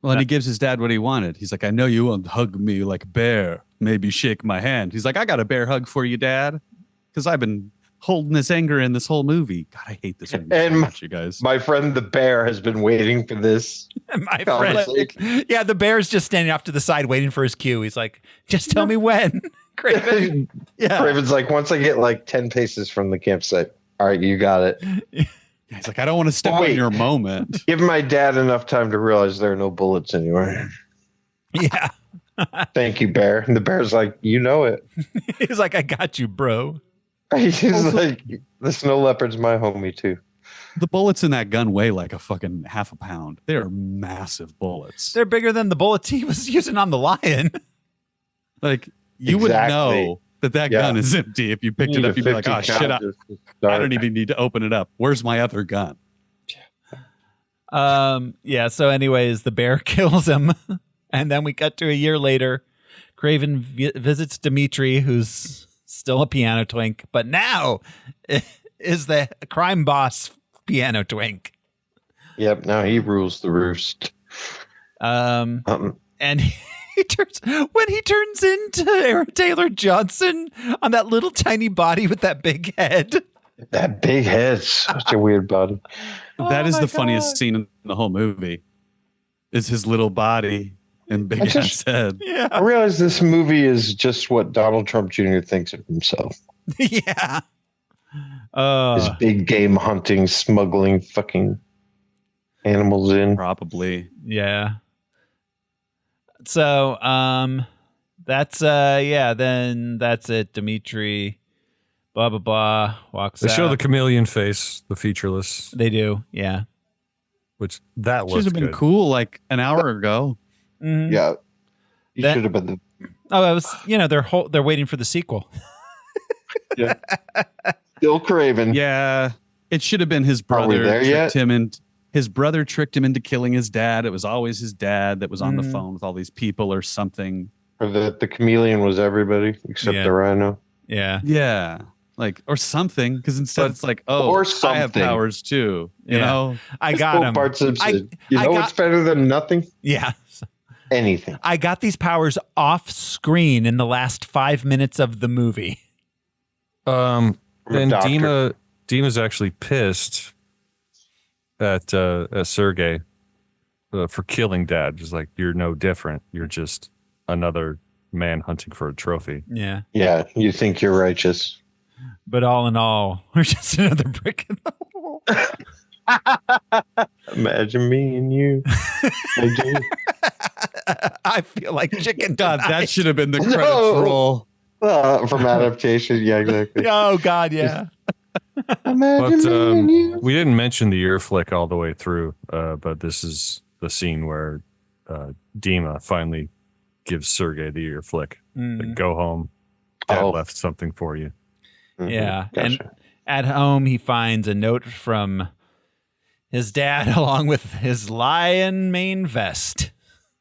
Well, and he gives his dad what he wanted. He's like, I know you won't hug me like a bear. Maybe shake my hand. He's like, I got a bear hug for you, Dad. Because I've been holding this anger in this whole movie. God, I hate this movie so much, you guys. My friend the bear has been waiting for this. My friend, the bear's just standing off to the side waiting for his cue. He's like, just tell me when, Kraven. Yeah. Kraven's like, once I get like 10 paces from the campsite. All right, you got it. He's like, I don't want to step on your moment. Give my dad enough time to realize there are no bullets anywhere. Yeah. Thank you, bear. And the bear's like, you know it. He's like, I got you, bro. He's like, the snow leopard's my homie too. The bullets in that gun weigh like a fucking half a pound. They are massive bullets. They're bigger than the bullets he was using on the lion. Like, you would know that gun is empty. If you picked it up, you'd be like, oh, shit, I don't even need to open it up. Where's my other gun? So anyways, the bear kills him. And then we cut to a year later. Kraven visits Dimitri, who's still a piano twink, but now is the crime boss piano twink. Yep, now he rules the roost. And he turns into Aaron Taylor Johnson on that little tiny body with that big head. That big head's such a weird body. That is the funniest scene in the whole movie. Is his little body and big ass head. Yeah. I realize this movie is just what Donald Trump Jr. thinks of himself. Yeah. His big game hunting, smuggling fucking animals in. Probably. Yeah. So, then that's it. Dimitri, blah, blah, blah, walks out. They show the chameleon face, the featureless. They do, yeah. Which that should was have been cool like an hour ago. Mm-hmm. Yeah. You should have been the... Oh, it was, they're waiting for the sequel. Yeah. Still Kraven. Yeah. It should have been his brother his brother tricked him into killing his dad. It was always his dad that was on the phone with all these people or something. Or the chameleon was everybody except the rhino. Yeah. Yeah. Like, or something. Because instead it's like, oh, or I have powers too. You know? I got him. Bart Simpson. What's better than nothing? Yeah. Anything. I got these powers off screen in the last 5 minutes of the movie. And Dima's actually pissed at Sergey for killing Dad. Just like, you're no different. You're just another man hunting for a trophy. Yeah. Yeah, you think you're righteous. But all in all, we're just another brick in the wall. Imagine me and you. I feel like chicken. God, that should have been the credits roll. From adaptation. Yeah, exactly. Oh, God, yeah. Imagine you. we didn't mention the ear flick all the way through, but this is the scene where Dima finally gives Sergei the ear flick. Like, go home. Dad left something for you. Yeah. Gotcha. And at home, he finds a note from his dad along with his lion mane vest,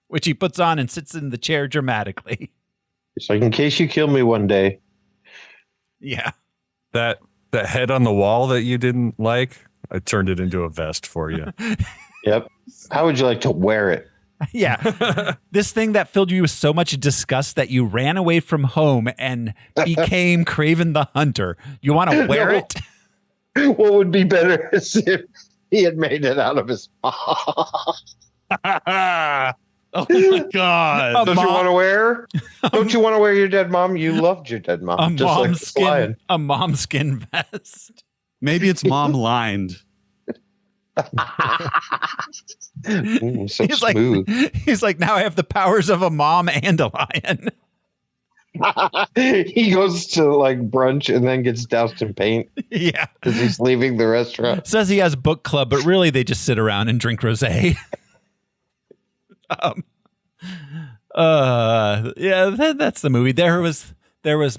which he puts on and sits in the chair dramatically. It's like, in case you kill me one day. Yeah. That head on the wall that you didn't like, I turned it into a vest for you. Yep. How would you like to wear it? Yeah. This thing that filled you with so much disgust that you ran away from home and became Kraven the Hunter. You want to wear it? What would be better is if he had made it out of his mom. Oh my God. Don't you want to wear? Don't you want to wear your dead mom? You loved your dead mom. A mom skin vest. Maybe it's mom lined. So He's smooth. like, now I have the powers of a mom and a lion. He goes to like brunch and then gets doused in paint. Yeah. Because he's leaving the restaurant. Says he has book club, but really they just sit around and drink rosé. That's the movie. There was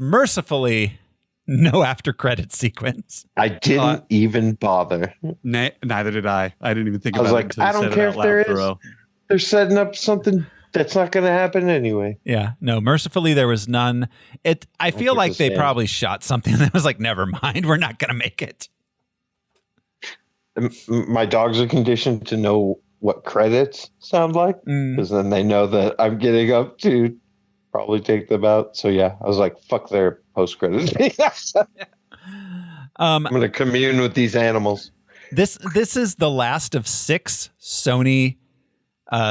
mercifully no after credit sequence. I didn't even bother. Neither did I. I didn't even think I was about like, it until I you don't said care it if out there loud, is. Thoreau. They're setting up something that's not going to happen anyway. Yeah, no, mercifully there was none. I feel like they probably shot something that was like, never mind, we're not going to make it. My dogs are conditioned to know what credits sound like, because then they know that I'm getting up to probably take them out. So yeah, I was like, fuck their post credits. I'm going to commune with these animals. This is the last of 6 Sony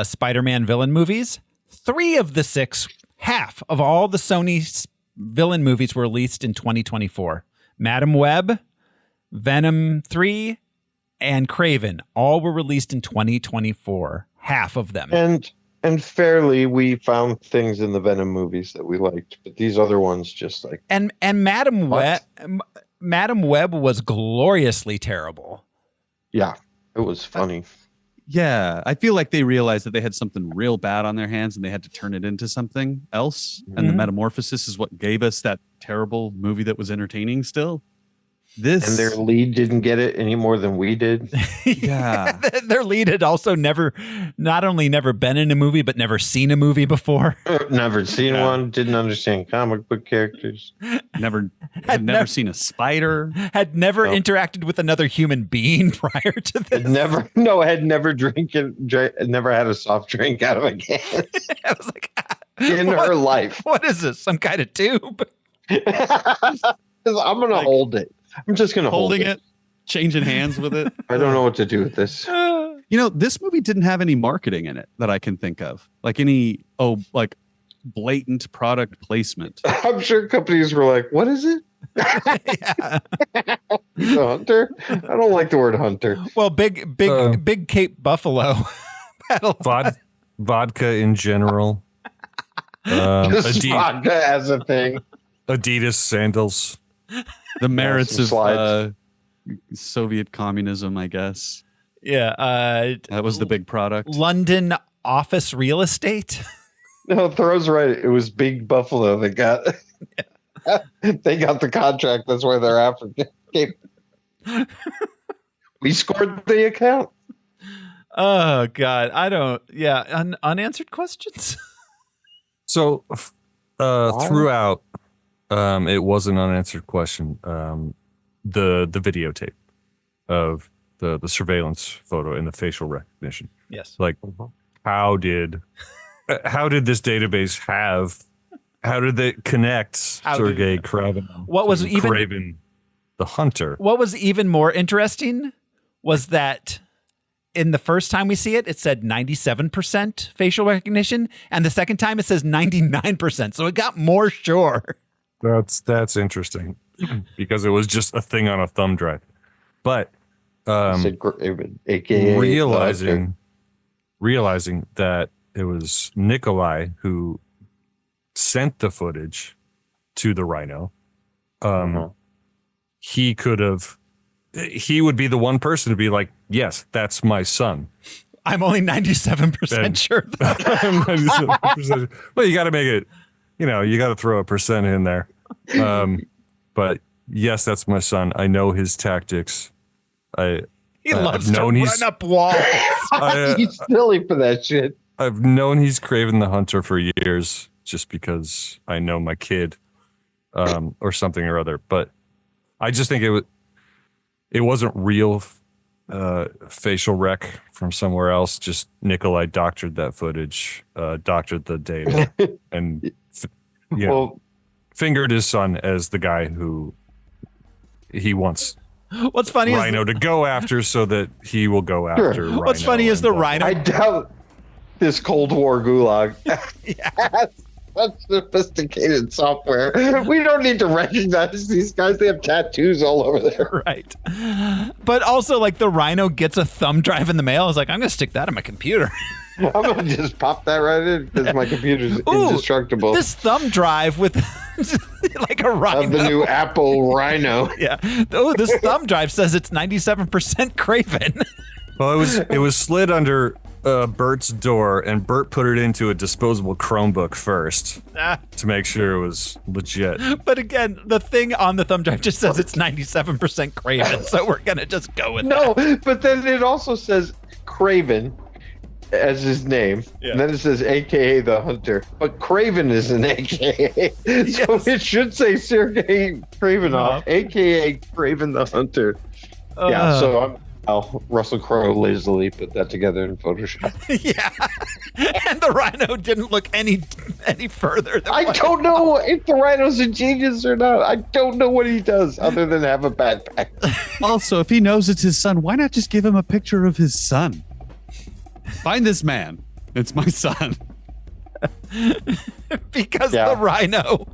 Spider-Man villain movies. 3 of the 6, half of all the Sony villain movies were released in 2024. Madam Web, Venom 3, and Kraven all were released in 2024. Half of them. And fairly, we found things in the Venom movies that we liked, but these other ones just like and Madam Web was gloriously terrible. Yeah, it was funny. Yeah, I feel like they realized that they had something real bad on their hands and they had to turn it into something else. And the metamorphosis is what gave us that terrible movie that was entertaining still. And their lead didn't get it any more than we did. Yeah. Their lead had also not only never been in a movie, but never seen a movie before. Never seen one, didn't understand comic book characters. Had never seen a spider. Had never interacted with another human being prior to this. Had never had a soft drink out of a can. I was like, in her life. What is this? Some kind of tube? I'm going to hold it. I'm just going to hold it. Changing hands with it. I don't know what to do with this. This movie didn't have any marketing in it that I can think of. Like any, blatant product placement. I'm sure companies were like, what is it? He's a hunter? I don't like the word hunter. Well, big Cape Buffalo. Vodka in general. Just vodka as a thing. Adidas sandals. The merits of Soviet communism, I guess. Yeah. That was the big product. London office real estate. No, Thoreau's right. It was Big Buffalo that got they got the contract. That's why they're African. We scored the account. Oh God, I don't. Yeah, unanswered questions. So throughout, it was an unanswered question. The videotape of the surveillance photo and the facial recognition. Yes. Like, how did this database how did they connect Sergei Kraven? What was even Kraven the Hunter? What was even more interesting was that in the first time we see it, it said 97% facial recognition, and the second time it says 99%. So it got more sure. That's interesting because it was just a thing on a thumb drive. But AKA realizing that it was Nikolai who sent the footage to the Rhino, he could have he would be the one person to be like, yes, that's my son. I'm only 97% sure. I'm 97%. Well, you got to make it, you got to throw a percent in there. But yes, that's my son. I know his tactics. He loves to run up walls. He's silly for that shit. I've known he's Kraven the Hunter for years just because I know my kid or something or other. But I just think it wasn't real facial rec from somewhere else. Just Nikolai doctored that footage, doctored the data, and fingered his son as the guy who he wants. What's funny Rhino is to go after so that he will go after Rhino. What's funny is the Rhino. I doubt this Cold War gulag has such sophisticated software. We don't need to recognize these guys. They have tattoos all over there. Right. But also, like, the Rhino gets a thumb drive in the mail. I was like, I'm going to stick that in my computer. I'm going to just pop that right in because my computer's indestructible. This thumb drive with like a Rhino. Of the new Apple Rhino. Yeah. Oh, this thumb drive says it's 97% Kraven. Well, it was slid under Bert's door, and Bert put it into a disposable Chromebook first to make sure it was legit. But again, the thing on the thumb drive just says it's 97% Kraven, so we're going to just go with that. No, but then it also says Kraven as his name. Yeah. And then it says AKA the Hunter. But Kraven is an AKA. So it should say Sergei Kravinoff, AKA Kraven the Hunter. Yeah, so Russell Crowe lazily put that together in Photoshop. Yeah. And the Rhino didn't look any further than I don't know if the Rhino's a genius or not. I don't know what he does other than have a backpack. Also, if he knows it's his son, why not just give him a picture of his son? Find this man. It's my son. Because the Rhino.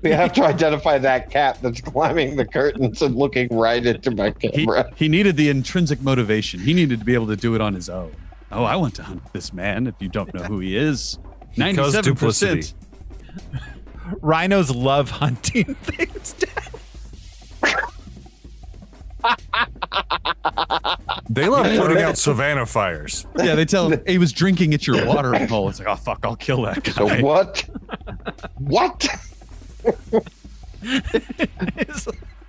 We have to identify that cat that's climbing the curtains and looking right into my camera. He needed the intrinsic motivation. He needed to be able to do it on his own. Oh, I want to hunt this man if you don't know who he is. 97%. Rhinos love hunting things down. They love putting out savannah fires. Yeah, they tell him he was drinking at your watering hole. It's like, oh, fuck, I'll kill that guy. So what? What?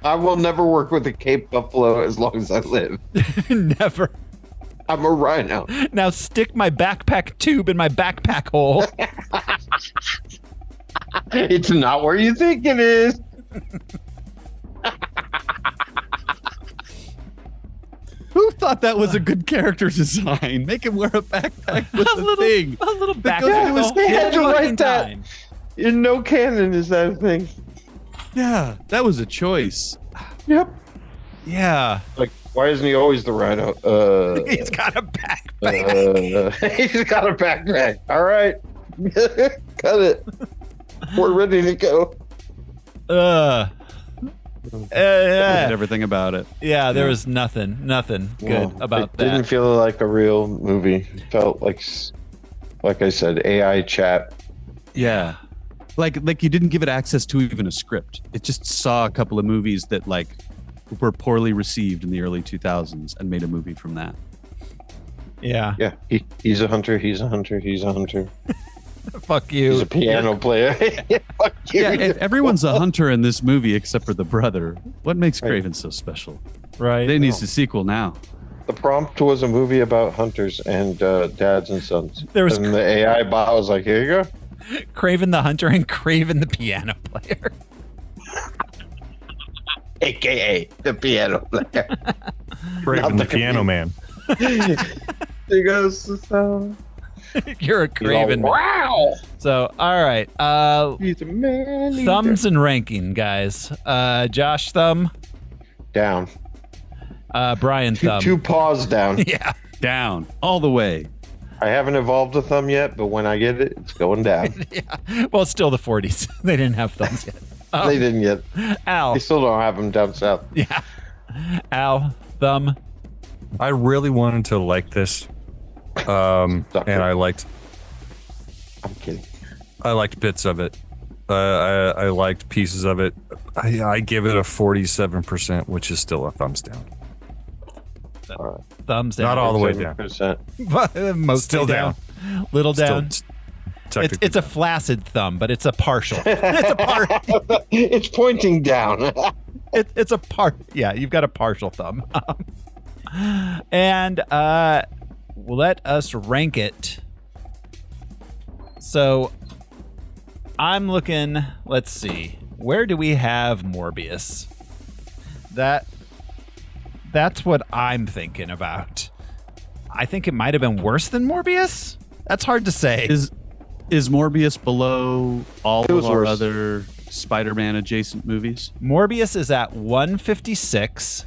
I will never work with a Cape Buffalo as long as I live. Never. I'm a rhino. Now stick my backpack tube in my backpack hole. It's not where you think it is. Who thought that was a good character design? Make him wear a backpack with a thing. A little backpack. They had to write that. In no canon is that a thing. Yeah, that was a choice. Yep. Yeah. Like, why isn't he always the rhino? He's got a backpack. He's got a backpack. All right. Cut it. We're ready to go. Everything about it. Yeah, there was nothing good about that. It didn't feel like a real movie. It felt like I said, AI chat. Yeah. Like you didn't give it access to even a script. It just saw a couple of movies that like were poorly received in the early 2000s and made a movie from that. Yeah. Yeah. He's a hunter. He's a hunter. He's a hunter. Fuck you. He's a piano player. Fuck you. Yeah, if everyone's a hunter in this movie except for the brother, what makes Kraven so special? Right. They needs a sequel now. The prompt was a movie about hunters and dads and sons. And the AI bot was like, here you go. Kraven the Hunter and Kraven the piano player. AKA the piano player. Kraven the piano man. He goes, so... You're a Kraven. Wow. So, all right. He's a man. Thumbs and ranking, guys. Josh, thumb. Down. Brian, thumb. Two paws down. Yeah. Down. All the way. I haven't evolved a thumb yet, but when I get it, it's going down. Yeah. Well, it's still the 40s. They didn't have thumbs yet. They didn't yet. Al. They still don't have them down south. Yeah. Al, thumb. I really wanted to like this. And I liked I'm kidding. I liked bits of it. I liked pieces of it. I give it a 47%, which is still a thumbs down. Thumbs down. Not all the way down. 7%. Mostly Still down. Little down. Technically It's a flaccid thumb, but it's a partial. It's a part. It's pointing down. It's a part. Yeah, you've got a partial thumb. And let us rank it. So I'm looking. Let's see. Where do we have Morbius? That's what I'm thinking about. I think it might have been worse than Morbius. That's hard to say. Is Morbius below all It was of our worse. other Spider-Man adjacent movies? Morbius is at 156.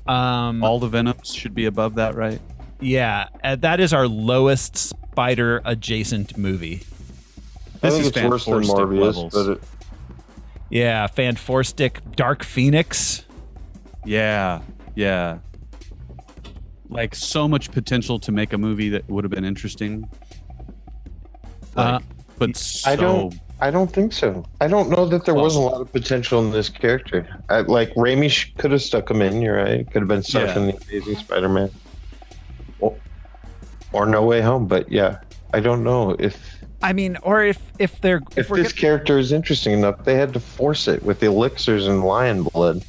All the Venoms should be above that, right? Yeah, that is our lowest spider adjacent movie. I This think is it's worse than Fan-Four-Stick Morbius, levels. but Yeah, Fan Four Stick, Dark Phoenix. Yeah. Like so much potential to make a movie that would have been interesting. But I don't think so. I don't know that there was a lot of potential in this character. Like Raimi could have stuck him in. You're right. Could have been stuck in the Amazing Spider-Man, or No Way Home. But yeah, I don't know if this character is interesting enough. They had to force it with elixirs and lion blood.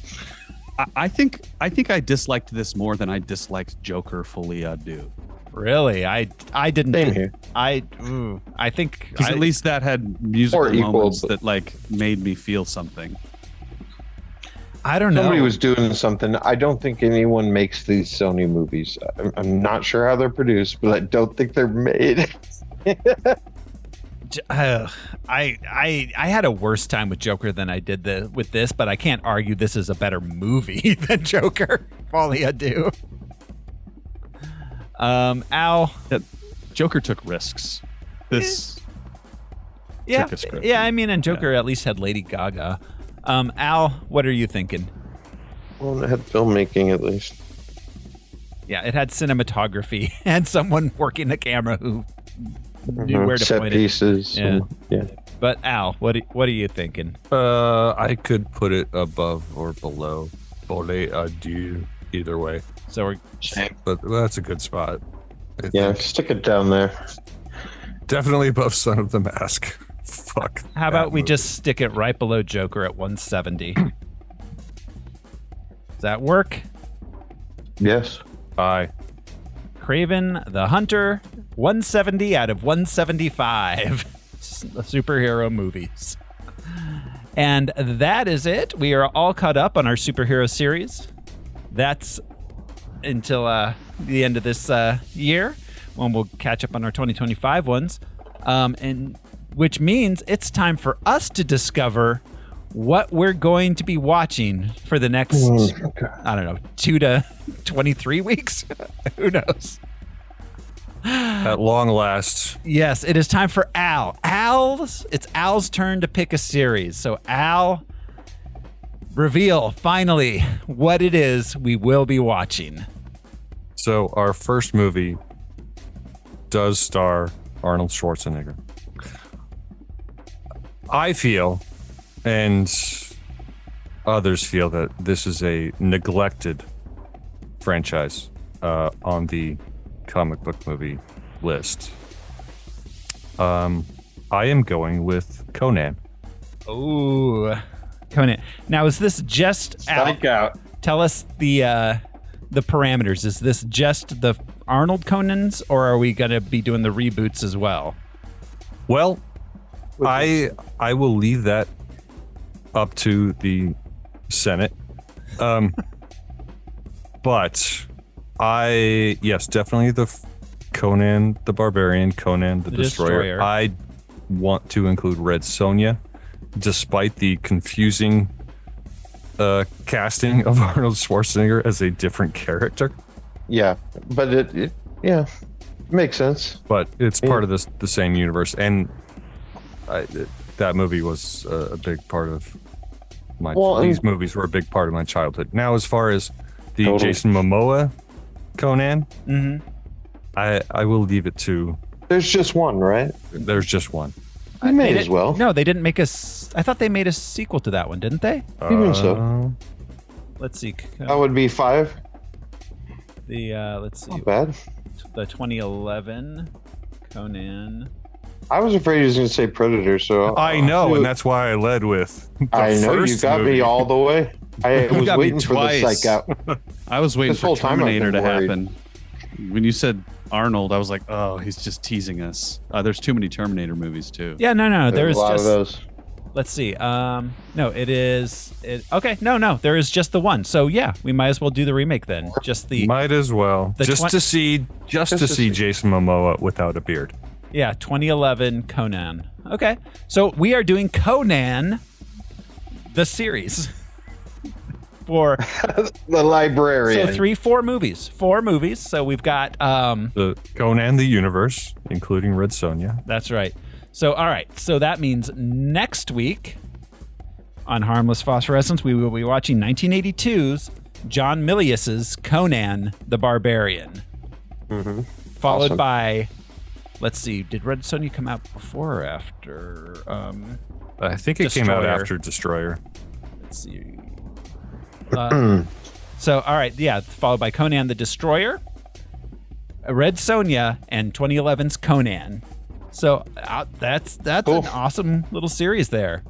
I think I disliked this more than I disliked Joker Folia do. Really, I didn't. Same here. I think Because at least that had musical Or equal, moments but- that like made me feel something. I don't know. Somebody was doing something. I don't think anyone makes these Sony movies. I'm not sure how they're produced, but I don't think they're made. I had a worse time with Joker than I did with this, but I can't argue this is a better movie than Joker. Folia do. Al. Joker took risks. This Yeah, took a script. yeah. I mean, and Joker at least had Lady Gaga. Al, what are you thinking? Well, it had filmmaking at least. Yeah, it had cinematography and someone working the camera who knew where to Set point pieces. it. Yeah. Yeah. But Al, what are you thinking? I could put it above or below. Volet adieu, either way. So we're But that's a good spot. I Yeah, think. stick it down there. Definitely above Son of the Mask. Fuck. how about that we movie. just stick it right below Joker at 170? Does that work? Yes. Aye. Kraven the Hunter, 170 out of 175 superhero movies. And that is it. We are all caught up on our superhero series. That's until the end of this year, when we'll catch up on our 2025 ones. And which means it's time for us to discover what we're going to be watching for the next, I don't know, 2 to 23 weeks. Who knows? At long last, Yes, it is time for Al. It's Al's turn to pick a series. So Al, reveal finally what it is we will be watching. so our first movie does star Arnold Schwarzenegger. I feel, and others feel, that this is a neglected franchise on the comic book movie list. I am going with Conan. Ooh, Conan. Now, is this just Al? Strike out. Tell us the parameters. Is this just the Arnold Conans, or are we going to be doing the reboots as well? Well, I will leave that up to the Senate. But yes, definitely the Conan the Barbarian, Conan the Destroyer. I want to include Red Sonja, despite the confusing casting of Arnold Schwarzenegger as a different character. Yeah, but it makes sense. But it's part of the same universe, and that movie was a big part of my. These movies were a big part of my childhood. Now, as far as the Jason Momoa Conan, I will leave it to. There's just one, right? There's just one. I may as well. No, they didn't make I thought they made a sequel to that one, didn't they? Even so. Let's see. That would be 5. Let's see. Not bad. The 2011 Conan. I was afraid he was going to say Predator, so I know, and that's why I led with. I know you got me all the way. I was waiting for the psych out. I was waiting for Terminator to worried. happen. When you said Arnold, I was like, oh, he's just teasing us. There's too many Terminator movies too. Yeah, no. There's a lot of those. Let's see. No, it is. Okay, no. There is just the one. So yeah, we might as well do the remake then. Just the. Might as well. Just to see Jason Momoa without a beard. Yeah, 2011 Conan. Okay, so we are doing Conan, the series. For the librarian. So 4 movies. 4 movies. So we've got the Conan the Universe, including Red Sonja. That's right. So all right. So that means next week on Harmless Phosphorescence, we will be watching 1982's John Milius's Conan the Barbarian. Mm-hmm. Followed by, let's see, did Red Sonja come out before or after? I think it came out after Destroyer. Let's see. So, all right, yeah, followed by Conan the Destroyer, Red Sonja, and 2011's Conan. So that's cool. An awesome little series there.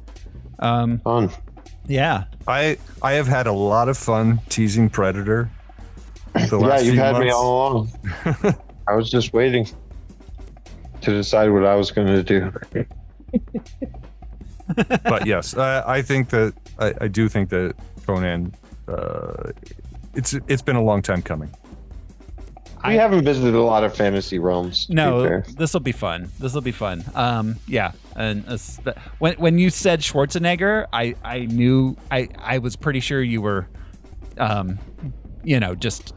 Fun. Yeah. I have had a lot of fun teasing Predator. Yeah, you've had me all along. I was just waiting to decide what I was going to do. But yes, I think that I do think that Conan. It's been a long time coming. We haven't visited a lot of fantasy realms. No, this will be fun. Yeah, and when you said Schwarzenegger, I knew I was pretty sure you were, just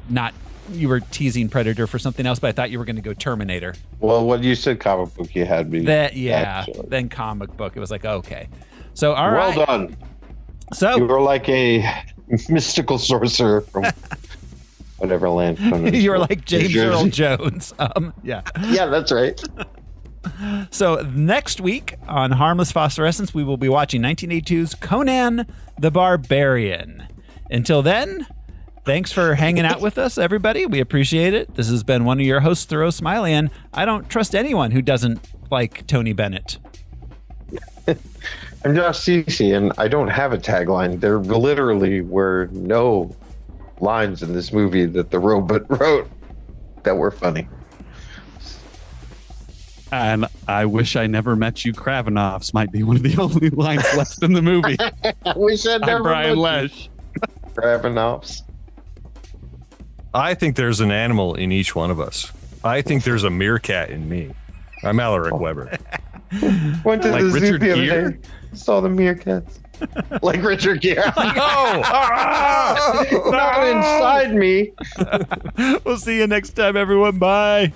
not. You were teasing Predator for something else, but I thought you were going to go Terminator. Well, when you said comic book, you had me. Then comic book. It was like, okay. So, all right. Well done. So you were like a mystical sorcerer from whatever land. You were like James Earl Jones. Yeah. Yeah, that's right. So next week on Harmless Phosphorescence, we will be watching 1982's Conan the Barbarian. Until then, thanks for hanging out with us, everybody. We appreciate it. This has been one of your hosts, Thoreau Smiley, and I don't trust anyone who doesn't like Tony Bennett. I'm Josh Cece, and I don't have a tagline. There literally were no lines in this movie that the robot wrote that were funny. And I wish I never met you. Kravinoffs might be one of the only lines left in the movie. I wish I'd never Brian met Lesh. Kravinoffs. I think there's an animal in each one of us. I think there's a meerkat in me. I'm Alaric Weber. Went to Like the zoo Richard the other Gere? day. Saw the meerkats. Like Richard Gere. Not inside me. We'll see you next time, everyone. Bye.